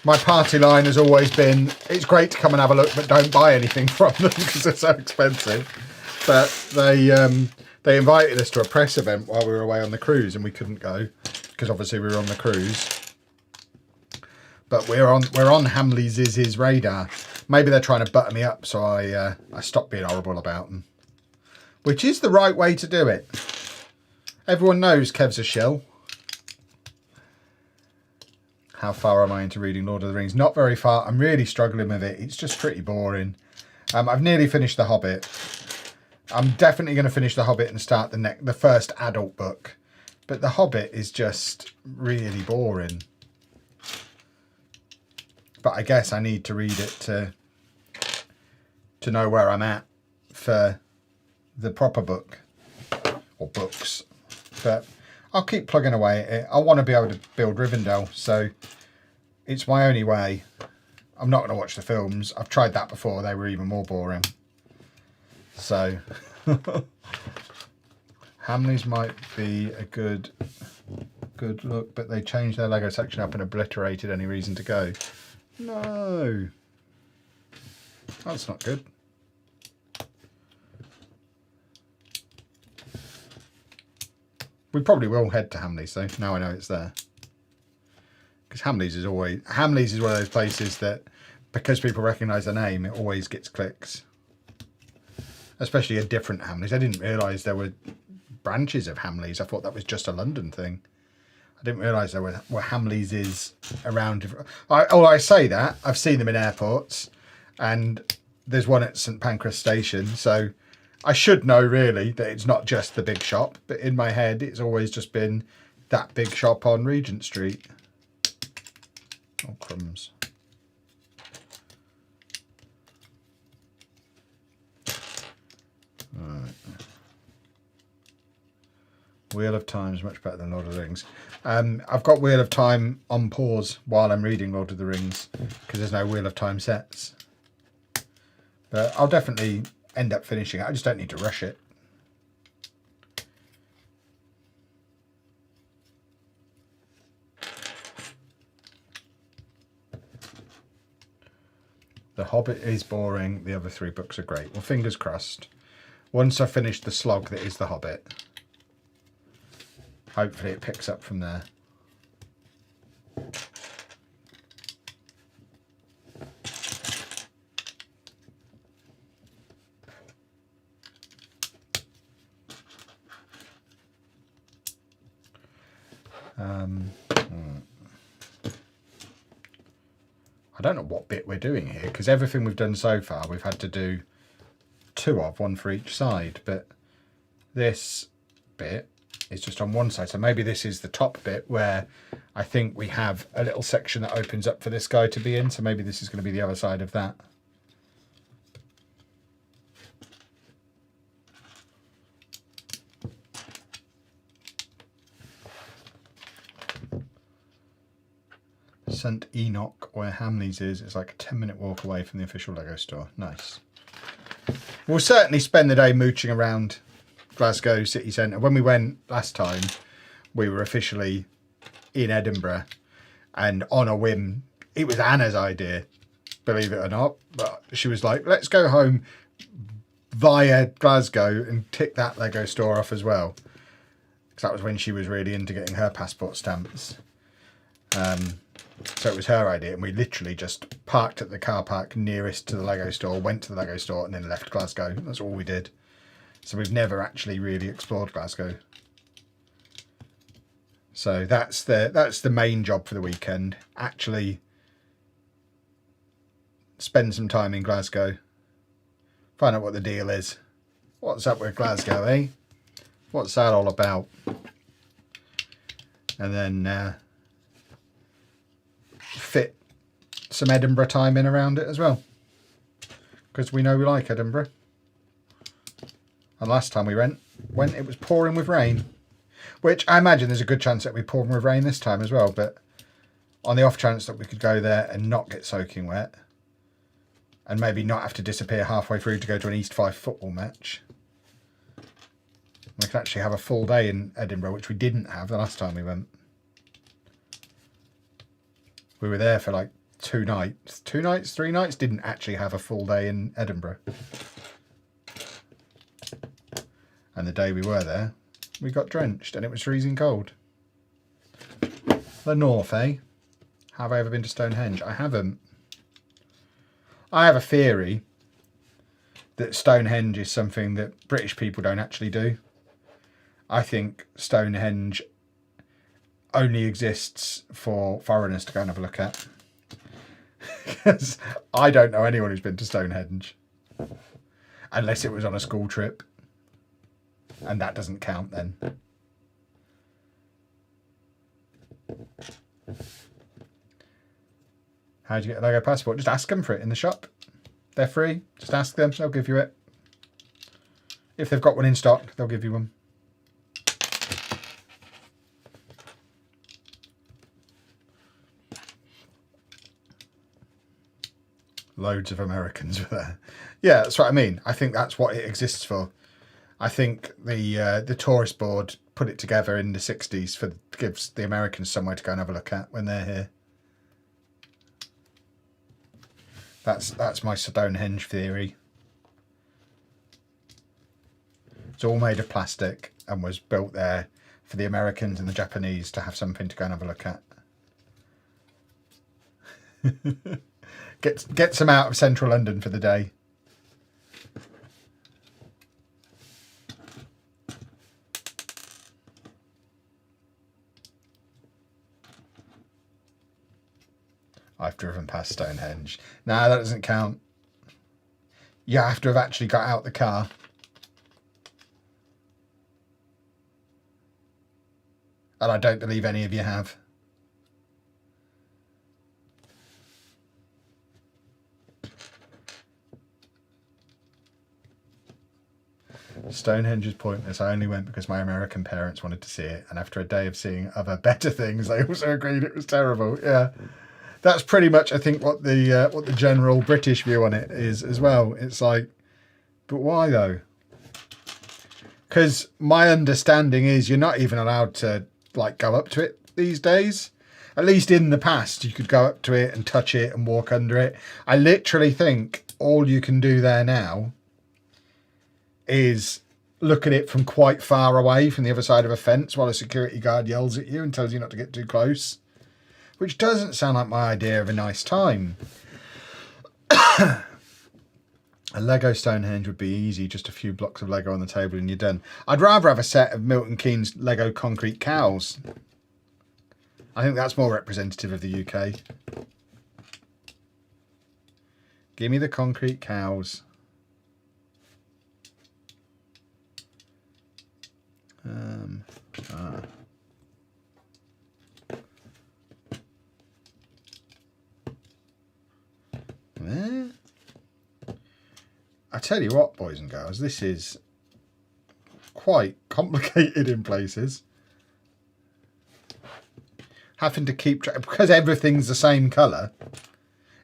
My party line has always been, it's great to come and have a look, but don't buy anything from them because they're so expensive. But they invited us to a press event while we were away on the cruise, and we couldn't go because obviously we were on the cruise. But we're on Hamleys' radar. Maybe they're trying to butter me up, so I stopped being horrible about them. Which is the right way to do it. Everyone knows Kev's a shill. How far am I into reading Lord of the Rings? Not very far. I'm really struggling with it. It's just pretty boring. I've nearly finished The Hobbit. I'm definitely going to finish The Hobbit and start the first adult book. But The Hobbit is just really boring. but I guess I need to read it to know where I'm at for the proper book or books. But I'll keep plugging away at it. I want to be able to build Rivendell, so it's my only way. I'm not going to watch the films. I've tried that before. They were even more boring. So Hamleys might be a good look, but they changed their Lego section up and obliterated any reason to go. No, that's not good. We probably will head to Hamleys though. Now I know it's there, because Hamleys is one of those places that, because people recognise the name, it always gets clicks. Especially a different Hamleys. I didn't realise there were branches of Hamleys. I thought that was just a London thing. I didn't realise there were Hamleys is around. I say that I've seen them in airports, and there's one at St Pancras Station. So I should know really that it's not just the big shop. But in my head, it's always just been that big shop on Regent Street. Oh, crumbs. Right. Wheel of Time is much better than Lord of the Rings. I've got Wheel of Time on pause while I'm reading Lord of the Rings, because there's no Wheel of Time sets. But I'll definitely end up finishing it. I just don't need to rush it. The Hobbit is boring. The other 3 books are great. Well, fingers crossed. Once I finish the slog that is The Hobbit, hopefully it picks up from there. I don't know what bit we're doing here, because everything we've done so far we've had to do 2 of, 1 for each side, but this bit is just on one side, so maybe this is the top bit where I think we have a little section that opens up for this guy to be in, so maybe this is going to be the other side of that. St Enoch, where Hamleys is like a 10-minute walk away from the official Lego store. Nice. We'll certainly spend the day mooching around Glasgow city centre. When we went last time, we were officially in Edinburgh, and on a whim, it was Anna's idea, believe it or not, but she was like, let's go home via Glasgow and tick that Lego store off as well, because that was when she was really into getting her passport stamps. So it was her idea, and we literally just parked at the car park nearest to the Lego store, went to the Lego store, and then left Glasgow. That's all we did. So we've never actually really explored Glasgow. So that's the main job for the weekend. Actually spend some time in Glasgow. Find out what the deal is. What's up with Glasgow, eh? What's that all about? And then fit some Edinburgh time in around it as well, because we know we like Edinburgh. And last time we went it was pouring with rain, which I imagine there's a good chance that we pouring with rain this time as well, but on the off chance that we could go there and not get soaking wet, and maybe not have to disappear halfway through to go to an East 5 football match, we could actually have a full day in Edinburgh, which we didn't have the last time we went. We were there for like 3 nights, didn't actually have a full day in Edinburgh. And the day we were there, we got drenched and it was freezing cold. The north, eh? Have I ever been to Stonehenge? I haven't. I have a theory that Stonehenge is something that British people don't actually do. I think Stonehenge only exists for foreigners to go and have a look at. Because I don't know anyone who's been to Stonehenge. Unless it was on a school trip. And that doesn't count then. How do you get a Lego passport? Just ask them for it in the shop. They're free. Just ask them. They'll give you it. If they've got one in stock, they'll give you one. Loads of Americans were there. Yeah, that's what I mean. I think that's what it exists for. I think the tourist board put it together in the 60s gives the Americans somewhere to go and have a look at when they're here. That's my Stonehenge theory. It's all made of plastic and was built there for the Americans and the Japanese to have something to go and have a look at. Gets them out of central London for the day. I've driven past Stonehenge. Nah, that doesn't count. You have to have actually got out the car. And I don't believe any of you have. Stonehenge is pointless. I only went because my American parents wanted to see it, and after a day of seeing other better things, they also agreed it was terrible. Yeah, that's pretty much, I think, what the general British view on it is as well. It's like, but why though? Because my understanding is you're not even allowed to like go up to it these days. At least in the past, you could go up to it and touch it and walk under it. I literally think all you can do there now is look at it from quite far away from the other side of a fence while a security guard yells at you and tells you not to get too close, which doesn't sound like my idea of a nice time. A Lego Stonehenge would be easy, just a few blocks of Lego on the table and you're done. I'd rather have a set of Milton Keynes Lego concrete cows. I think that's more representative of the UK. Give me the concrete cows. There. I tell you what, boys and girls, this is quite complicated in places. Having to keep track, because everything's the same colour.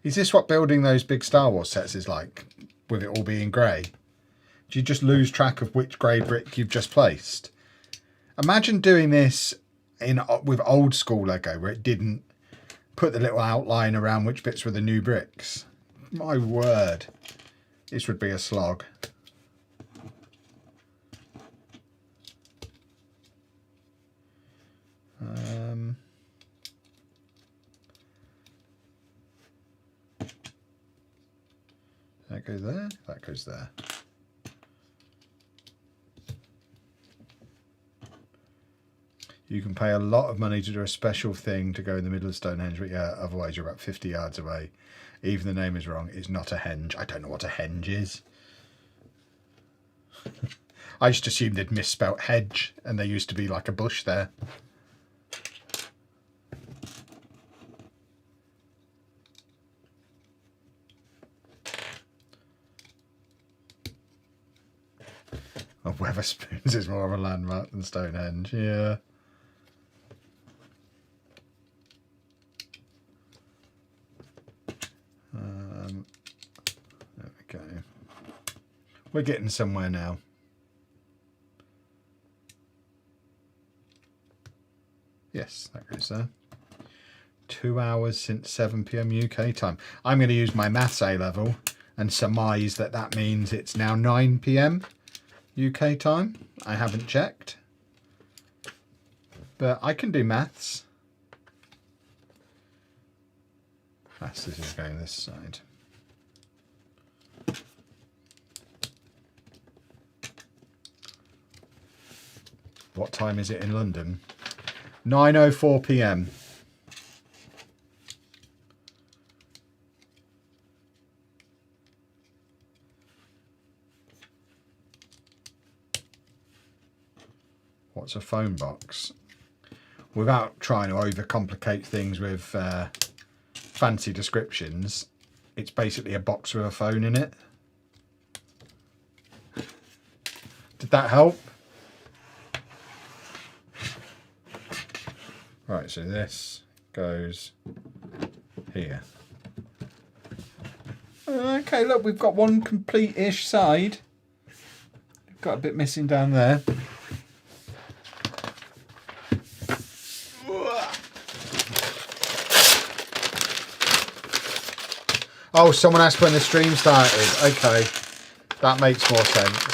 Is this what building those big Star Wars sets is like, with it all being grey? Do you just lose track of which grey brick you've just placed? Imagine doing this with old school Lego, where it didn't put the little outline around which bits were the new bricks. My word, this would be a slog. That goes there, that goes there. You can pay a lot of money to do a special thing to go in the middle of Stonehenge, but yeah, otherwise you're about 50 yards away. Even the name is wrong. It's not a henge. I don't know what a henge is. I just assumed they'd misspelt hedge and there used to be like a bush there. Oh, Wetherspoons is more of a landmark than Stonehenge, yeah. There we go. We're getting somewhere now. Yes, that goes there. 2 hours since 7 PM UK time. I'm going to use my maths A level and surmise that that means it's now 9 PM UK time. I haven't checked, but I can do maths. This is going this side. What time is it in London? 9:04 PM. What's a phone box? Without trying to overcomplicate things with fancy descriptions, it's basically a box with a phone in it. Did that help? Right, so this goes here. Okay, look, we've got one complete-ish side. Got a bit missing down there. Oh, someone asked when the stream started. Okay, that makes more sense.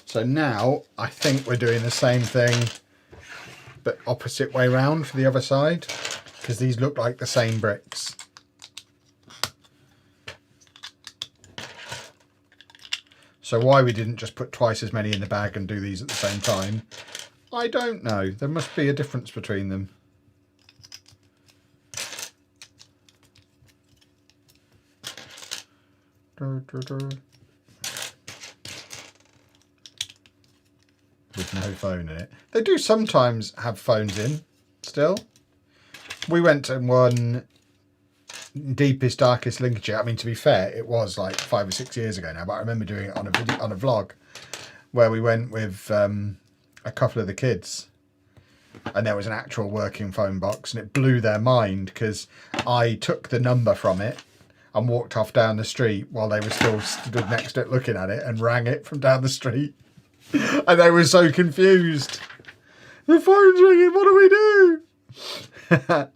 So now I think we're doing the same thing, but opposite way round for the other side, because these look like the same bricks. So why we didn't just put twice as many in the bag and do these at the same time, I don't know. There must be a difference between them. With no phone in it. They do sometimes have phones in still. We went to one deepest, darkest Lincolnshire. I mean, to be fair, it was like 5 or 6 years ago now, but I remember doing it on a video, on a vlog, where we went with a couple of the kids, and there was an actual working phone box, and it blew their mind because I took the number from it and walked off down the street while they were still stood next to it looking at it, and rang it from down the street. And they were so confused. The phone's ringing, what do we do?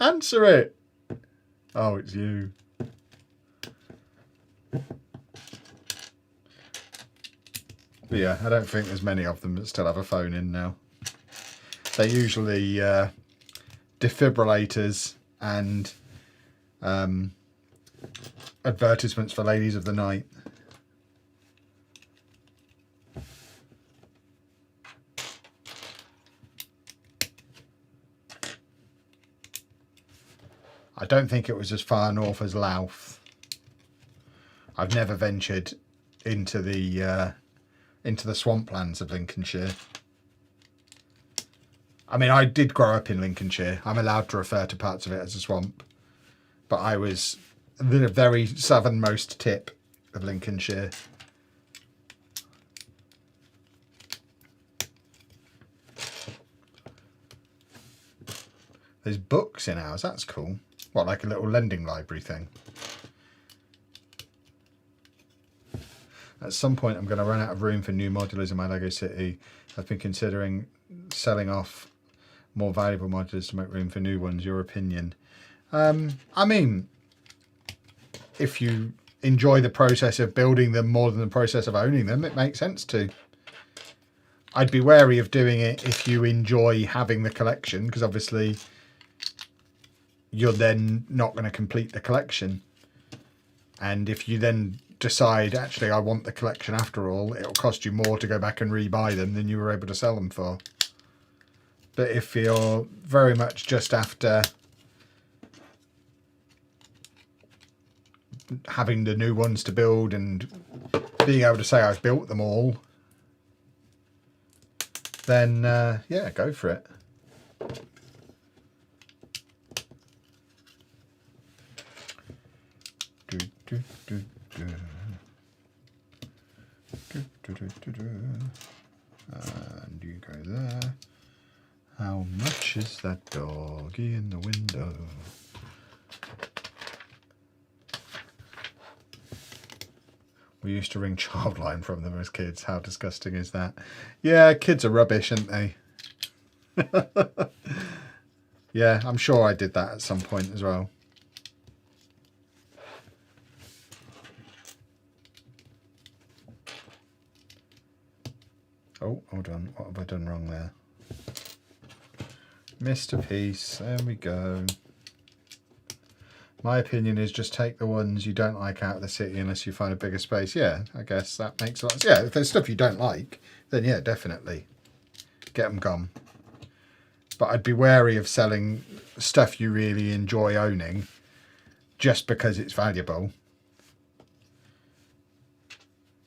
Answer it. Oh, it's you. But yeah, I don't think there's many of them that still have a phone in now. They're usually defibrillators and advertisements for ladies of the night. I don't think it was as far north as Louth. I've never ventured into the swamplands of Lincolnshire. I mean, I did grow up in Lincolnshire. I'm allowed to refer to parts of it as a swamp. But I was the very southernmost tip of Lincolnshire. There's books in ours, that's cool. What, like a little lending library thing? At some point I'm going to run out of room for new modulars in my Lego city. I've been considering selling off more valuable modulars to make room for new ones. Your opinion? I mean, if you enjoy the process of building them more than the process of owning them, it makes sense to. I'd be wary of doing it if you enjoy having the collection, because obviously you're then not going to complete the collection. And if you then decide, actually, I want the collection after all, it'll cost you more to go back and rebuy them than you were able to sell them for. But if you're very much just after having the new ones to build and being able to say I've built them all, then yeah, go for it. And you go there. How much is that doggy in the window? We used to ring Childline from them as kids. How disgusting is that? Yeah, kids are rubbish, aren't they? Yeah, I'm sure I did that at some point as well. Oh, hold on. What have I done wrong there? Missed a piece. There we go. My opinion is just take the ones you don't like out of the city unless you find a bigger space. Yeah, I guess that makes a lot of sense. Yeah, if there's stuff you don't like, then yeah, definitely get them gone. But I'd be wary of selling stuff you really enjoy owning just because it's valuable.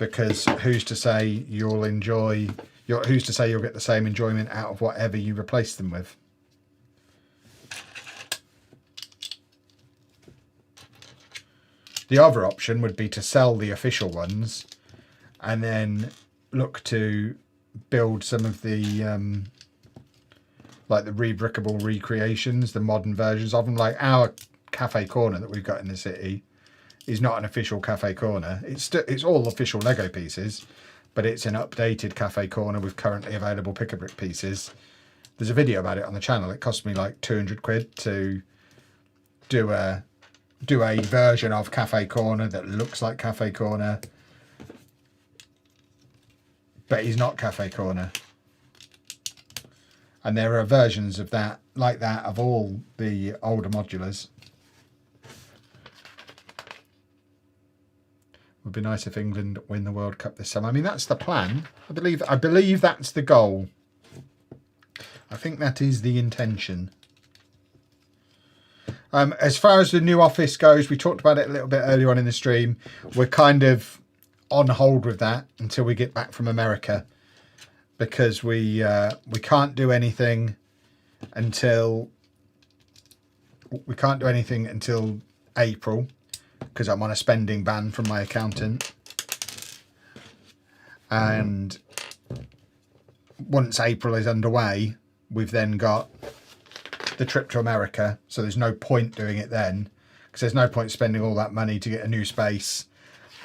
because who's to say you'll enjoy, who's to say you'll get the same enjoyment out of whatever you replace them with? The other option would be to sell the official ones and then look to build some of the like the rebrickable recreations, the modern versions of them. Like our cafe corner that we've got in the city is not an official cafe corner. It's all official Lego pieces, but it's an updated cafe corner with currently available pick-a-brick pieces. There's a video about it on the channel. It cost me like 200 quid to do a version of cafe corner that looks like cafe corner, but is not cafe corner. And there are versions of that like that of all the older modulars. Would be nice if England win the World Cup this summer. I mean, that's the plan. I believe that's the goal. I think that is the intention. As far as the new office goes, we talked about it a little bit earlier on in the stream. We're kind of on hold with that until we get back from America, because we can't do anything until April, because I'm on a spending ban from my accountant. And once April is underway, we've then got the trip to America, so there's no point doing it then, because there's no point spending all that money to get a new space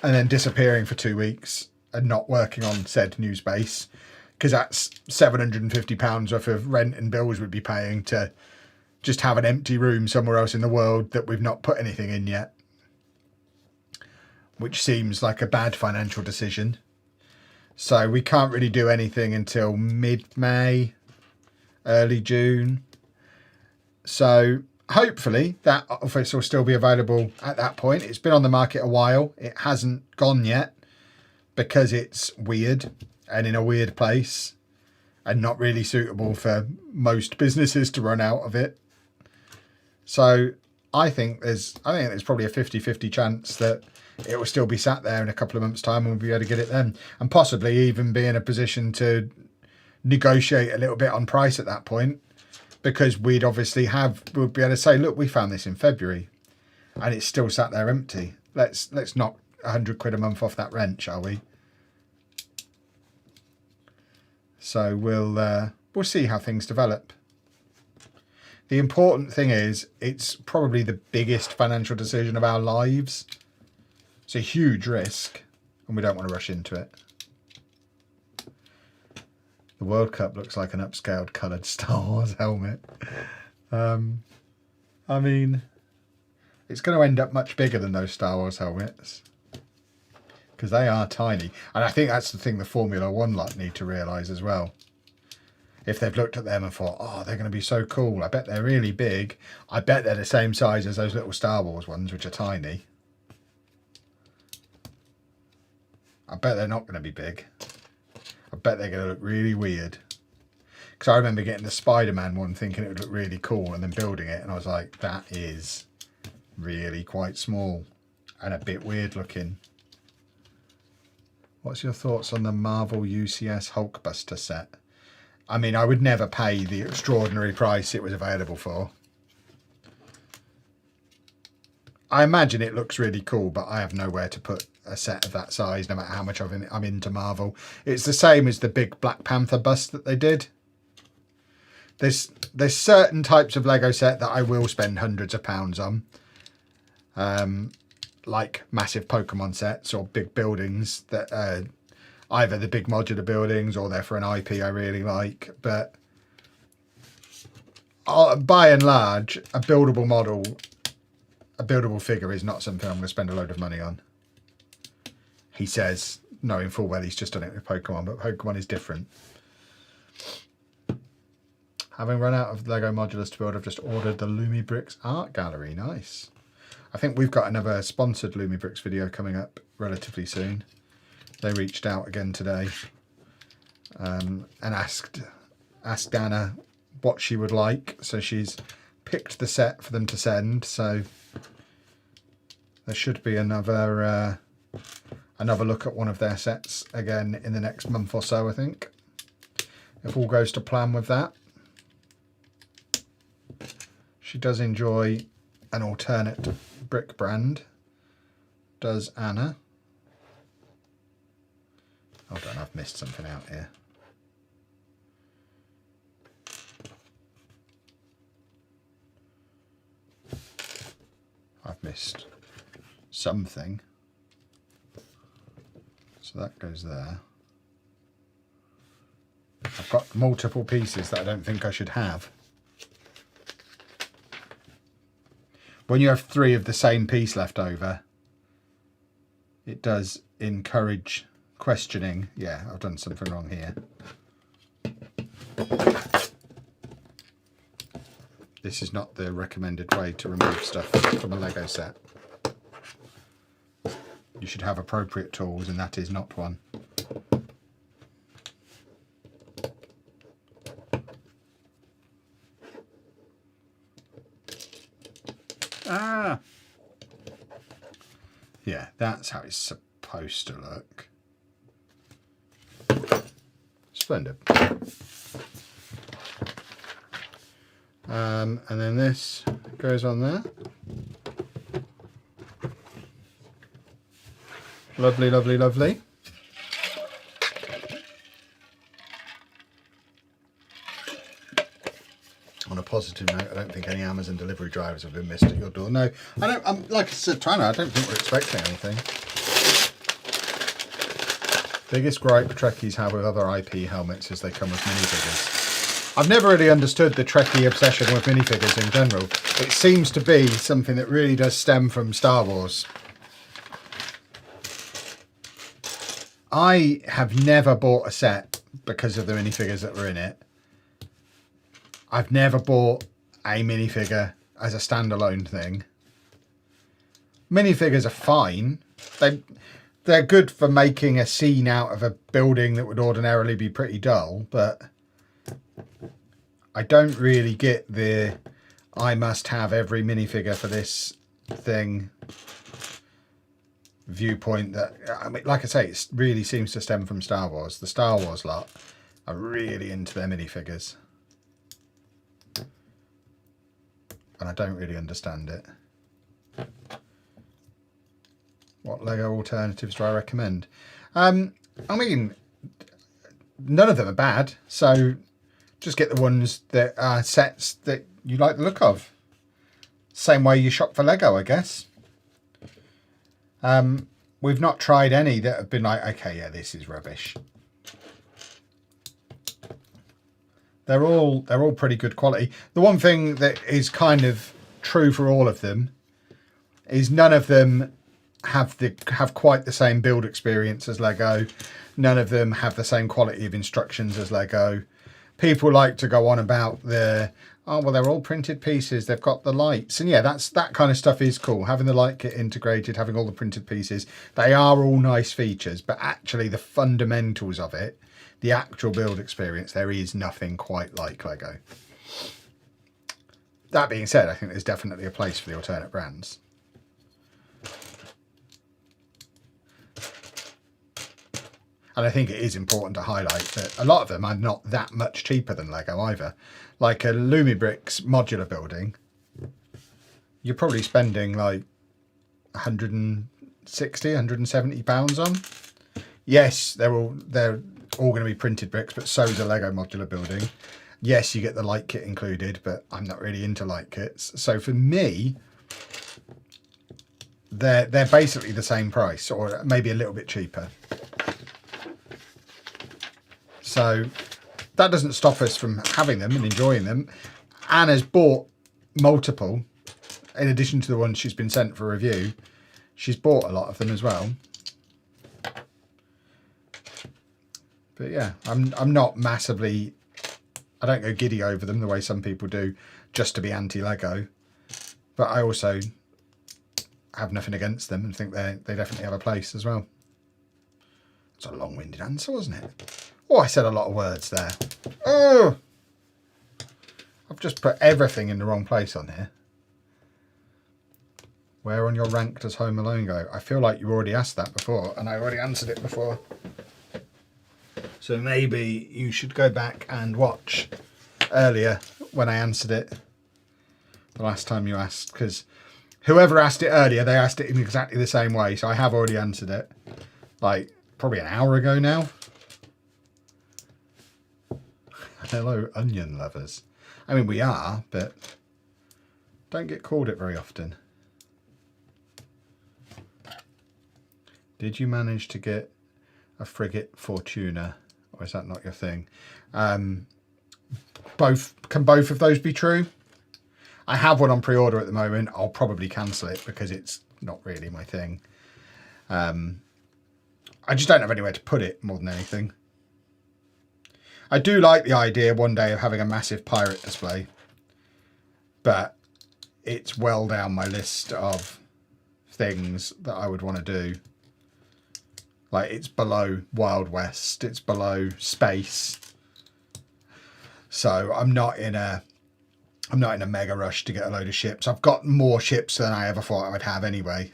and then disappearing for 2 weeks and not working on said new space, because that's £750 worth of rent and bills we'd be paying to just have an empty room somewhere else in the world that we've not put anything in yet, which seems like a bad financial decision. So we can't really do anything until mid-May, early June. So hopefully that office will still be available at that point. It's been on the market a while. It hasn't gone yet because it's weird and in a weird place and not really suitable for most businesses to run out of it. So I think there's probably a 50-50 chance that it will still be sat there in a couple of months' time and we'll be able to get it then, and possibly even be in a position to negotiate a little bit on price at that point, because we'll be able to say, look, we found this in February and it's still sat there empty. Let's knock 100 quid a month off that rent, shall we? So we'll see how things develop. The important thing is, it's probably the biggest financial decision of our lives. It's a huge risk and we don't want to rush into it. The World Cup looks like an upscaled coloured Star Wars helmet. I mean, it's going to end up much bigger than those Star Wars helmets, because they are tiny. And I think that's the thing the Formula One lot need to realise as well. If they've looked at them and thought, oh, they're going to be so cool, I bet they're really big. I bet they're the same size as those little Star Wars ones, which are tiny. I bet they're not going to be big. I bet they're going to look really weird. Because I remember getting the Spider-Man one thinking it would look really cool and then building it and I was like, that is really quite small and a bit weird looking. What's your thoughts on the Marvel UCS Hulkbuster set? I mean, I would never pay the extraordinary price it was available for. I imagine it looks really cool, but I have nowhere to put a set of that size, no matter how much I'm into Marvel. It's the same as the big Black Panther bust that they did. There's certain types of Lego set that I will spend hundreds of pounds on. Like massive Pokemon sets or big buildings that either the big modular buildings or they're for an IP I really like. But by and large, a buildable figure is not something I'm going to spend a load of money on. He says, knowing full well he's just done it with Pokemon, but Pokemon is different. Having run out of Lego modulars to build, I've just ordered the Lumibricks art gallery. Nice. I think we've got another sponsored Lumibricks video coming up relatively soon. They reached out again today and asked Anna what she would like. So she's picked the set for them to send. So there should be another another look at one of their sets again in the next month or so, I think. If all goes to plan with that. She does enjoy an alternate brick brand, does Anna. Hold on, I've missed something out here. I've missed something. So that goes there. I've got multiple pieces that I don't think I should have. When you have 3 of the same piece left over, it does encourage questioning. Yeah, I've done something wrong here. This is not the recommended way to remove stuff from a Lego set. You should have appropriate tools, and that is not one. Ah! Yeah, that's how it's supposed to look. Splendid. And then this goes on there. Lovely, lovely, lovely. On a positive note, I don't think any Amazon delivery drivers have been missed at your door. No, I don't. I'm like I said, Trying. I don't think we're expecting anything. Biggest gripe Trekkies have with other IP helmets is they come with minifigures. I've never really understood the Trekkie obsession with minifigures in general. It seems to be something that really does stem from Star Wars. I have never bought a set because of the minifigures that were in it. I've never bought a minifigure as a standalone thing. Minifigures are fine. They're good for making a scene out of a building that would ordinarily be pretty dull, but I don't really get the I must have every minifigure for this thing viewpoint. That, I mean, like I say, it really seems to stem from Star Wars. The Star Wars lot are really into their minifigures, and I don't really understand it. What Lego alternatives do I recommend? I mean, none of them are bad, so just get the ones that are sets that you like the look of. Same way you shop for Lego, I guess. We've not tried any that have been like, okay, yeah, this is rubbish. They're all pretty good quality. The one thing that is kind of true for all of them is none of them have quite the same build experience as Lego. None of them have the same quality of instructions as Lego. People like to go on about oh well, they're all printed pieces, they've got the lights, and yeah, that kind of stuff is cool. Having the light kit integrated, having all the printed pieces, they are all nice features, but actually the fundamentals of it, the actual build experience, there is nothing quite like Lego. That being said, I think there's definitely a place for the alternate brands. And I think it is important to highlight that a lot of them are not that much cheaper than Lego either. Like a Lumibricks modular building, you're probably spending like 160, 170 pounds on. Yes, they're all going to be printed bricks, but so is a Lego modular building. Yes, you get the light kit included, but I'm not really into light kits. So for me, they're basically the same price, or maybe a little bit cheaper. So that doesn't stop us from having them and enjoying them. Anna's bought multiple, in addition to the ones she's been sent for review. She's bought a lot of them as well. But yeah, I'm not massively, I don't go giddy over them the way some people do just to be anti-Lego. But I also have nothing against them and think they definitely have a place as well. It's a long-winded answer, wasn't it? Oh, I said a lot of words there. Oh! I've just put everything in the wrong place on here. Where on your rank does Home Alone go? I feel like you already asked that before, and I already answered it before. So maybe you should go back and watch earlier when I answered it the last time you asked, because whoever asked it earlier, they asked it in exactly the same way. So I have already answered it, like probably an hour ago now. Hello, onion lovers. I mean, we are, but don't get called it very often. Did you manage to get a frigate Fortuna, or is that not your thing? Can both of those be true? I have one on pre-order at the moment. I'll probably cancel it because it's not really my thing. I just don't have anywhere to put it more than anything. I do like the idea one day of having a massive pirate display, but it's well down my list of things that I would want to do. Like, it's below Wild West, it's below space. So I'm not in a mega rush to get a load of ships. I've got more ships than I ever thought I would have anyway.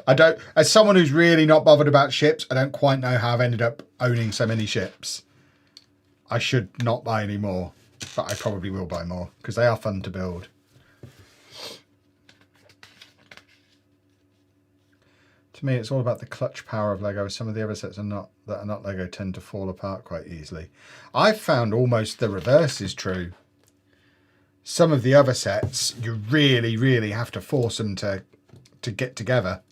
As someone who's really not bothered about ships, I don't quite know how I've ended up owning so many ships. I should not buy any more, but I probably will buy more because they are fun to build. To me, it's all about the clutch power of Lego. Some of the other sets that are not Lego tend to fall apart quite easily. I've found almost the reverse is true. Some of the other sets, you really, really have to force them to get together.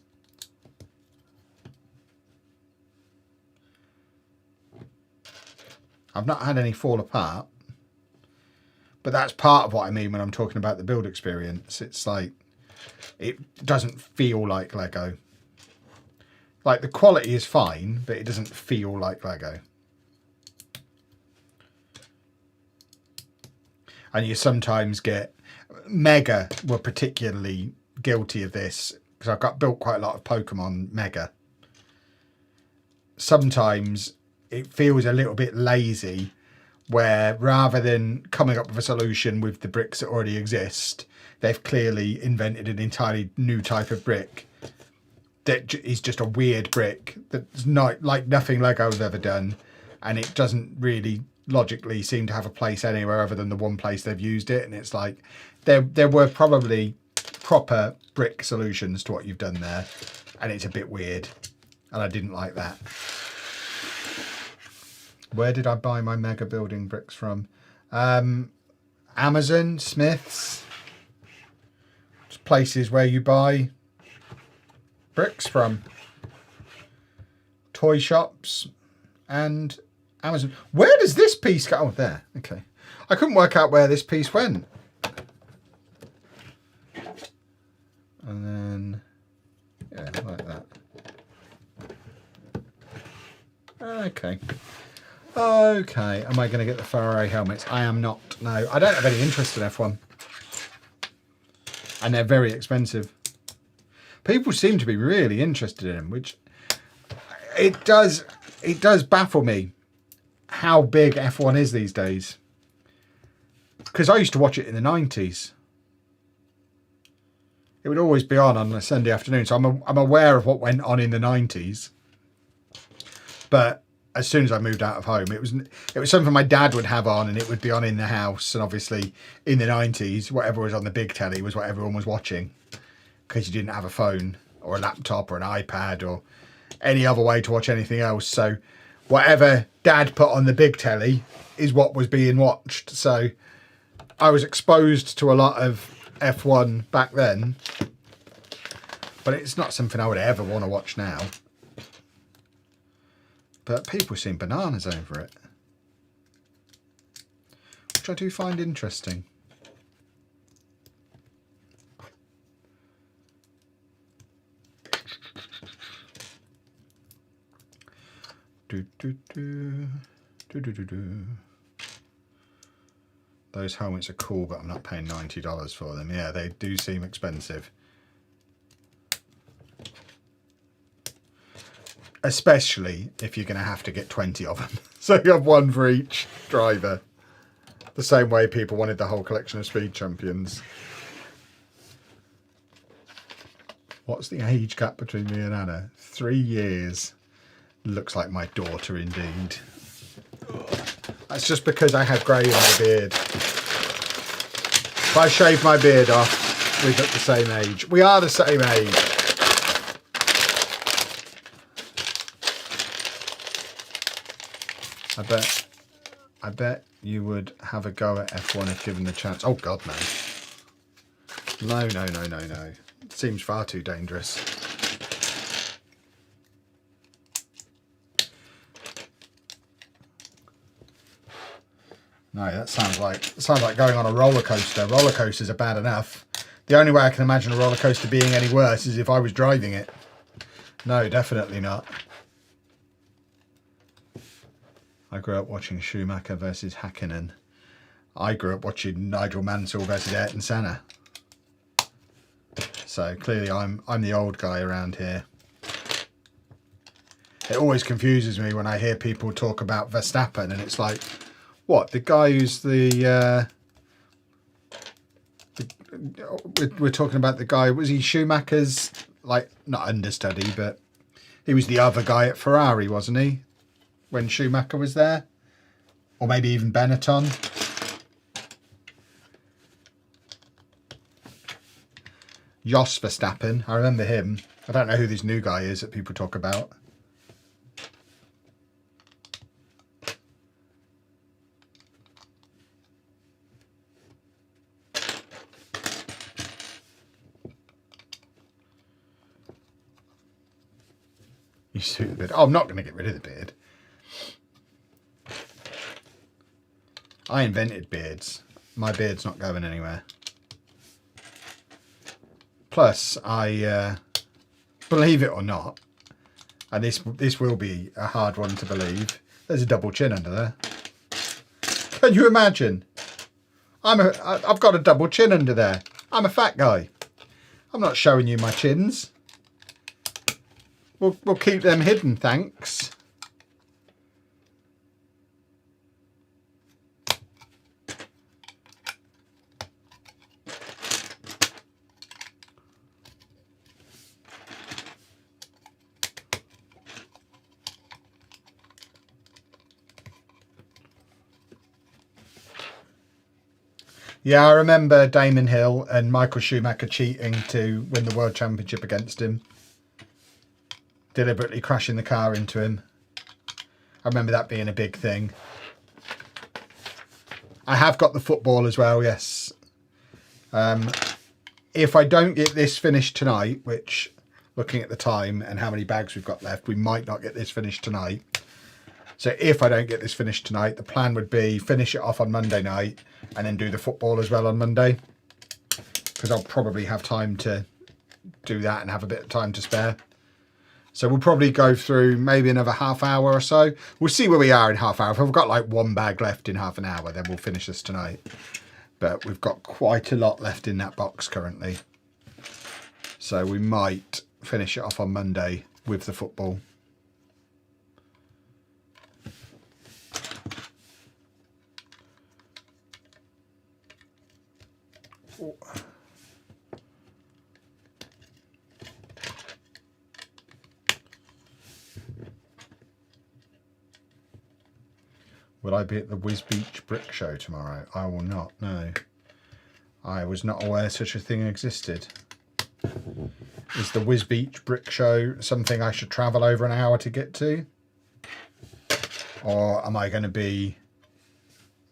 I've not had any fall apart, but that's part of what I mean when I'm talking about the build experience. It's like, it doesn't feel like Lego. Like, the quality is fine, but it doesn't feel like Lego. And you sometimes get, Mega were particularly guilty of this, because I've got built quite a lot of Pokemon Mega. Sometimes it feels a little bit lazy, where rather than coming up with a solution with the bricks that already exist, they've clearly invented an entirely new type of brick that is just a weird brick that's not like nothing Lego has ever done, and it doesn't really logically seem to have a place anywhere other than the one place they've used it. And it's like there were probably proper brick solutions to what you've done there, and it's a bit weird, and I didn't like that. Where did I buy my Mega building bricks from? Amazon, Smith's, just places where you buy bricks from. Toy shops and Amazon. Where does this piece go? Oh, there. Okay. I couldn't work out where this piece went. And then, yeah, like that. Okay. Okay. Am I going to get the Ferrari helmets? I am not. No, I don't have any interest in F1. And they're very expensive. People seem to be really interested in them, which it does baffle me how big F1 is these days. Because I used to watch it in the 90s. It would always be on a Sunday afternoon, so I'm aware of what went on in the 90s. But as soon as I moved out of home, it was something my dad would have on, and it would be on in the house. And obviously in the 90s, whatever was on the big telly was what everyone was watching, because you didn't have a phone or a laptop or an iPad or any other way to watch anything else. So whatever Dad put on the big telly is what was being watched. So I was exposed to a lot of F1 back then, but it's not something I would ever want to watch now. But people seem bananas over it, which I do find interesting. Those helmets are cool, but I'm not paying $90 for them. Yeah, they do seem expensive. Especially if you're going to have to get 20 of them. So you have one for each driver. The same way people wanted the whole collection of Speed Champions. What's the age gap between me and Anna? 3 years. Looks like my daughter indeed. That's just because I have grey in my beard. If I shave my beard off, we look the same age. We are the same age. I bet you would have a go at F1 if given the chance. Oh God, no. No, no, no, no, no. It seems far too dangerous. No, that sounds like going on a roller coaster. Roller coasters are bad enough. The only way I can imagine a roller coaster being any worse is if I was driving it. No, definitely not. I grew up watching Schumacher versus Häkkinen. I grew up watching Nigel Mansell versus Ayrton Senna. So clearly I'm the old guy around here. It always confuses me when I hear people talk about Verstappen and it's like, what, the guy who's we're talking about the guy, was he Schumacher's, like, not understudy, but he was the other guy at Ferrari, wasn't he? When Schumacher was there? Or maybe even Benetton. Jos Verstappen, I remember him. I don't know who this new guy is that people talk about. You suit the beard. Oh, I'm not going to get rid of the beard. I invented beards. My beard's not going anywhere. Plus, I believe it or not, and this will be a hard one to believe, there's a double chin under there. Can you imagine? I've got a double chin under there. I'm a fat guy. I'm not showing you my chins. We'll keep them hidden, thanks. Yeah, I remember Damon Hill and Michael Schumacher cheating to win the World Championship against him. Deliberately crashing the car into him. I remember that being a big thing. I have got the football as well, yes. If I don't get this finished tonight, which, looking at the time and how many bags we've got left, we might not get this finished tonight. So if I don't get this finished tonight, the plan would be finish it off on Monday night and then do the football as well on Monday. Because I'll probably have time to do that and have a bit of time to spare. So we'll probably go through maybe another half hour or so. We'll see where we are in half hour. If I've got like one bag left in half an hour, then we'll finish this tonight. But we've got quite a lot left in that box currently. So we might finish it off on Monday with the football. Oh. Will I be at the Whiz Beach Brick Show tomorrow? I will not, no. I was not aware such a thing existed. Is the Whiz Beach Brick Show something I should travel over an hour to get to? Or am I going to be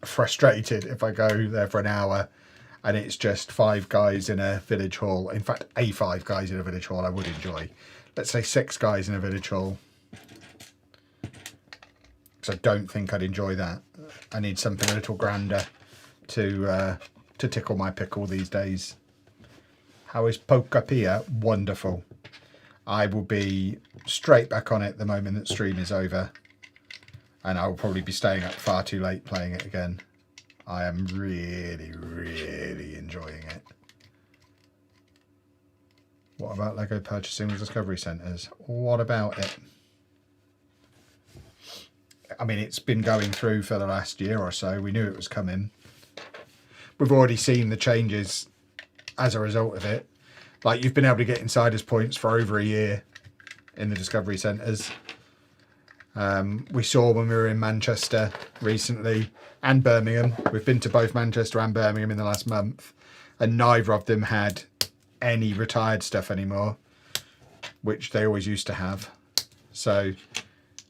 frustrated if I go there for an hour and it's just 5 guys in a village hall? In fact, 5 guys in a village hall I would enjoy. Let's say 6 guys in a village hall. Because I don't think I'd enjoy that. I need something a little grander to tickle my pickle these days. How is Pocketopia? Wonderful. I will be straight back on it the moment that stream is over. And I will probably be staying up far too late playing it again. I am really, really enjoying it. What about Lego purchasing the Discovery Centres? What about it? I mean, it's been going through for the last year or so. We knew it was coming. We've already seen the changes as a result of it. Like, you've been able to get insiders points for over a year in the Discovery Centres. We saw when we were in Manchester recently and Birmingham. We've been to both Manchester and Birmingham in the last month, and neither of them had any retired stuff anymore, which they always used to have. So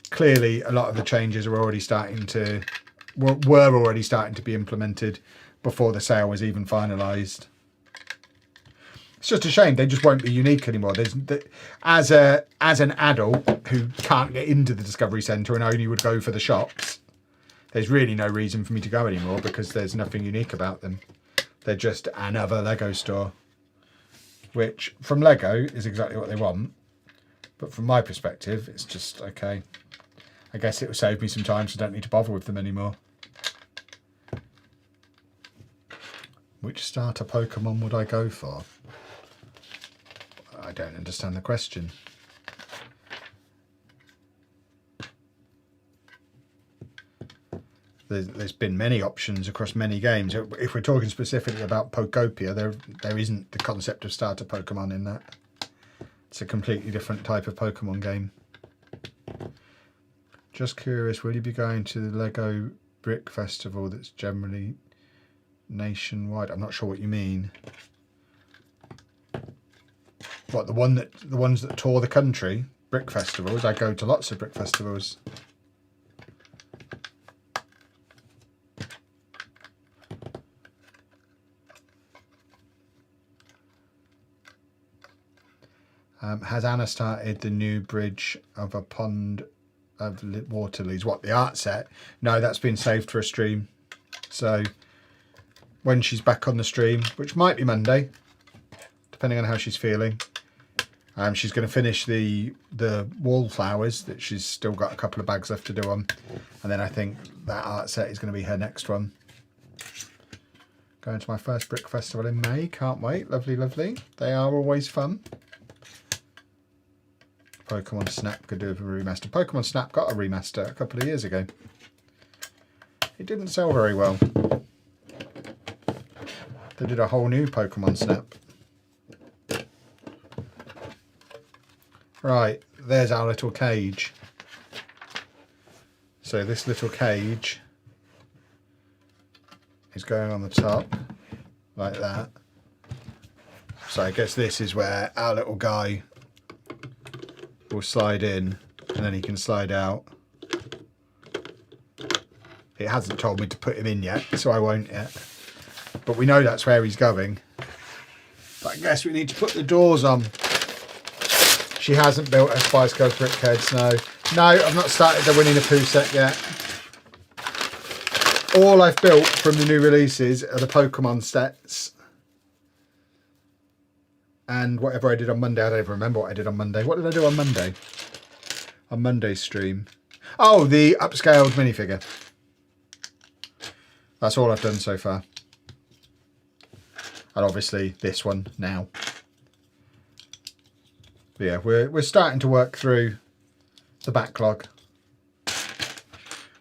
clearly a lot of the changes are already starting to, were already starting to be implemented before the sale was even finalised. It's just a shame they just won't be unique anymore. As an adult who can't get into the Discovery Centre and only would go for the shops, there's really no reason for me to go anymore because there's nothing unique about them. They're just another Lego store, which from Lego is exactly what they want. But from my perspective, it's just okay. I guess it will save me some time so I don't need to bother with them anymore. Which starter Pokemon would I go for? I don't understand the question. There's been many options across many games. If we're talking specifically about Pocketopia, there isn't the concept of starter Pokemon in that. It's a completely different type of Pokemon game. Just curious, will you be going to the Lego Brick Festival that's generally nationwide? I'm not sure what you mean. What, the ones that tour the country? Brick festivals? I go to lots of brick festivals. Has Anna started the new bridge of a pond of water lilies? What, the art set? No, that's been saved for a stream. So when she's back on the stream, which might be Monday, depending on how she's feeling, she's going to finish the wallflowers that she's still got a couple of bags left to do on, and then I think that art set is going to be her next one. Going to my first brick festival in May, can't wait. Lovely, lovely. They are always fun. Pokemon Snap could do with a remaster. Pokemon Snap got a remaster a couple of years ago. It didn't sell very well. They did a whole new Pokemon Snap. Right, there's our little cage. So this little cage is going on the top, like that. So I guess this is where our little guy will slide in, and then he can slide out. It hasn't told me to put him in yet, so I won't yet. But we know that's where he's going. But I guess we need to put the doors on. She hasn't built her Spice Girls brickheads, no. No, I've not started the Winnie the Pooh set yet. All I've built from the new releases are the Pokemon sets. And whatever I did on Monday. I don't even remember what I did on Monday. What did I do on Monday? On Monday's stream. Oh, the upscaled minifigure. That's all I've done so far. And obviously this one now. But yeah, we're starting to work through the backlog.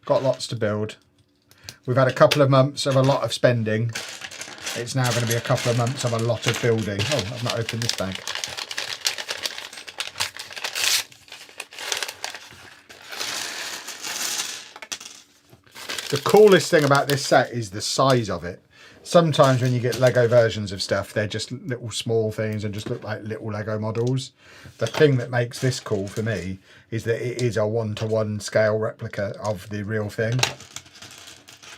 Got lots to build. We've had a couple of months of a lot of spending. It's now going to be a couple of months of a lot of building. Oh, I've not opened this bag. The coolest thing about this set is the size of it. Sometimes when you get Lego versions of stuff, they're just little small things and just look like little Lego models. The thing that makes this cool for me is that it is a 1-to-1 scale replica of the real thing.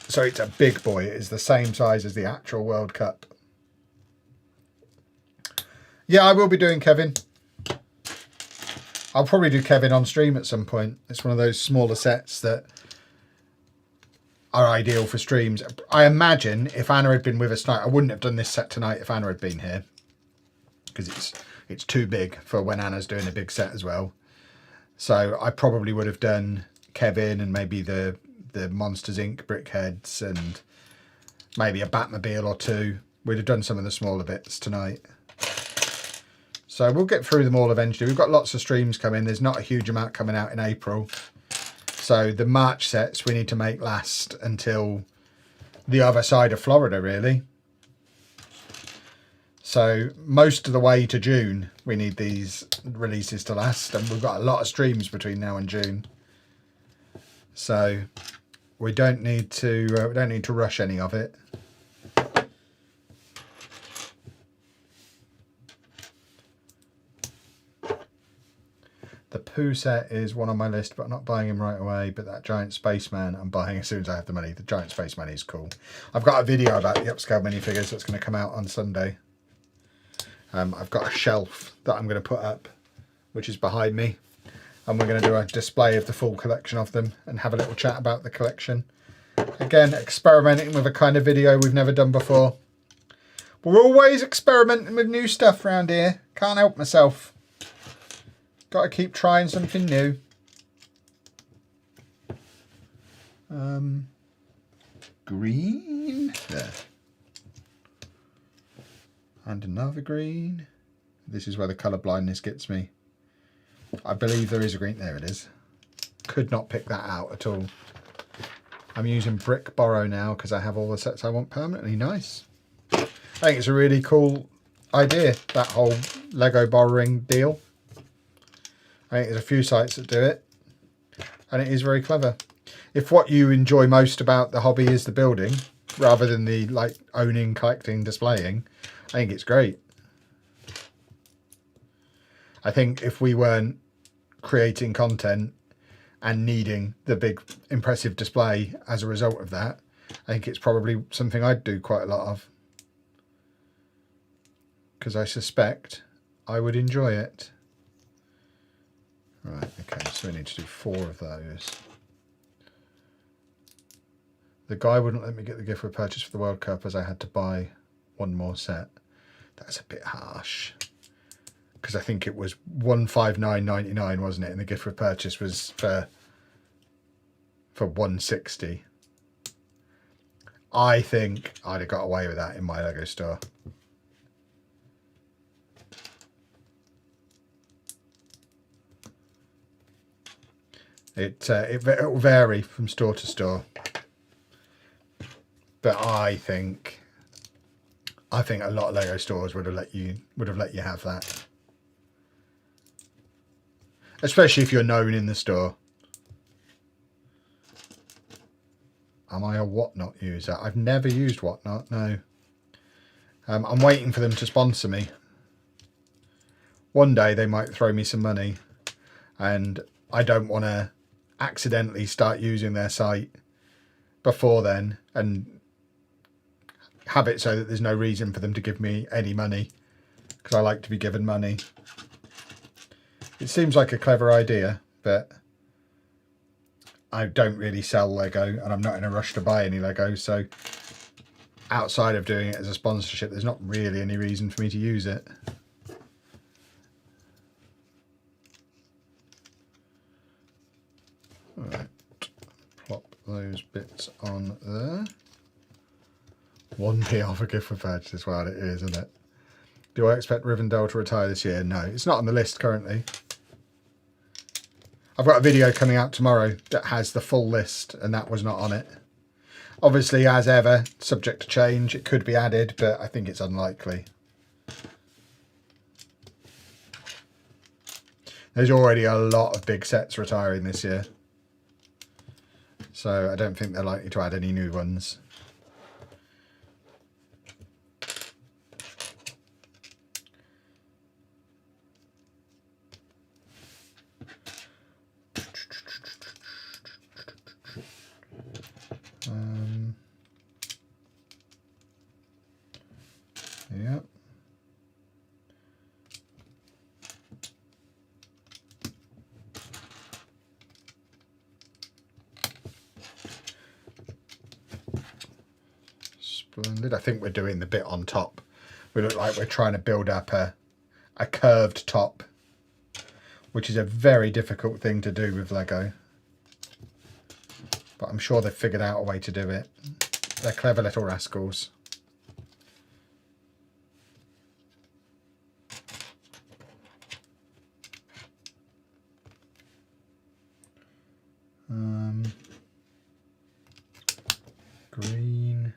So it's a big boy. It is the same size as the actual World Cup. Yeah, I will be doing Kevin. I'll probably do Kevin on stream at some point. It's one of those smaller sets that are ideal for streams. I imagine if Anna had been with us tonight, I wouldn't have done this set tonight if Anna had been here, because it's too big for when Anna's doing a big set as well. So I probably would have done Kevin and maybe the Monsters Inc. brickheads and maybe a Batmobile or two. We'd have done some of the smaller bits tonight. So we'll get through them all eventually. We've got lots of streams coming. There's not a huge amount coming out in April. So the March sets we need to make last until the other side of Florida, really. So most of the way to June, we need these releases to last, and we've got a lot of streams between now and June. So we don't need to rush any of it. The Pooh set is one on my list, but I'm not buying him right away. But that giant spaceman I'm buying as soon as I have the money. The giant spaceman is cool. I've got a video about the upscale minifigures that's going to come out on Sunday. I've got a shelf that I'm going to put up, which is behind me. And we're going to do a display of the full collection of them and have a little chat about the collection. Again, experimenting with a kind of video we've never done before. We're always experimenting with new stuff around here. Can't help myself. Got to keep trying something new. Green. There. And another green. This is where the colour blindness gets me. I believe there is a green. There it is. Could not pick that out at all. I'm using Brick Borrow now because I have all the sets I want permanently. Nice. I think it's a really cool idea, that whole Lego borrowing deal. I think there's a few sites that do it, and it is very clever. If what you enjoy most about the hobby is the building, rather than the like owning, collecting, displaying, I think it's great. I think if we weren't creating content and needing the big impressive display as a result of that, I think it's probably something I'd do quite a lot of. Because I suspect I would enjoy it. Right, okay, so we need to do 4 of those. The guy wouldn't let me get the gift with purchase for the World Cup as I had to buy 1 more set. That's a bit harsh. Because I think it was $159.99, wasn't it? And the gift with purchase was for $160. I think I'd have got away with that in my Lego store. It'll vary from store to store, but I think a lot of Lego stores would have let you have that, especially if you're known in the store. Am I a Whatnot user? I've never used Whatnot. No. I'm waiting for them to sponsor me. One day they might throw me some money, and I don't want to accidentally start using their site before then and have it so that there's no reason for them to give me any money, because I like to be given money. It seems like a clever idea, but I don't really sell Lego and I'm not in a rush to buy any Lego, so outside of doing it as a sponsorship there's not really any reason for me to use it. Right, plop those bits on there. 1p off a gift for purchase as well, it is, isn't it? Do I expect Rivendell to retire this year? No, it's not on the list currently. I've got a video coming out tomorrow that has the full list, and that was not on it. Obviously, as ever, subject to change, it could be added, but I think it's unlikely. There's already a lot of big sets retiring this year, so I don't think they're likely to add any new ones. Yeah. Splendid. I think we're doing the bit on top. We look like we're trying to build up a curved top, which is a very difficult thing to do with Lego. But I'm sure they've figured out a way to do it. They're clever little rascals. Green,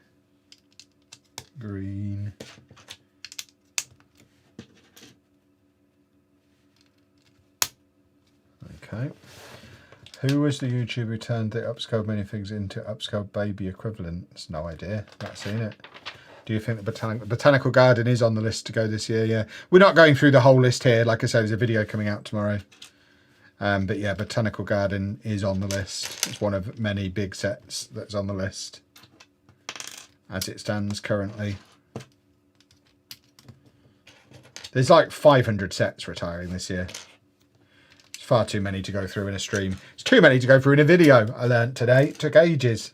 green, Okay. Who was the YouTuber who turned the upscale minifigs into upscale baby equivalents? No idea. Not seen it. Do you think the Botanical Garden is on the list to go this year? Yeah. We're not going through the whole list here. Like I said, there's a video coming out tomorrow. But yeah, Botanical Garden is on the list. It's one of many big sets that's on the list as it stands currently. There's like 500 sets retiring this year. It's far too many to go through in a stream. It's too many to go through in a video, I learnt today. It took ages.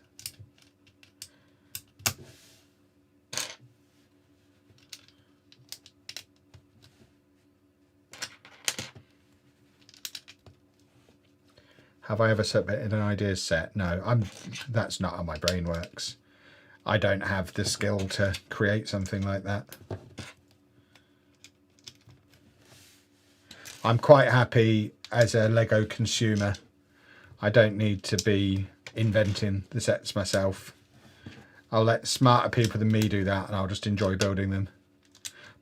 Have I ever submitted an ideas set? No, that's not how my brain works. I don't have the skill to create something like that. I'm quite happy as a Lego consumer. I don't need to be inventing the sets myself. I'll let smarter people than me do that, and I'll just enjoy building them.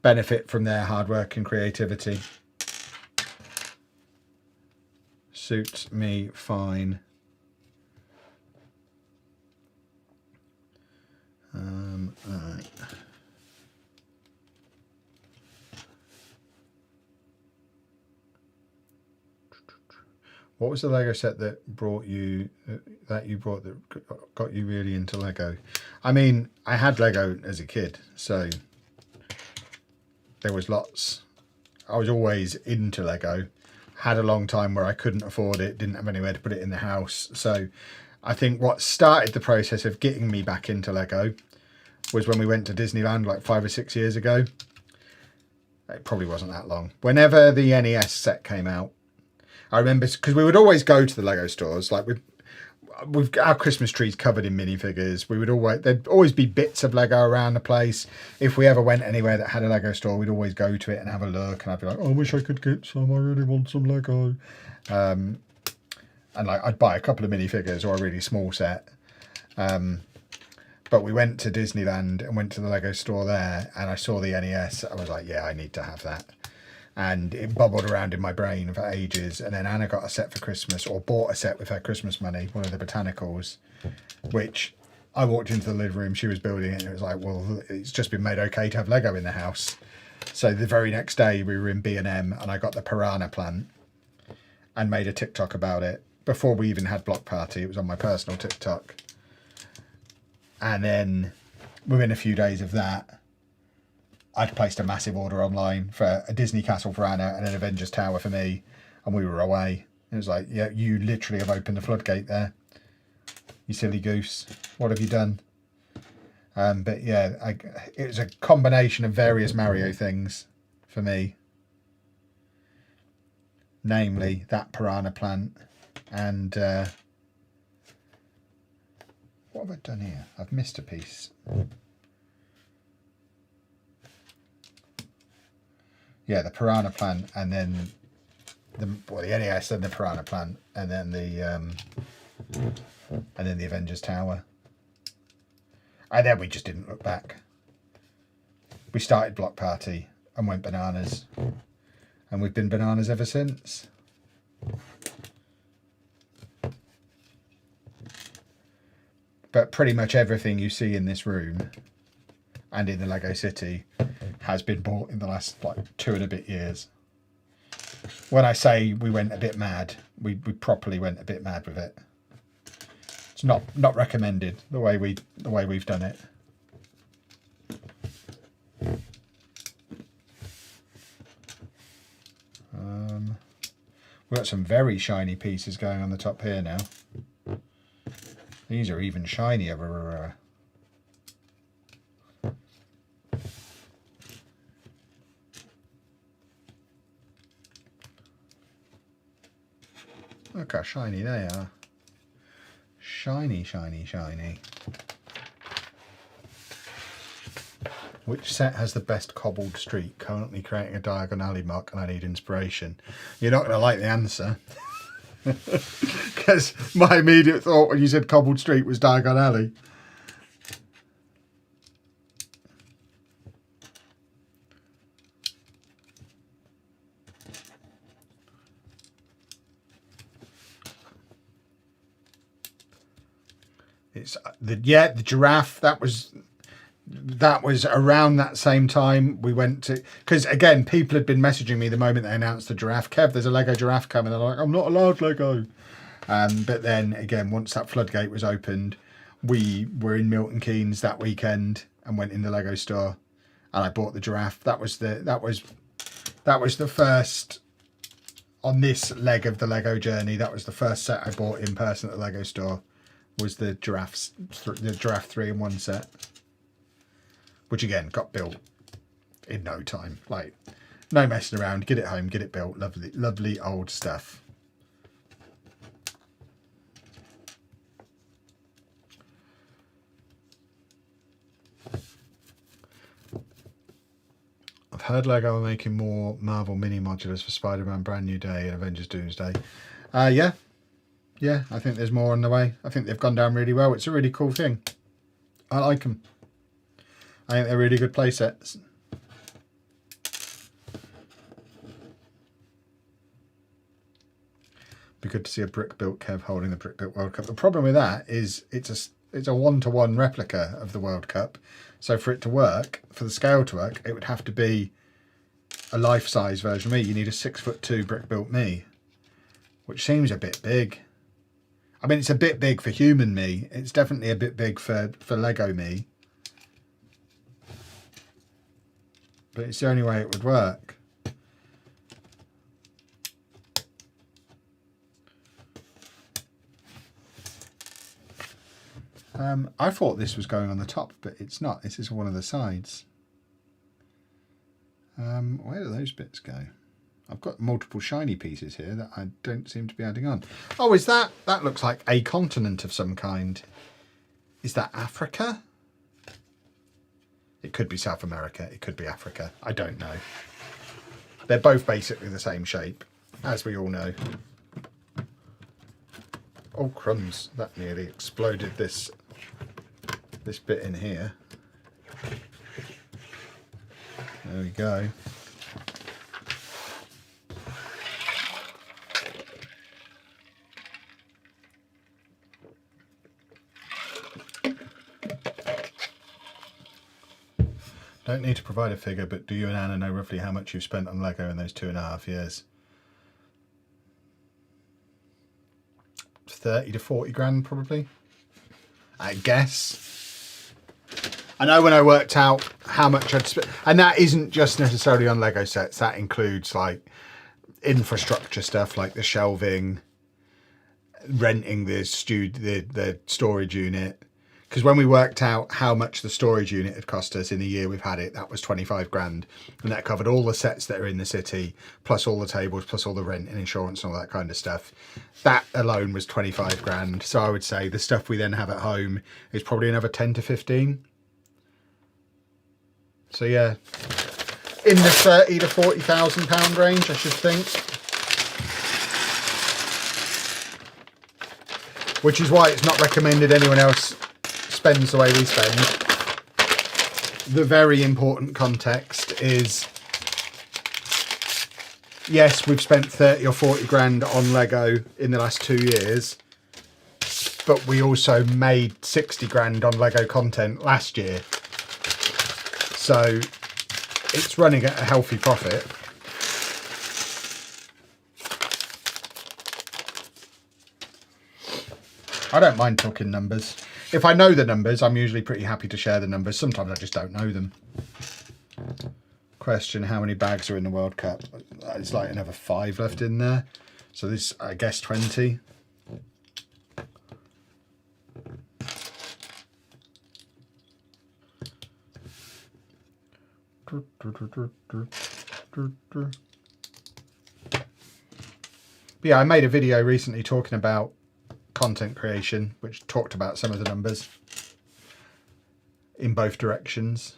Benefit from their hard work and creativity. Suits me fine. All right. What was the Lego set that brought you that got you really into Lego? I mean, I had Lego as a kid, so there was lots. I was always into Lego. Had a long time where I couldn't afford it, didn't have anywhere to put it in the house. So I think what started the process of getting me back into Lego was when we went to Disneyland like 5 or 6 years ago. It probably wasn't that long. Whenever the NES set came out, I remember, because we would always go to the Lego stores, like we've got our Christmas trees covered in minifigures. There'd always be bits of Lego around the place. If we ever went anywhere that had a Lego store, we'd always go to it and have a look. And I'd be like, oh, I wish I could get some. I really want some Lego. And like I'd buy a couple of minifigures or a really small set. But we went to Disneyland and went to the Lego store there, and I saw the NES. I was like, yeah, I need to have that. And it bubbled around in my brain for ages. And then Anna got a set for Christmas, or bought a set with her Christmas money, one of the Botanicals, which I walked into the living room, she was building it, and it was like, well, it's just been made okay to have Lego in the house. So the very next day we were in B&M, and I got the piranha plant and made a TikTok about it. Before we even had Block Party, it was on my personal TikTok. And then within a few days of that, I'd placed a massive order online for a Disney castle for Anna and an Avengers tower for me, and we were away. It was like, yeah, you literally have opened the floodgate there, you silly goose. What have you done? But yeah, it was a combination of various Mario things for me. Namely, that piranha plant and... what have I done here? I've missed a piece. Yeah, the piranha plant, and then the NES, and the piranha plant, and then the Avengers tower. And then we just didn't look back. We started Block Party and went bananas, and we've been bananas ever since. But pretty much everything you see in this room and in the Lego City has been bought in the last like 2 and a bit years. When I say we went a bit mad, we properly went a bit mad with it. It's not recommended the way we've done it. We've got some very shiny pieces going on the top here now. These are even shinier. Look how shiny they are. Shiny, shiny, shiny. Which set has the best cobbled street? Currently creating a Diagon Alley mock, and I need inspiration. You're not going to like the answer. Because my immediate thought when you said cobbled street was Diagon Alley. It's the giraffe. That was around that same time we went to, because again, people had been messaging me the moment they announced the giraffe. Kev, there's a Lego giraffe coming. They're like, I'm not allowed Lego. But then again, once that floodgate was opened, we were in Milton Keynes that weekend and went in the Lego store, and I bought the giraffe. That was the first, on this leg of the Lego journey, that was the first set I bought in person at the Lego store, was the Giraffe 3-in-1 set, which again got built in no time. Like, no messing around, get it home, get it built. Lovely old stuff. I've heard Lego are making more Marvel mini modulars for Spider-Man Brand New Day and Avengers Doomsday. Yeah, I think there's more on the way. I think they've gone down really well. It's a really cool thing. I like them. I think they're really good play sets. Be good to see a brick built Kev holding the brick built World Cup. The problem with that is it's a one-to-one replica of the World Cup. So for it to work, for the scale to work, it would have to be a life-size version of me. You need a 6'2" brick built me, which seems a bit big. I mean, it's a bit big for human me. It's definitely a bit big for Lego me. But it's the only way it would work. I thought this was going on the top, but it's not. This is one of the sides. Where do those bits go? I've got multiple shiny pieces here that I don't seem to be adding on. Oh, is that looks like a continent of some kind. Is that Africa? It could be South America. It could be Africa. I don't know. They're both basically the same shape, as we all know. Oh, crumbs. That nearly exploded this bit in here. There we go. Don't need to provide a figure, but do you and Anna know roughly how much you've spent on Lego in those 2.5 years? 30 to 40 grand probably, I guess. I know when I worked out how much I'd spent, and that isn't just necessarily on Lego sets, that includes like infrastructure stuff like the shelving, renting the storage unit. Because when we worked out how much the storage unit had cost us in the year we've had it, that was 25 grand. And that covered all the sets that are in the city, plus all the tables, plus all the rent and insurance and all that kind of stuff. That alone was 25 grand. So I would say the stuff we then have at home is probably another 10 to 15. So yeah, in the 30 to 40,000 pound range, I should think. Which is why it's not recommended anyone else spends the way we spend. The very important context is, yes, we've spent 30 or 40 grand on Lego in the last 2 years, but we also made 60 grand on Lego content last year. So it's running at a healthy profit. I don't mind talking numbers. If I know the numbers, I'm usually pretty happy to share the numbers. Sometimes I just don't know them. Question, how many bags are in the World Cup? It's like another 5 left in there. So this, I guess, 20. But yeah, I made a video recently talking about content creation, which talked about some of the numbers in both directions.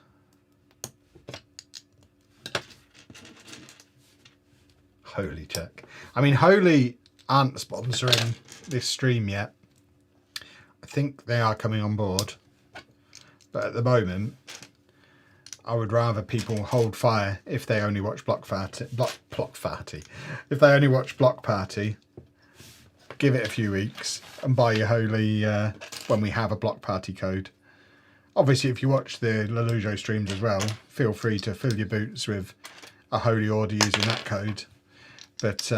Holy check. I mean, Holy aren't sponsoring this stream yet. I think they are coming on board, but at the moment I would rather people hold fire if they only watch Block Party. If they only watch Block Party, give it a few weeks and buy your Holy when we have a block party code. Obviously, if you watch the Lelujo streams as well, feel free to fill your boots with a Holy order using that code. But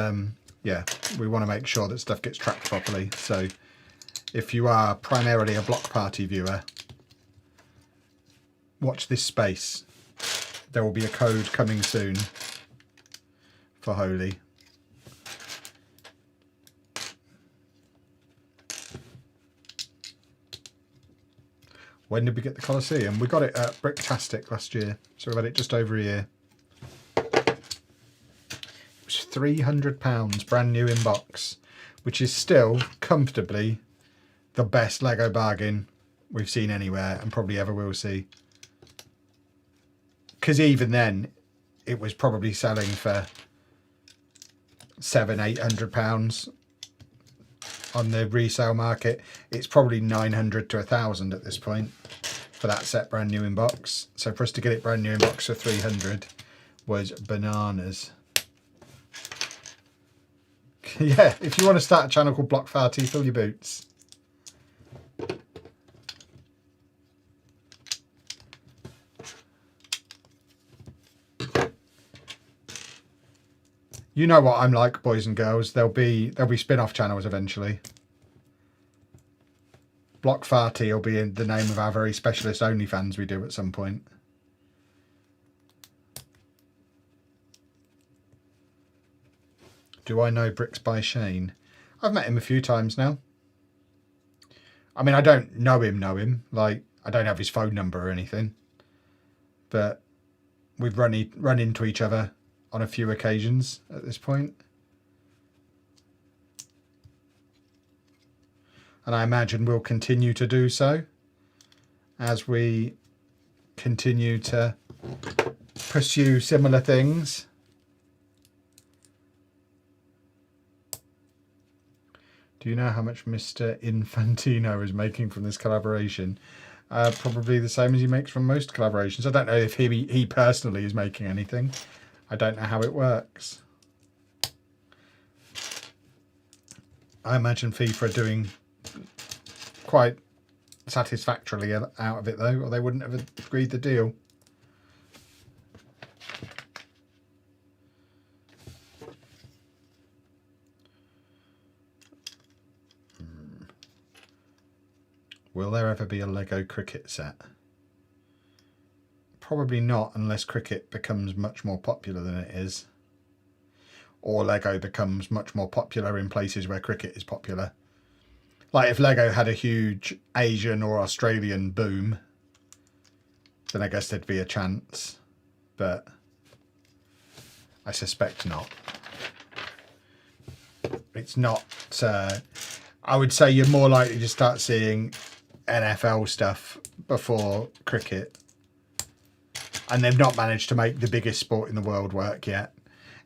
yeah, we want to make sure that stuff gets tracked properly. So if you are primarily a block party viewer, watch this space. There will be a code coming soon for Holy. When did we get the Colosseum? We got it at Bricktastic last year, so we've had it just over a year. It was £300, brand new in box, which is still comfortably the best Lego bargain we've seen anywhere and probably ever will see. Because even then, it was probably selling for £700–800 on the resale market. It's probably 900 to 1,000 at this point for that set brand new in box. So for us to get it brand new in box for 300 was bananas. Yeah, if you want to start a channel called Block Party, fill your boots. You know what I'm like, boys and girls. There'll be spin-off channels eventually. Block Farty will be in the name of our very specialist OnlyFans we do at some point. Do I know Bricks by Shane? I've met him a few times now. I mean, I don't know him. Like, I don't have his phone number or anything. But we've run into each other on a few occasions at this point. And I imagine we'll continue to do so as we continue to pursue similar things. Do you know how much Mr. Infantino is making from this collaboration? Probably the same as he makes from most collaborations. I don't know if he personally is making anything. I don't know how it works. I imagine FIFA are doing quite satisfactorily out of it though, or they wouldn't have agreed the deal. Will there ever be a Lego cricket set? Probably not, unless cricket becomes much more popular than it is. Or Lego becomes much more popular in places where cricket is popular. Like if Lego had a huge Asian or Australian boom, then I guess there'd be a chance. But I suspect not. It's not... I would say you're more likely to start seeing NFL stuff before cricket. And they've not managed to make the biggest sport in the world work yet.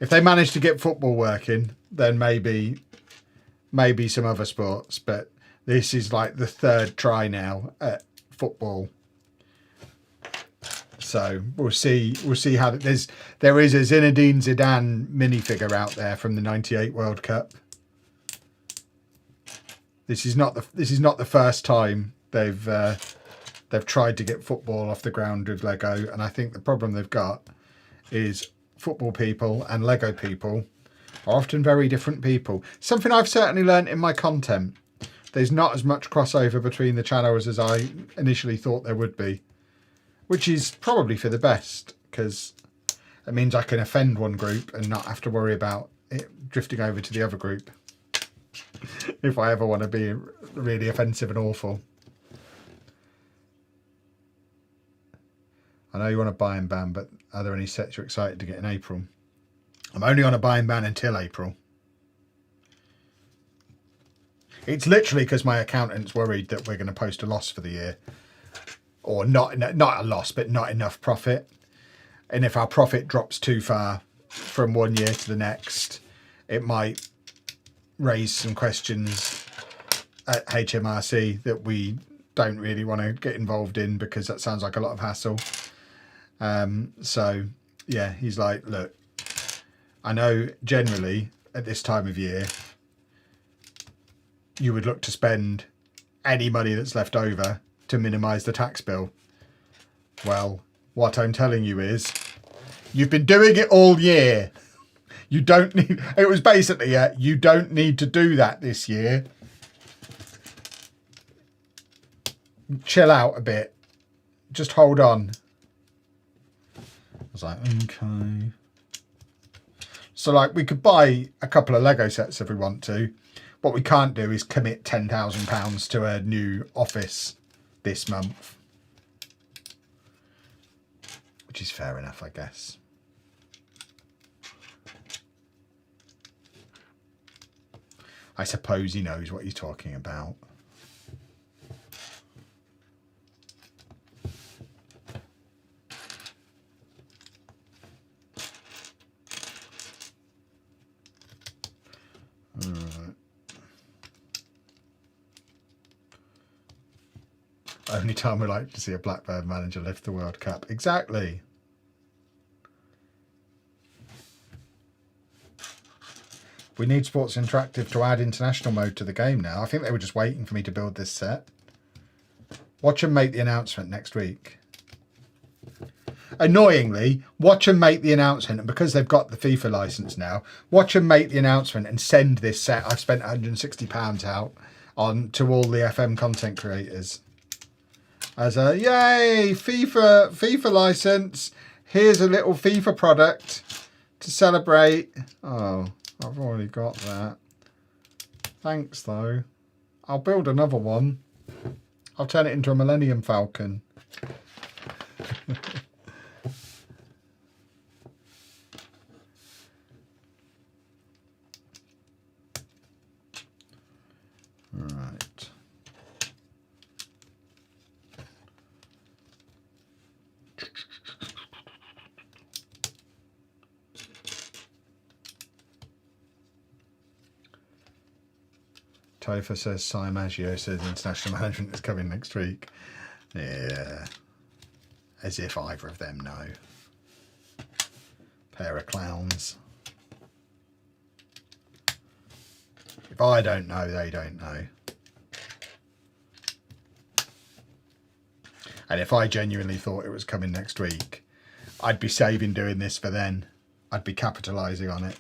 If they manage to get football working, then maybe some other sports. But this is like the third try now at football. So we'll see how there is a Zinedine Zidane minifigure out there from the '98 World Cup. This is not the first time they've tried to get football off the ground with Lego, and I think the problem they've got is football people and Lego people are often very different people. Something I've certainly learned in my content. There's not as much crossover between the channels as I initially thought there would be, which is probably for the best, because it means I can offend one group and not have to worry about it drifting over to the other group if I ever want to be really offensive and awful. I know you want a buy and ban, but are there any sets you're excited to get in April? I'm only on a buy and ban until April. It's literally because my accountant's worried that we're going to post a loss for the year. Or not a loss, but not enough profit. And if our profit drops too far from one year to the next, it might raise some questions at HMRC that we don't really want to get involved in, because that sounds like a lot of hassle. So yeah, he's like, look, I know generally at this time of year you would look to spend any money that's left over to minimise the tax bill. Well, what I'm telling you is, you've been doing it all year. You don't need, it was basically, you don't need to do that this year. Chill out a bit. Just hold on. I was like, okay. So like, we could buy a couple of Lego sets if we want to. What we can't do is commit £10,000 to a new office this month. Which is fair enough, I guess. I suppose he knows what he's talking about. Alright. Only time we like to see a Blackbird manager lift the World Cup. Exactly. We need Sports Interactive to add international mode to the game now. I think they were just waiting for me to build this set. Watch them make the announcement next week. Annoyingly, watch them make the announcement, and because they've got the FIFA license now, watch them make the announcement and send this set I've spent £160 out on to all the FM content creators. As a, yay, FIFA license. Here's a little FIFA product to celebrate. Oh, I've already got that. Thanks, though. I'll build another one. I'll turn it into a Millennium Falcon. Right. Topher says Simagio says international management is coming next week. Yeah. As if either of them know. Pair of clowns. If I don't know, they don't know. And if I genuinely thought it was coming next week, I'd be saving doing this for then. I'd be capitalising on it.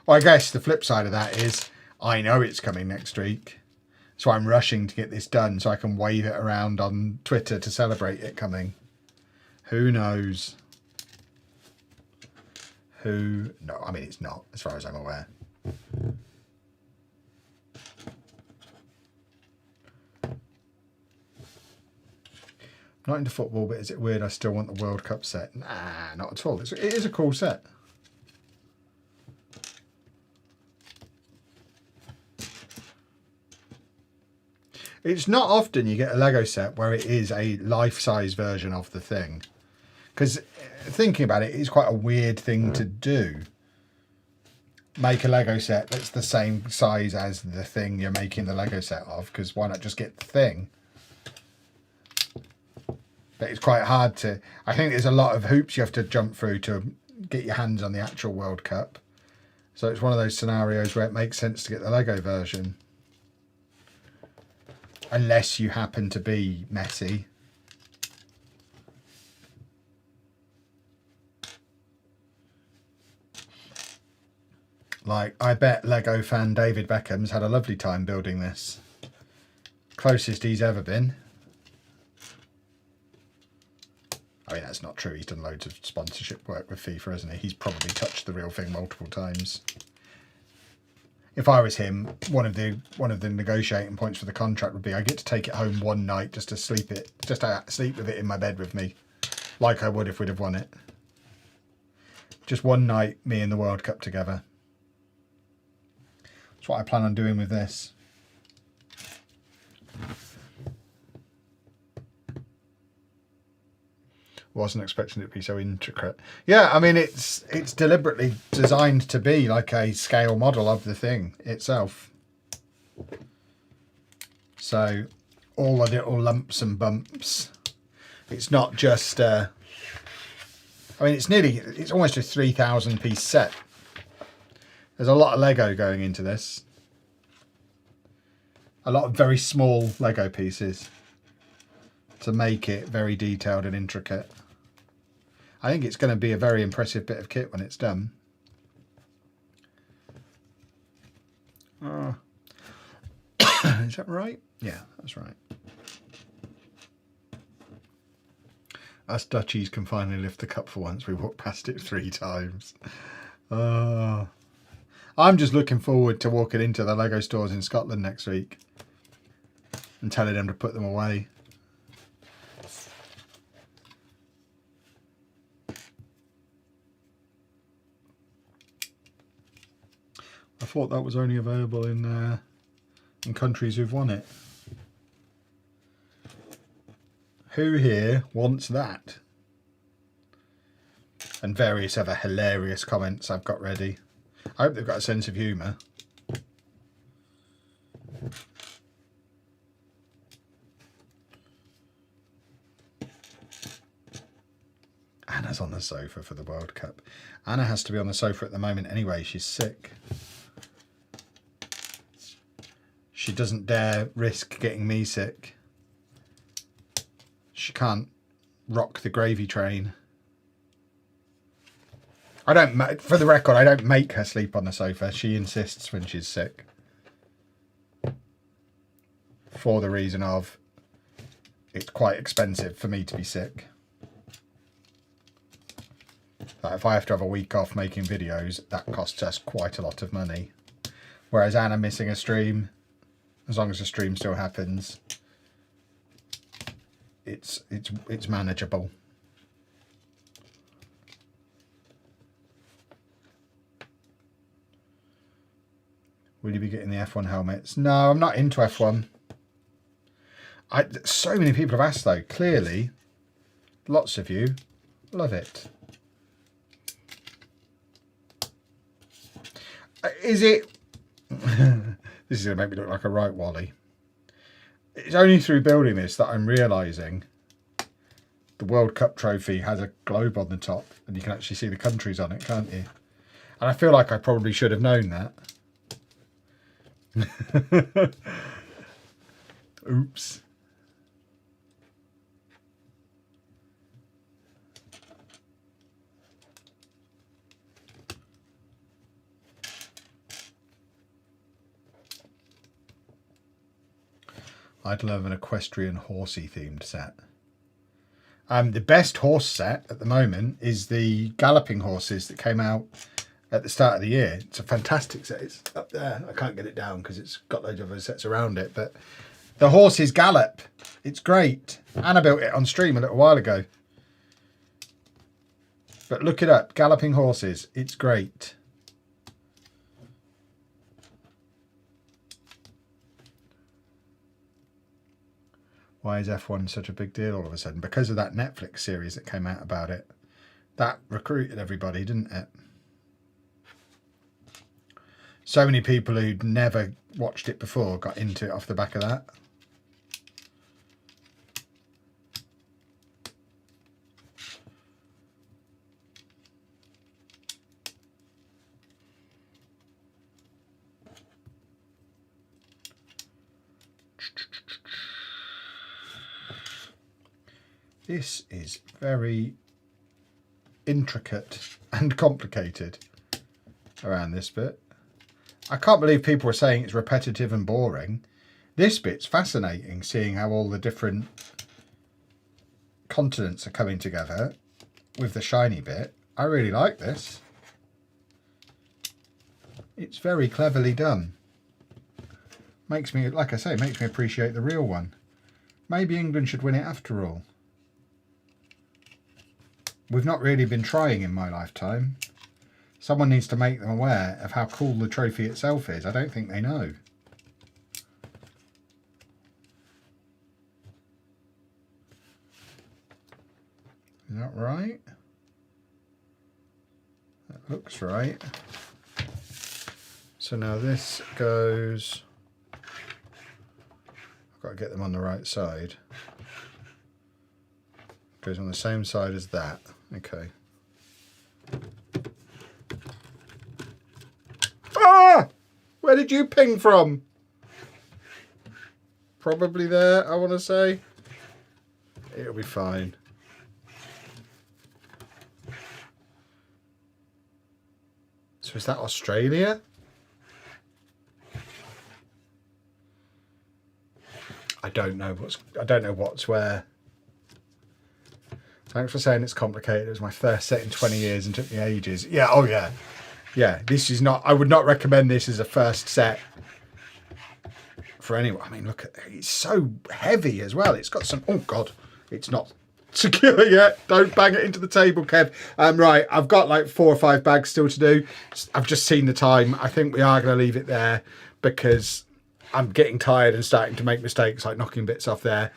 Well, I guess the flip side of that is I know it's coming next week. So I'm rushing to get this done so I can wave it around on Twitter to celebrate it coming. Who knows? No, I mean, it's not, as far as I'm aware. Not into football, but is it weird I still want the World Cup set? Nah, not at all. It is a cool set. It's not often you get a Lego set where it is a life-size version of the thing. Because thinking about it, it's quite a weird thing to do. Make a Lego set that's the same size as the thing you're making the Lego set of, because why not just get the thing? But it's quite hard to... I think there's a lot of hoops you have to jump through to get your hands on the actual World Cup. So it's one of those scenarios where it makes sense to get the Lego version. Unless you happen to be Messi. Like, I bet Lego fan David Beckham's had a lovely time building this. Closest he's ever been. I mean, that's not true. He's done loads of sponsorship work with FIFA, hasn't he? He's probably touched the real thing multiple times. If I was him, one of the negotiating points for the contract would be I get to take it home one night just to sleep with it in my bed with me, like I would if we'd have won it. Just one night, me and the World Cup together. That's what I plan on doing with this. Wasn't expecting it to be so intricate. Yeah, I mean, it's deliberately designed to be like a scale model of the thing itself. So all the little lumps and bumps. It's not just... I mean, it's almost a 3,000 piece set. There's a lot of Lego going into this. A lot of very small Lego pieces to make it very detailed and intricate. I think it's going to be a very impressive bit of kit when it's done. Is that right? Yeah, that's right. Us Dutchies can finally lift the cup for once. We walked past it 3 times. I'm just looking forward to walking into the Lego stores in Scotland next week and telling them to put them away. I thought that was only available in countries who've won it. Who here wants that? And various other hilarious comments I've got ready. I hope they've got a sense of humour. Anna's on the sofa for the World Cup. Anna has to be on the sofa at the moment anyway. She's sick. She doesn't dare risk getting me sick. She can't rock the gravy train. I don't, for the record, I don't make her sleep on the sofa. She insists when she's sick. For the reason of, it's quite expensive for me to be sick. Like if I have to have a week off making videos, that costs us quite a lot of money. Whereas Anna missing a stream, as long as the stream still happens, it's manageable. Will you be getting the F1 helmets? No, I'm not into F1. So many people have asked though. Clearly, lots of you love it. Is it? This is going to make me look like a right Wally. It's only through building this that I'm realising the World Cup trophy has a globe on the top and you can actually see the countries on it, can't you? And I feel like I probably should have known that. Oops. I'd love an equestrian horsey themed set. The best horse set at the moment is the galloping horses that came out at the start of the year. It's a fantastic set. It's up there. I can't get it down because it's got loads of other sets around it. But the horses gallop. It's great. Anna built it on stream a little while ago. But look it up. Galloping horses. It's great. Why is F1 such a big deal all of a sudden? Because of that Netflix series that came out about it. That recruited everybody, didn't it? So many people who'd never watched it before got into it off the back of that. This is very intricate and complicated around this bit. I can't believe people were saying it's repetitive and boring. This bit's fascinating, seeing how all the different continents are coming together with the shiny bit. I really like this. It's very cleverly done. Makes me, like I say, makes me appreciate the real one. Maybe England should win it after all. We've not really been trying in my lifetime. Someone needs to make them aware of how cool the trophy itself is. I don't think they know. Is that right? That looks right. So now this goes... I've got to get them on the right side. Goes on the same side as that. Okay. Where did you ping from? Probably there, I want to say. It'll be fine. So is that Australia? I don't know what's where. Thanks for saying it's complicated. It was my first set in 20 years and took me ages. Yeah, oh yeah. Yeah, this is not, I would not recommend this as a first set for anyone. I mean, look at it. It's so heavy as well. It's got some, oh God, it's not secure yet. Don't bang it into the table, Kev. Right, I've got like 4 or 5 bags still to do. I've just seen the time. I think we are going to leave it there because I'm getting tired and starting to make mistakes, like knocking bits off there.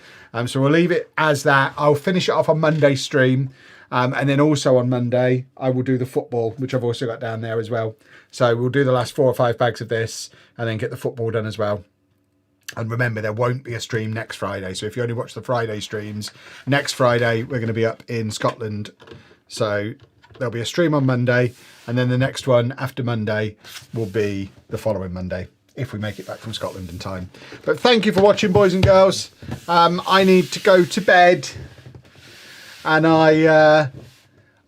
So we'll leave it as that. I'll finish it off on Monday's stream. And then also on Monday, I will do the football, which I've also got down there as well. So we'll do the last 4 or 5 bags of this and then get the football done as well. And remember, there won't be a stream next Friday. So if you only watch the Friday streams, next Friday, we're going to be up in Scotland. So there'll be a stream on Monday. And then the next one after Monday will be the following Monday, if we make it back from Scotland in time. But thank you for watching, boys and girls. I need to go to bed, and I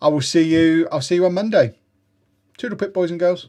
will see you. I'll see you on Monday. Toodle pip, boys and girls.